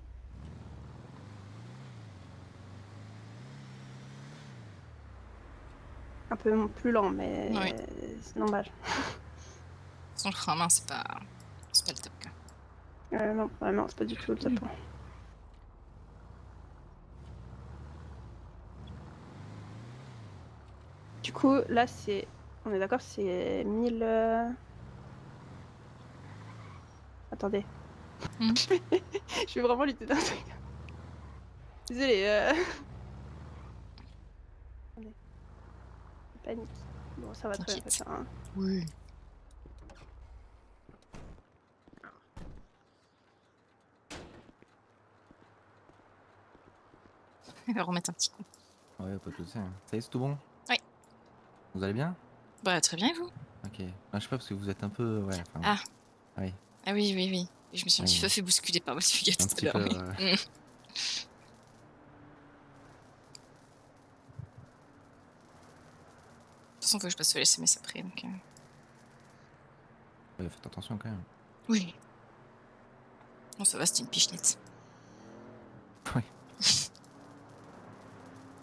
Speaker 7: Un peu plus lent, mais
Speaker 2: Ouais.
Speaker 7: c'est normal.
Speaker 2: Sans le frein à main, c'est pas le top, quoi.
Speaker 7: Non, vraiment, c'est pas du tout le top. Du coup, là, c'est... On est d'accord, c'est 1000... Attendez. Je vais vraiment lui donner un truc. Désolée. Attendez. Panique. Bon, ça va très bien, ça. Hein.
Speaker 2: Oui. On va remettre un petit coup.
Speaker 8: Ouais, pas de soucis. Hein. Ça y est, c'est tout bon?
Speaker 2: Oui.
Speaker 8: Vous allez bien?
Speaker 2: Bah, très bien, et vous?
Speaker 8: Ok. Ah, je sais pas, parce que vous êtes un peu... Ouais, enfin...
Speaker 2: Ah.
Speaker 8: Oui.
Speaker 2: Ah oui. Je me suis un petit peu fait bousculer par votre fille tout à l'heure.
Speaker 8: peu,
Speaker 2: mais- De toute façon, faut que je passe le SMS après, donc...
Speaker 8: Ouais, faites attention quand même.
Speaker 2: Oui. Bon, ça va, c'était une pichenette.
Speaker 8: Oui.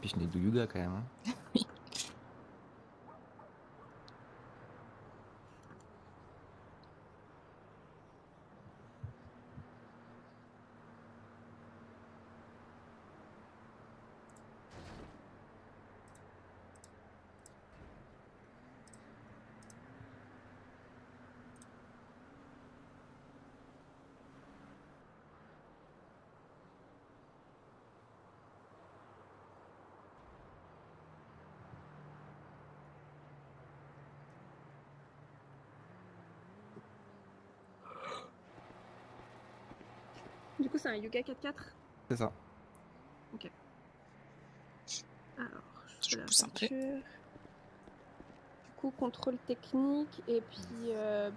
Speaker 8: Puis je n'ai de yoga quand même. Hein.
Speaker 2: Oui.
Speaker 7: Du coup, c'est un Yuga 4x4.
Speaker 8: C'est ça.
Speaker 7: Alors, je
Speaker 2: Je
Speaker 7: fais la
Speaker 2: pousse un peu.
Speaker 7: voiture. Du coup, contrôle technique. Et puis, la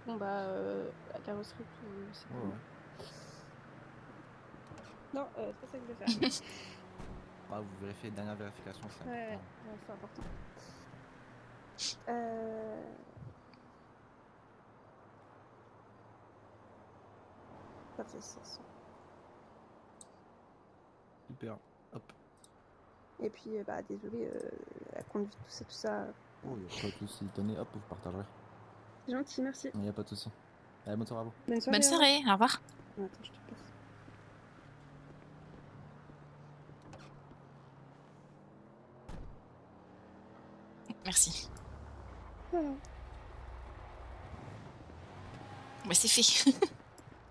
Speaker 7: carrosserie, tout. C'est
Speaker 8: Ouais,
Speaker 7: bon.
Speaker 8: ouais.
Speaker 7: Non, c'est pas ça que je voulais faire.
Speaker 8: Ah, vous vérifiez les dernières vérifications, c'est
Speaker 7: Ouais,
Speaker 8: important.
Speaker 7: c'est important. Ça fait 500.
Speaker 8: Super. Hop.
Speaker 7: Et puis, désolé, la conduite, tout ça.
Speaker 8: Oh, y a pas de soucis. Tenez, hop, vous partagerez.
Speaker 7: C'est gentil, merci.
Speaker 8: Y a pas de soucis. Allez, bonne soirée à vous.
Speaker 7: Bonne soirée.
Speaker 2: Bonne soirée, au revoir.
Speaker 7: Attends, je te passe.
Speaker 2: Merci.
Speaker 7: Voilà.
Speaker 2: Ouais, c'est fait.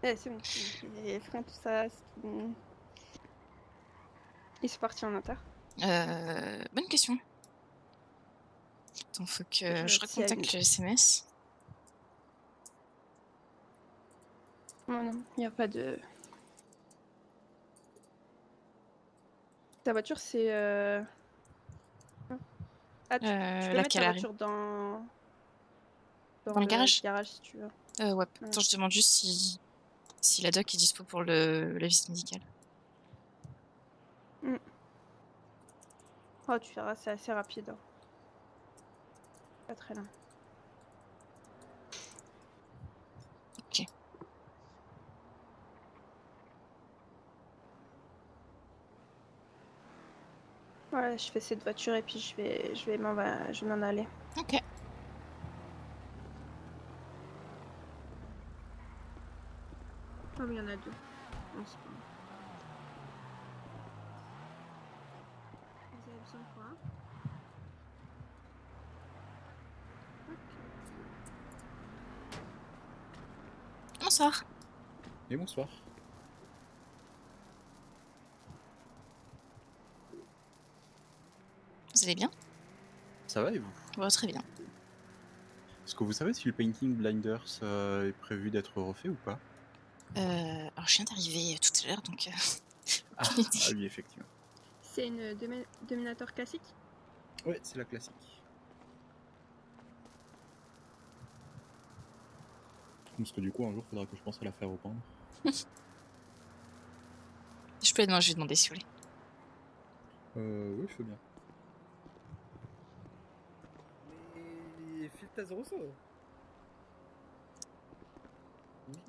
Speaker 7: C'est bon. Les freins, tout ça, c'est tout bon. Ils sont partis en inter.
Speaker 2: Bonne question. Attends, faut que je
Speaker 7: s'il y a
Speaker 2: recontacte le SMS.
Speaker 7: Non, il n'y a pas de... Ta voiture, c'est... Ah, tu peux mettre ta
Speaker 2: laquelle arrive
Speaker 7: voiture dans
Speaker 2: Dans le garage
Speaker 7: si tu veux.
Speaker 2: Ouais.
Speaker 7: Ouais.
Speaker 2: Attends, je demande juste si la doc est dispo pour la visite médicale.
Speaker 7: Oh, tu verras, c'est assez rapide. Pas très long.
Speaker 2: Ok.
Speaker 7: Voilà, je fais cette voiture et puis je vais m'en aller.
Speaker 2: Ok.
Speaker 7: Oh, mais il y en a deux. Non, c'est pas bon. Vous avez besoin de quoi?
Speaker 2: Bonsoir.
Speaker 8: Et bonsoir.
Speaker 2: Vous allez bien?
Speaker 9: Ça va et vous?
Speaker 2: Ouais, très bien.
Speaker 9: Est-ce que vous savez si le Painting Blinders est prévu d'être refait ou pas?
Speaker 2: Alors, je viens d'arriver tout à l'heure, donc...
Speaker 9: Ah oui, effectivement.
Speaker 7: C'est une Dominator classique?
Speaker 9: Ouais, c'est la classique. Parce que du coup, un jour, il faudra que je pense à la faire repeindre.
Speaker 2: Je peux je vais demander si vous voulez.
Speaker 9: Oui, je veux bien.
Speaker 1: Mais Phil Tazaroso.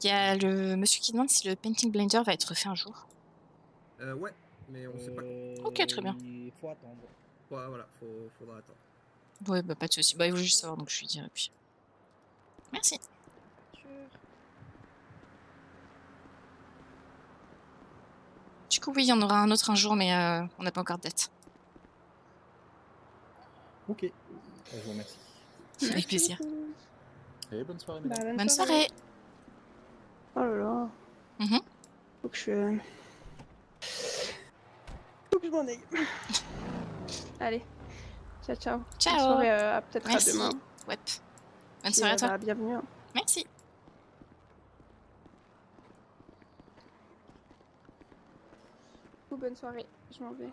Speaker 2: Il y a le monsieur qui demande si le Painting Blinder va être refait un jour.
Speaker 1: Ouais, mais on sait pas quand.
Speaker 2: Ok, très bien.
Speaker 4: Il faut attendre.
Speaker 1: Ouais, voilà, faudra attendre.
Speaker 2: Ouais, bah pas de soucis. Bah, il veut juste savoir, donc je lui dirai puis. Merci. Du coup, oui, il y en aura un autre un jour, mais on n'a pas encore de date.
Speaker 9: Ok, je vous remercie.
Speaker 2: Avec plaisir.
Speaker 9: Et bonne soirée, mesdames.
Speaker 2: Bonne soirée.
Speaker 7: Oh là là. Faut que je m'en aille. Allez. Ciao, ciao.
Speaker 2: Ciao.
Speaker 7: Bonne soirée, peut-être à
Speaker 2: Merci.
Speaker 7: demain.
Speaker 2: Ouais. Bonne
Speaker 7: Puis,
Speaker 2: soirée à toi.
Speaker 7: bienvenue.
Speaker 2: Merci.
Speaker 7: Bonne soirée. Je m'en vais.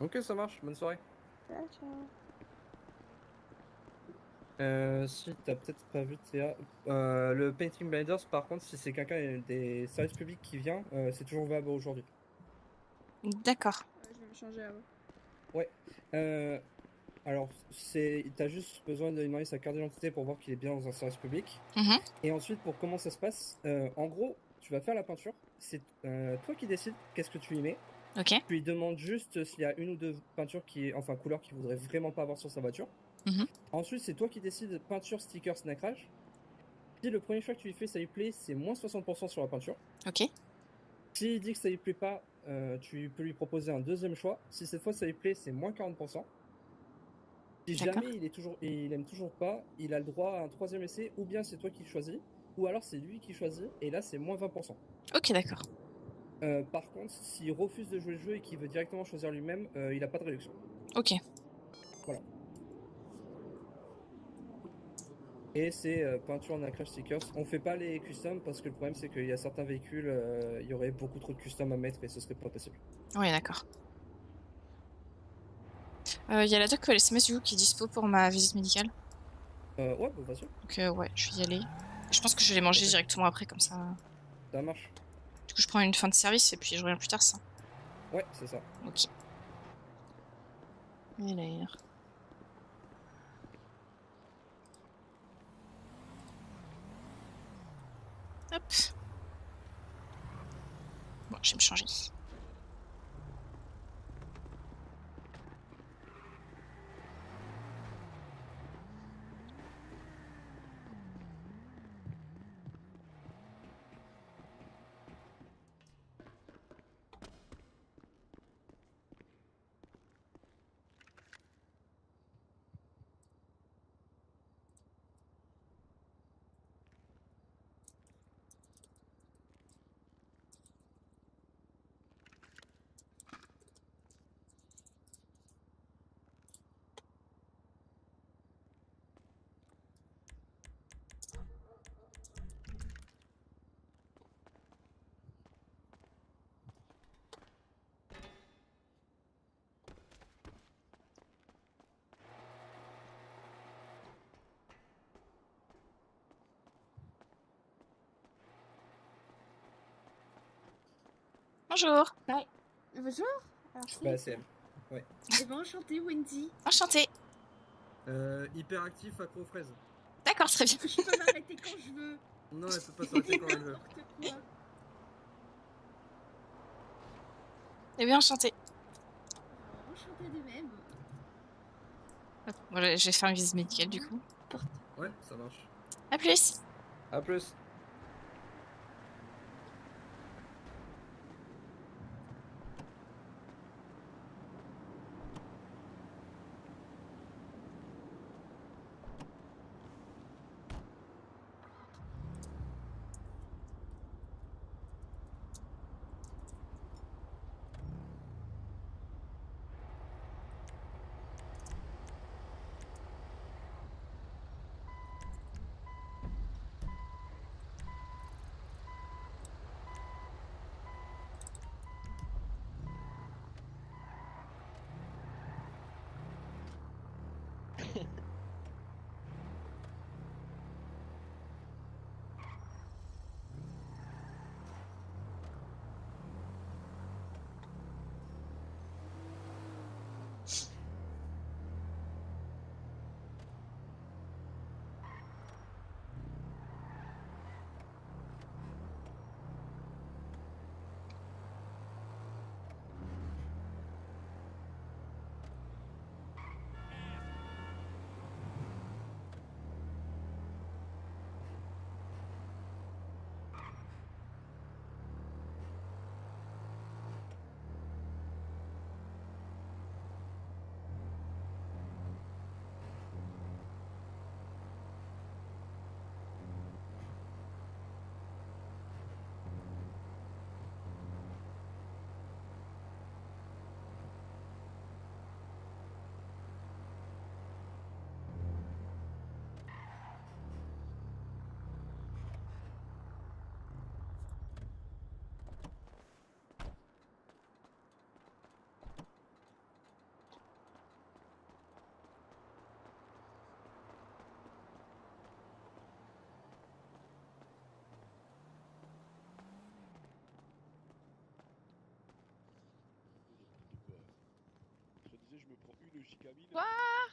Speaker 1: Ok, ça marche, bonne soirée.
Speaker 7: Ciao, ciao.
Speaker 1: Si t'as peut-être pas vu Théa, le Painting Blinders, par contre, si c'est quelqu'un des services publics qui vient, c'est toujours valable aujourd'hui.
Speaker 2: D'accord.
Speaker 7: Je vais me changer avant.
Speaker 1: Ouais. Alors, t'as juste besoin de lui demander sa carte d'identité pour voir qu'il est bien dans un service public. Et ensuite, pour comment ça se passe, en gros, tu vas faire la peinture. C'est toi qui décides qu'est-ce que tu y mets.
Speaker 2: Ok.
Speaker 1: Tu lui demandes juste s'il y a une ou deux peintures couleurs qu'il voudrait vraiment pas avoir sur sa voiture. Ensuite, c'est toi qui décides peinture, sticker, nacrage. Si le premier choix que tu lui fais, ça lui plaît, c'est moins 60% sur la peinture.
Speaker 2: Ok.
Speaker 1: S'il dit que ça lui plaît pas, tu peux lui proposer un deuxième choix. Si cette fois ça lui plaît, c'est moins 40%. Si jamais il aime toujours pas, il a le droit à un troisième essai, ou bien c'est toi qui le choisis, ou alors c'est lui qui choisit, et là c'est moins 20%.
Speaker 2: Ok, d'accord.
Speaker 1: Par contre, s'il refuse de jouer le jeu et qu'il veut directement choisir lui-même, il n'a pas de réduction.
Speaker 2: Ok.
Speaker 1: Voilà. Et c'est peinture en crash stickers. On fait pas les customs parce que le problème c'est qu'il y a certains véhicules, il y aurait beaucoup trop de customs à mettre et ce serait pas possible.
Speaker 2: Oui, d'accord. Il y a la doc LSMS du coup qui est dispo pour ma visite médicale.
Speaker 1: Ouais, bah vas-y,
Speaker 2: Donc ouais, je vais y aller. Je pense que je vais les manger
Speaker 1: Ok.
Speaker 2: directement après, comme ça.
Speaker 1: ça marche.
Speaker 2: Du coup, je prends une fin de service et puis je reviens plus tard, ça.
Speaker 1: Ouais, c'est ça.
Speaker 2: Ok. Alors. Hop. Bon, je vais me changer. Bonjour.
Speaker 10: Bonjour. Alors,
Speaker 1: Bah c'est elle. Ouais.
Speaker 10: Eh ben, enchantée, Wendy.
Speaker 2: Enchantée.
Speaker 1: Hyperactif accro aux fraises.
Speaker 2: D'accord, très bien.
Speaker 10: Je peux m'arrêter quand je veux.
Speaker 1: Non, elle peut pas s'arrêter quand elle veut.
Speaker 10: N'importe quoi.
Speaker 2: Eh bien, enchantée.
Speaker 10: Enchantée de même.
Speaker 2: Hop, voilà, je vais faire une visite médicale du coup.
Speaker 1: Ouais, ça marche.
Speaker 2: A plus.
Speaker 1: A plus.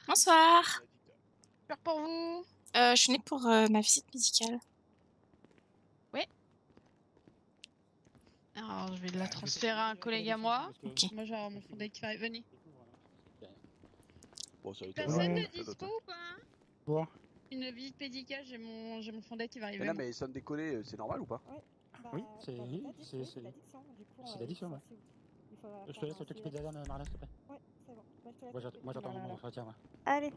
Speaker 2: Bonsoir.
Speaker 10: Peur pour vous.
Speaker 2: Je suis née pour ma visite médicale.
Speaker 10: Alors, je vais la transférer à un collègue à moi.
Speaker 2: Ok.
Speaker 10: Moi, j'ai mon fondé qui va venir.
Speaker 8: Bon, ça va être
Speaker 10: Personne de dispo ou pas?
Speaker 8: Quoi?
Speaker 10: Une visite médicale, j'ai mon fondé qui va arriver.
Speaker 8: Mais non, mais sans déconner, c'est normal ou pas?
Speaker 5: Oui, c'est l'addiction, ouais. Je te laisse t'occuper de la dame, Marla, s'il te plaît. Ouais, c'est bon. Moi, j'attends mon entretien, ouais.
Speaker 7: Allez.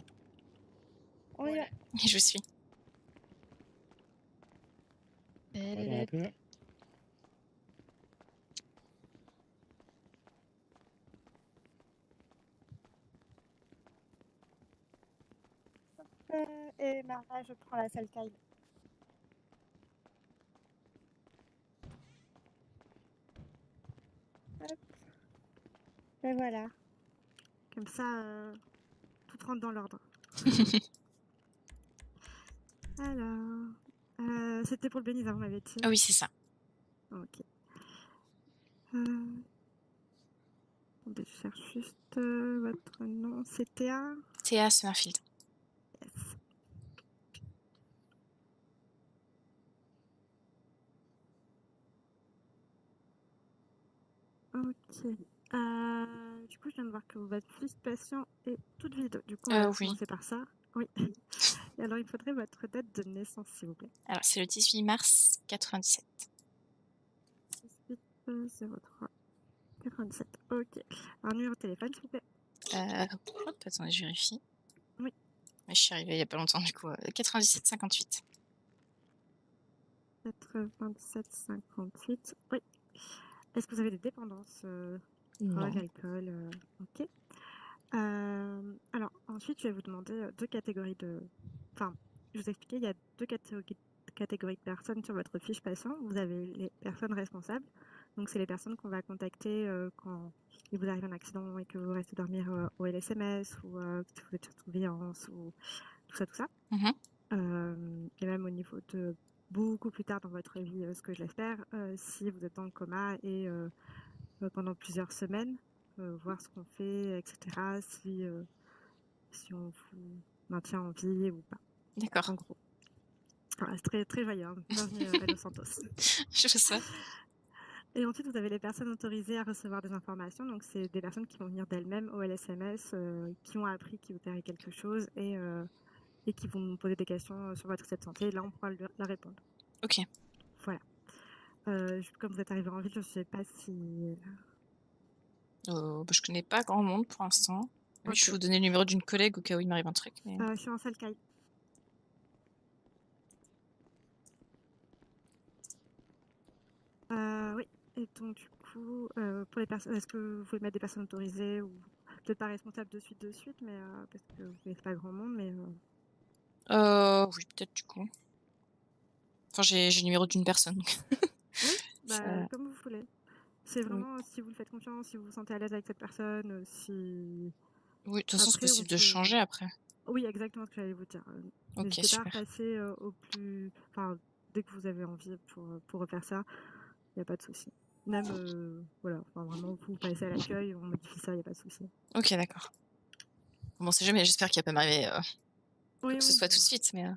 Speaker 7: On y va.
Speaker 2: Je vous suis.
Speaker 5: Un peu.
Speaker 7: et Marla, je prends la salle Kyle. Hop. Et voilà. Comme ça, tout rentre dans l'ordre. Alors, c'était pour le bénisa, vous m'avez dit.
Speaker 2: Ah oui, c'est ça.
Speaker 7: Ok. Attendez, je cherche juste votre nom. C'est Théa.
Speaker 2: Théa Summerfield.
Speaker 7: Yes. Ok. Du coup, je viens de voir que votre fiche patient est toute vide. Du coup, on va
Speaker 2: Oui.
Speaker 7: commencer par ça. Oui. Et alors, il faudrait votre date de naissance, s'il vous plaît.
Speaker 2: Alors, c'est le 18 mars 97.
Speaker 7: 1803 97. Ok. Un numéro de téléphone, s'il vous plaît.
Speaker 2: Hop, attendez, je vérifie.
Speaker 7: Oui.
Speaker 2: Mais je suis arrivée il n'y a pas longtemps, du coup. 97 58.
Speaker 7: 97 58. Oui. Est-ce que vous avez des dépendances
Speaker 2: Non.
Speaker 7: drogue, alcool ok. Alors, ensuite, je vais vous demander deux catégories de... Enfin, je vous expliquais, il y a deux catégories de personnes sur votre fiche patient. Vous avez les personnes responsables. Donc, c'est les personnes qu'on va contacter quand il vous arrive un accident et que vous restez dormir au LSMS ou que vous êtes sur surveillance ou tout ça. Et même au niveau de beaucoup plus tard dans votre vie, ce que je l'espère, si vous êtes dans le coma et pendant plusieurs semaines, voir ce qu'on fait, etc. Si on vous maintient en vie ou pas.
Speaker 2: D'accord.
Speaker 7: En gros. Voilà, c'est très, très joyeux. Hein. Bienvenue à Los Santos.
Speaker 2: Je fais ça.
Speaker 7: Et ensuite, vous avez les personnes autorisées à recevoir des informations. Donc, c'est des personnes qui vont venir d'elles-mêmes au LSMS, qui ont appris qu'il vous arrive quelque chose et qui vont nous poser des questions sur votre état de santé. Et là, on pourra leur répondre.
Speaker 2: Ok.
Speaker 7: Voilà. Comme vous êtes arrivé en ville, je ne sais pas si...
Speaker 2: Je connais pas grand monde pour l'instant. Oui,
Speaker 7: Ok.
Speaker 2: je vais vous donner le numéro d'une collègue au cas où il m'arrive un truc. Mais...
Speaker 7: je suis en salle Kyle. Oui. Et donc, du coup, pour les personnes, est-ce que vous pouvez mettre des personnes autorisées ou peut-être pas responsables de suite, mais parce que vous n'êtes pas grand monde, mais...
Speaker 2: Oui, peut-être du coup. Enfin, j'ai le numéro d'une personne.
Speaker 7: Oui, bah,
Speaker 2: Ça-
Speaker 7: comme vous voulez. C'est vraiment si vous le faites confiance, si vous vous sentez à l'aise avec cette personne, si...
Speaker 2: Oui, de toute façon, c'est
Speaker 7: Après, on
Speaker 2: possible de
Speaker 7: peut-
Speaker 2: changer après.
Speaker 7: Oui, exactement ce que j'allais vous dire.
Speaker 2: Ok,
Speaker 7: N'hésitez pas à
Speaker 2: super.
Speaker 7: passer au plus... Enfin, dès que vous avez envie pour refaire ça, il n'y a pas de souci. Même, voilà, enfin, vraiment, vous passez à l'accueil, on modifie ça, il n'y a pas de souci.
Speaker 2: Ok, d'accord. Bon, c'est jamais, j'espère qu'il va pas m'arriver
Speaker 7: Oui,
Speaker 2: que ce soit tout de suite, mais...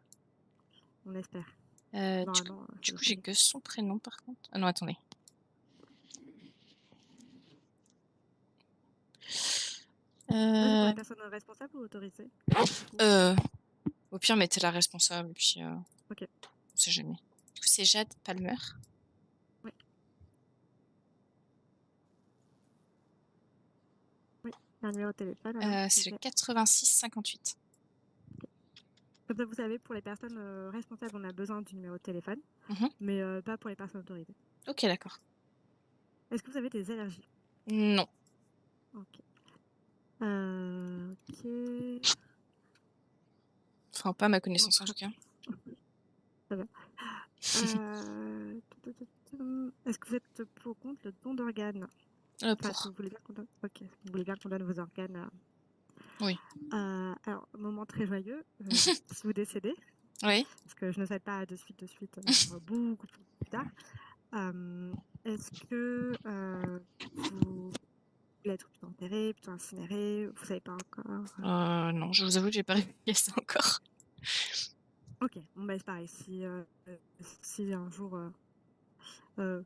Speaker 7: on espère.
Speaker 2: du
Speaker 7: Normalement,
Speaker 2: coup, j'ai que son prénom, par contre. Ah non, attendez.
Speaker 7: Là, c'est pour les personnes responsables ou autorisées?
Speaker 2: Au pire, mettez la responsable, et puis...
Speaker 7: Ok.
Speaker 2: On sait jamais. Du coup, c'est Jade Palmer.
Speaker 7: Oui. Oui, un numéro de téléphone.
Speaker 2: C'est le 86 58.
Speaker 7: Comme ça, vous savez, pour les personnes responsables, on a besoin du numéro de téléphone, mais pas pour les personnes autorisées.
Speaker 2: Ok, d'accord.
Speaker 7: Est-ce que vous avez des allergies?
Speaker 2: Non.
Speaker 7: Ok. Ok.
Speaker 2: Enfin, pas à ma connaissance, en tout cas.
Speaker 7: Ça va. Est-ce que vous êtes pour ou contre le don d'organes?
Speaker 2: Pour.
Speaker 7: Vous voulez bien qu'on donne... Ok. Vous voulez bien qu'on donne vos organes
Speaker 2: Oui.
Speaker 7: Alors, moment très joyeux, si vous décédez,
Speaker 2: Oui.
Speaker 7: parce que je ne sais pas de suite, beaucoup plus tard. Est-ce que vous voulez être plutôt enterré, plutôt incinéré? Vous savez pas encore?
Speaker 2: Non, je vous avoue que j'ai pas réfléchi à ça encore.
Speaker 7: Ok, bon bah c'est pareil. Si un jour vous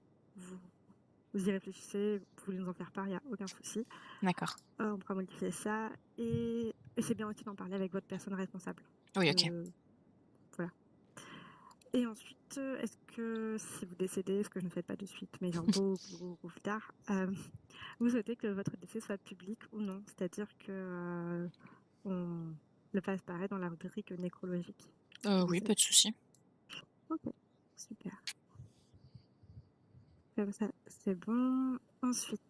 Speaker 7: y réfléchissez, vous voulez nous en faire part, il n'y a aucun souci.
Speaker 2: D'accord.
Speaker 7: On pourra modifier ça. Et c'est bien aussi d'en parler avec votre personne responsable.
Speaker 2: Oui, ok.
Speaker 7: Voilà. Et ensuite, est-ce que si vous décédez, ce que je ne fais pas de suite, mais genre beaucoup plus tard, vous souhaitez que votre décès soit public ou non? C'est-à-dire que on le fasse apparaître dans la rubrique nécrologique.
Speaker 2: Oui, pas de souci.
Speaker 7: Ok, super. Comme ça, c'est bon. Ensuite,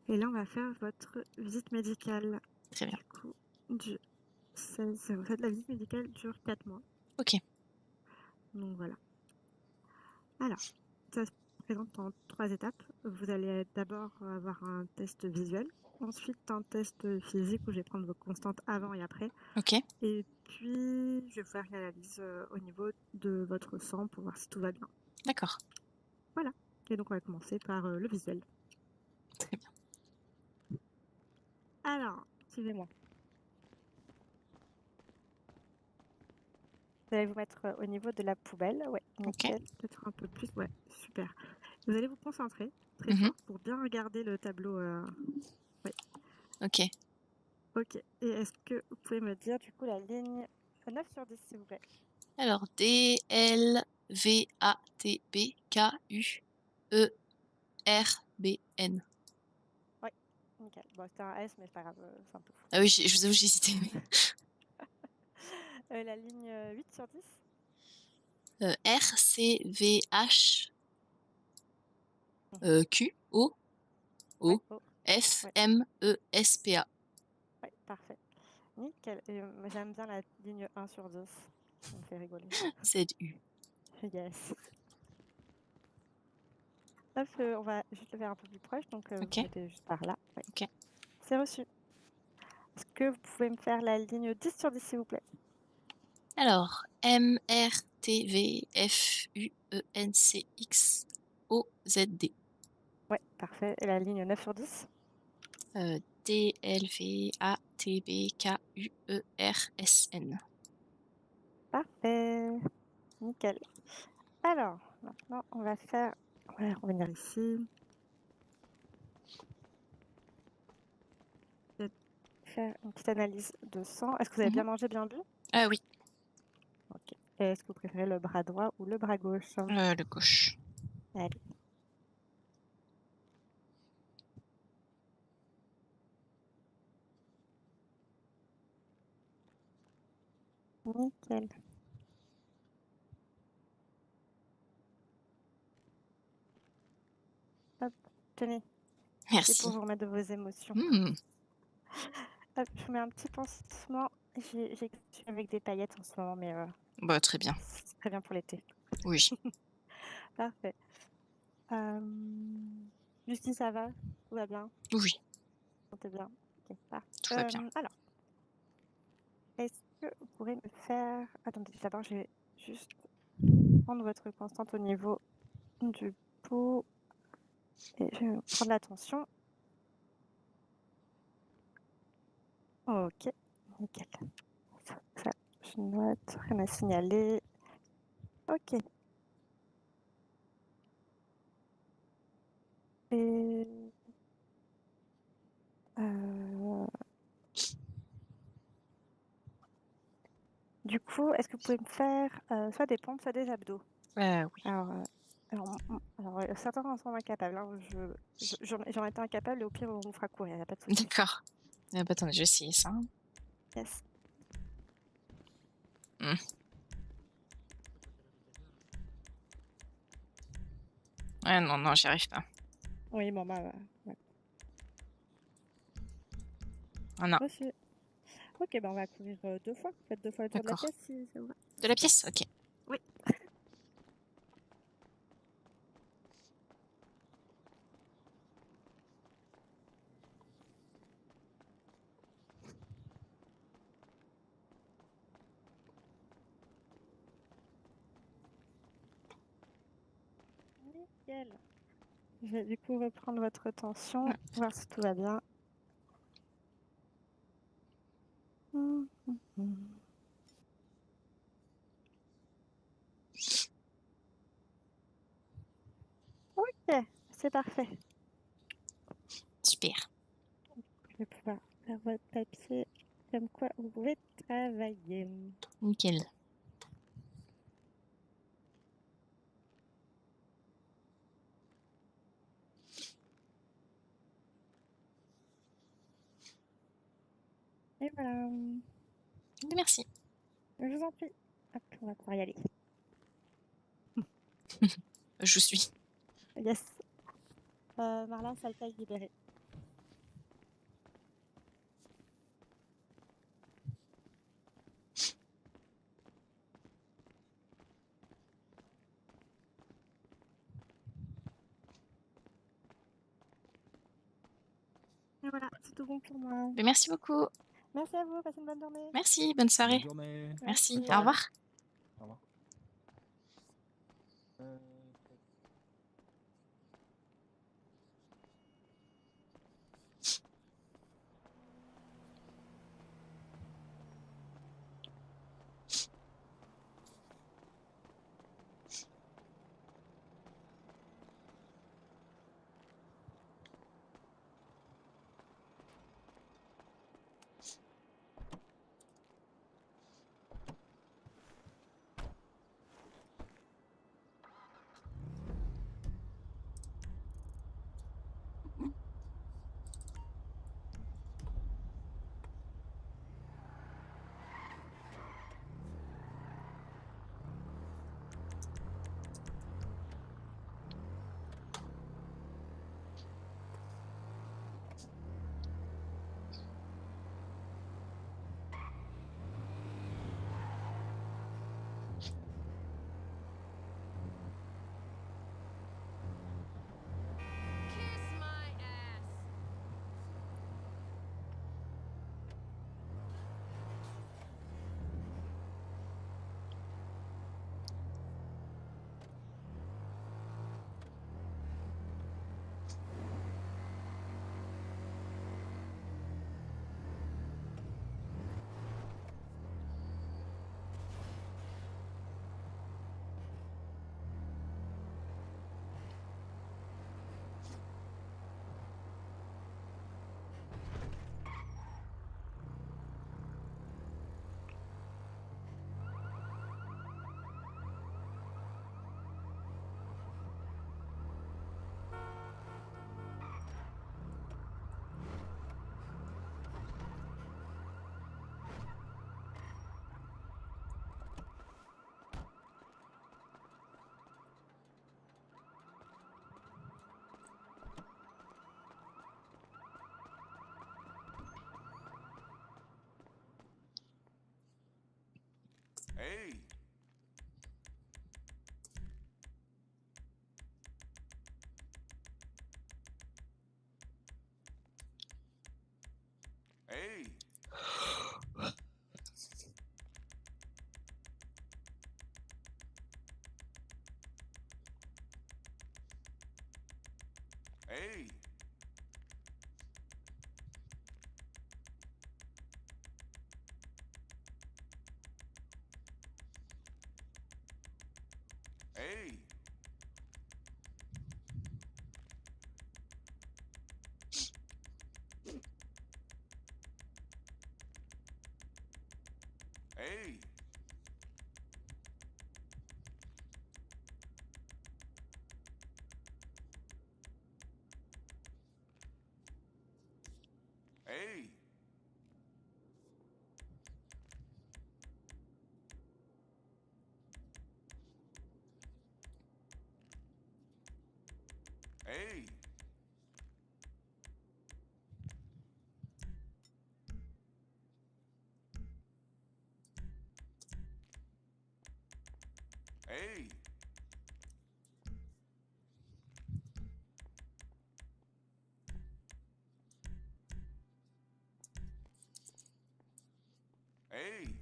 Speaker 7: et là, on va faire votre visite médicale.
Speaker 2: Très bien.
Speaker 7: Du coup, du En fait, la visite médicale dure 4 mois.
Speaker 2: Ok.
Speaker 7: Donc voilà. Alors, ça se présente en 3 étapes. Vous allez d'abord avoir un test visuel, ensuite un test physique où je vais prendre vos constantes avant et après.
Speaker 2: Ok.
Speaker 7: Et puis, je vais faire une analyse au niveau de votre sang pour voir si tout va bien.
Speaker 2: D'accord.
Speaker 7: Voilà. Et donc, on va commencer par le visuel.
Speaker 2: Très bien.
Speaker 7: Alors, suivez-moi. Vous allez vous mettre au niveau de la poubelle. Ouais, nickel. Peut-être un peu plus. Ouais, super. Vous allez vous concentrer très fort pour bien regarder le tableau. Ouais.
Speaker 2: Ok.
Speaker 7: Ok. Et est-ce que vous pouvez me dire du coup la ligne 9 sur 10, s'il vous plaît?
Speaker 2: Alors, D, L, V, A, T, B, K, U, E, R, B, N.
Speaker 7: Ouais, nickel. Bon, c'était un S, mais c'est pas grave, c'est un peu fou.
Speaker 2: Ah oui, je vous avoue, j'ai hésité.
Speaker 7: La ligne 8 sur 10?
Speaker 2: R, C, V, H, Q, O, O, F, M, E, S, P, A.
Speaker 7: Ouais, parfait. Nickel. Et j'aime bien la ligne 1 sur 10. Ça me fait rigoler.
Speaker 2: Z, U.
Speaker 7: Yes. Hop, on va juste le faire un peu plus proche, donc vous mettez juste par là. Ouais.
Speaker 2: Ok.
Speaker 7: C'est reçu. Est-ce que vous pouvez me faire la ligne 10 sur 10, s'il vous plaît?
Speaker 2: Alors, M, R, T, V, F, U, E, N, C, X, O, Z, D.
Speaker 7: Ouais, parfait. Et la ligne 9 sur 10?
Speaker 2: D, L, V, A, T, B, K, U, E, R, S, N.
Speaker 7: Parfait. Nickel. Alors, maintenant, on va revenir ici. Je vais faire une petite analyse de sang. Est-ce que vous avez bien mangé, bien bu?
Speaker 2: Oui.
Speaker 7: Ok. Et est-ce que vous préférez le bras droit ou le bras gauche?
Speaker 2: Le gauche.
Speaker 7: Allez. Nickel. Hop, tenez.
Speaker 2: Merci.
Speaker 7: C'est pour vous remettre de vos émotions. Hop, je vous mets un petit pansement. J'ai avec des paillettes en ce moment, mais
Speaker 2: Bah, très bien.
Speaker 7: c'est très bien pour l'été.
Speaker 2: Oui.
Speaker 7: Parfait. Lucie, ça va? Tout va bien?
Speaker 2: Oui.
Speaker 7: Tout bien? Ok, parfait.
Speaker 2: Tout va bien.
Speaker 7: Alors, est-ce que vous pourrez me faire... Attendez, d'abord, je vais juste prendre votre constante au niveau du pouls. Et je vais prendre la tension. Ok, nickel. Ça, je note, rien à signaler. Ok. Et... Du coup, est-ce que vous pouvez me faire soit des pompes, soit des abdos?
Speaker 2: Oui.
Speaker 7: Alors, certains en sont incapables. Hein. J'en étais incapable et au pire, on vous fera courir, il n'y a pas de souci.
Speaker 2: D'accord. Bah, attendez, je vais essayer ça.
Speaker 7: Yes.
Speaker 2: Ouais, non, j'y arrive pas.
Speaker 7: Oui, bon, bah, ouais.
Speaker 2: Ah non.
Speaker 7: Reçu. Ok, bah, on va courir 2 fois. Faites 2 fois le tour de la pièce si ça vous va.
Speaker 2: De la pièce? Ok.
Speaker 7: Oui. Nickel. Je vais du coup reprendre votre tension, voir si tout va bien. Ok, c'est parfait.
Speaker 2: Super.
Speaker 7: Je vais pouvoir faire votre papier comme quoi vous pouvez travailler.
Speaker 2: Nickel.
Speaker 7: Et voilà.
Speaker 2: Merci.
Speaker 7: Je vous en prie. Hop, on va pouvoir y aller.
Speaker 2: Je suis.
Speaker 7: Yes. Marlin, ça le libéré. voilà, c'est tout bon pour moi.
Speaker 2: Mais merci beaucoup.
Speaker 7: Merci à vous, passez une bonne journée.
Speaker 2: Merci, bonne soirée.
Speaker 8: Bonne journée.
Speaker 2: Merci,
Speaker 7: Merci.
Speaker 2: au revoir.
Speaker 8: Au revoir.
Speaker 11: Hey! Hey! Hey! Hey! Hey! Hey! Hey! Hey! Hey!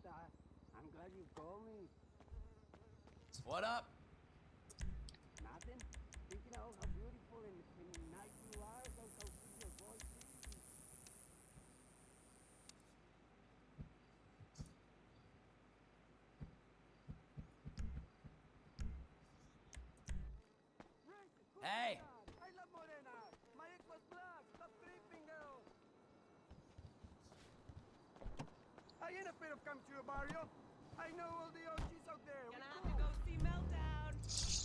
Speaker 12: I'm glad you called me.
Speaker 13: What up?
Speaker 12: Nothing. Thinking of how beautiful and nice you are. Don't see your voice.
Speaker 13: Hey!
Speaker 12: I love Morena. My ex was black. Stop creeping, girl. I ain't afraid of coming to your barrio. I know all the OGs out there. Gonna have to go see Meltdown.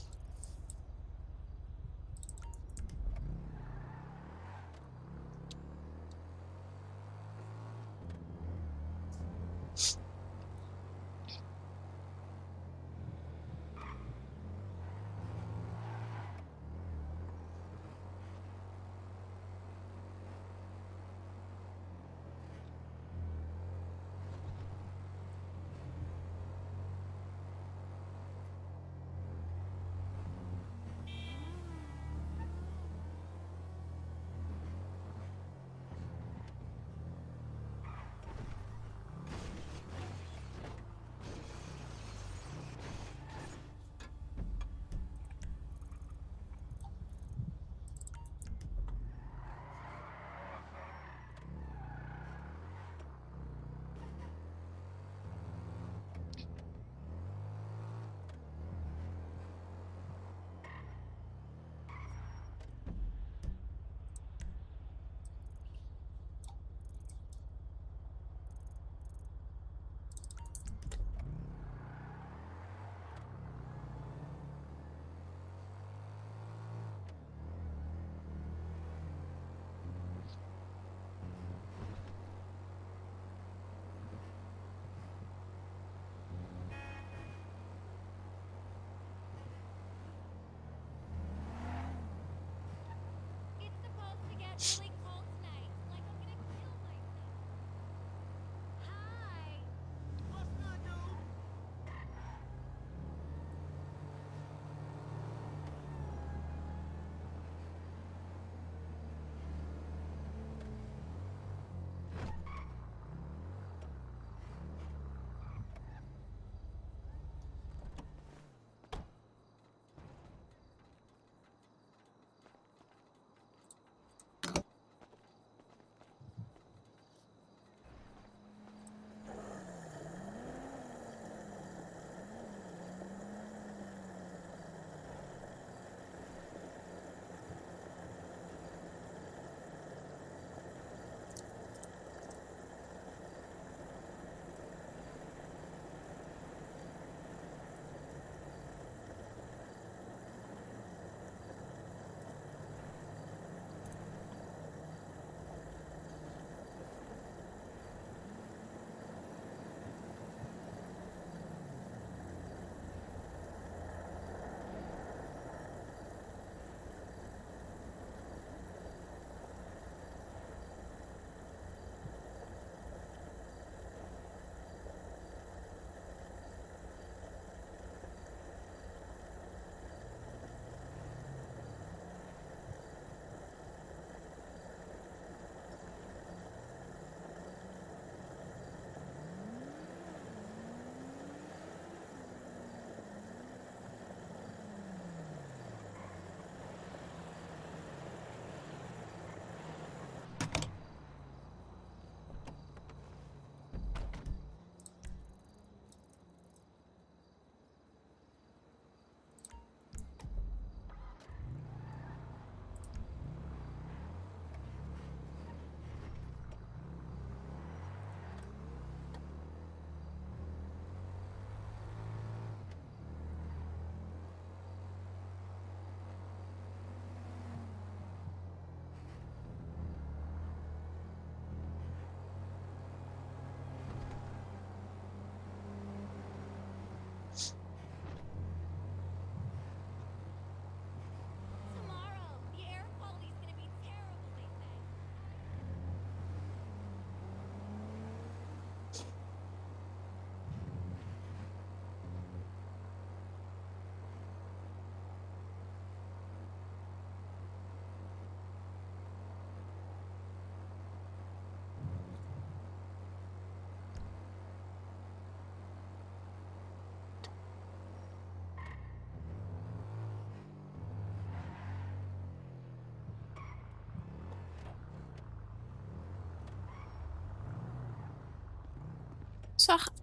Speaker 2: Bonsoir.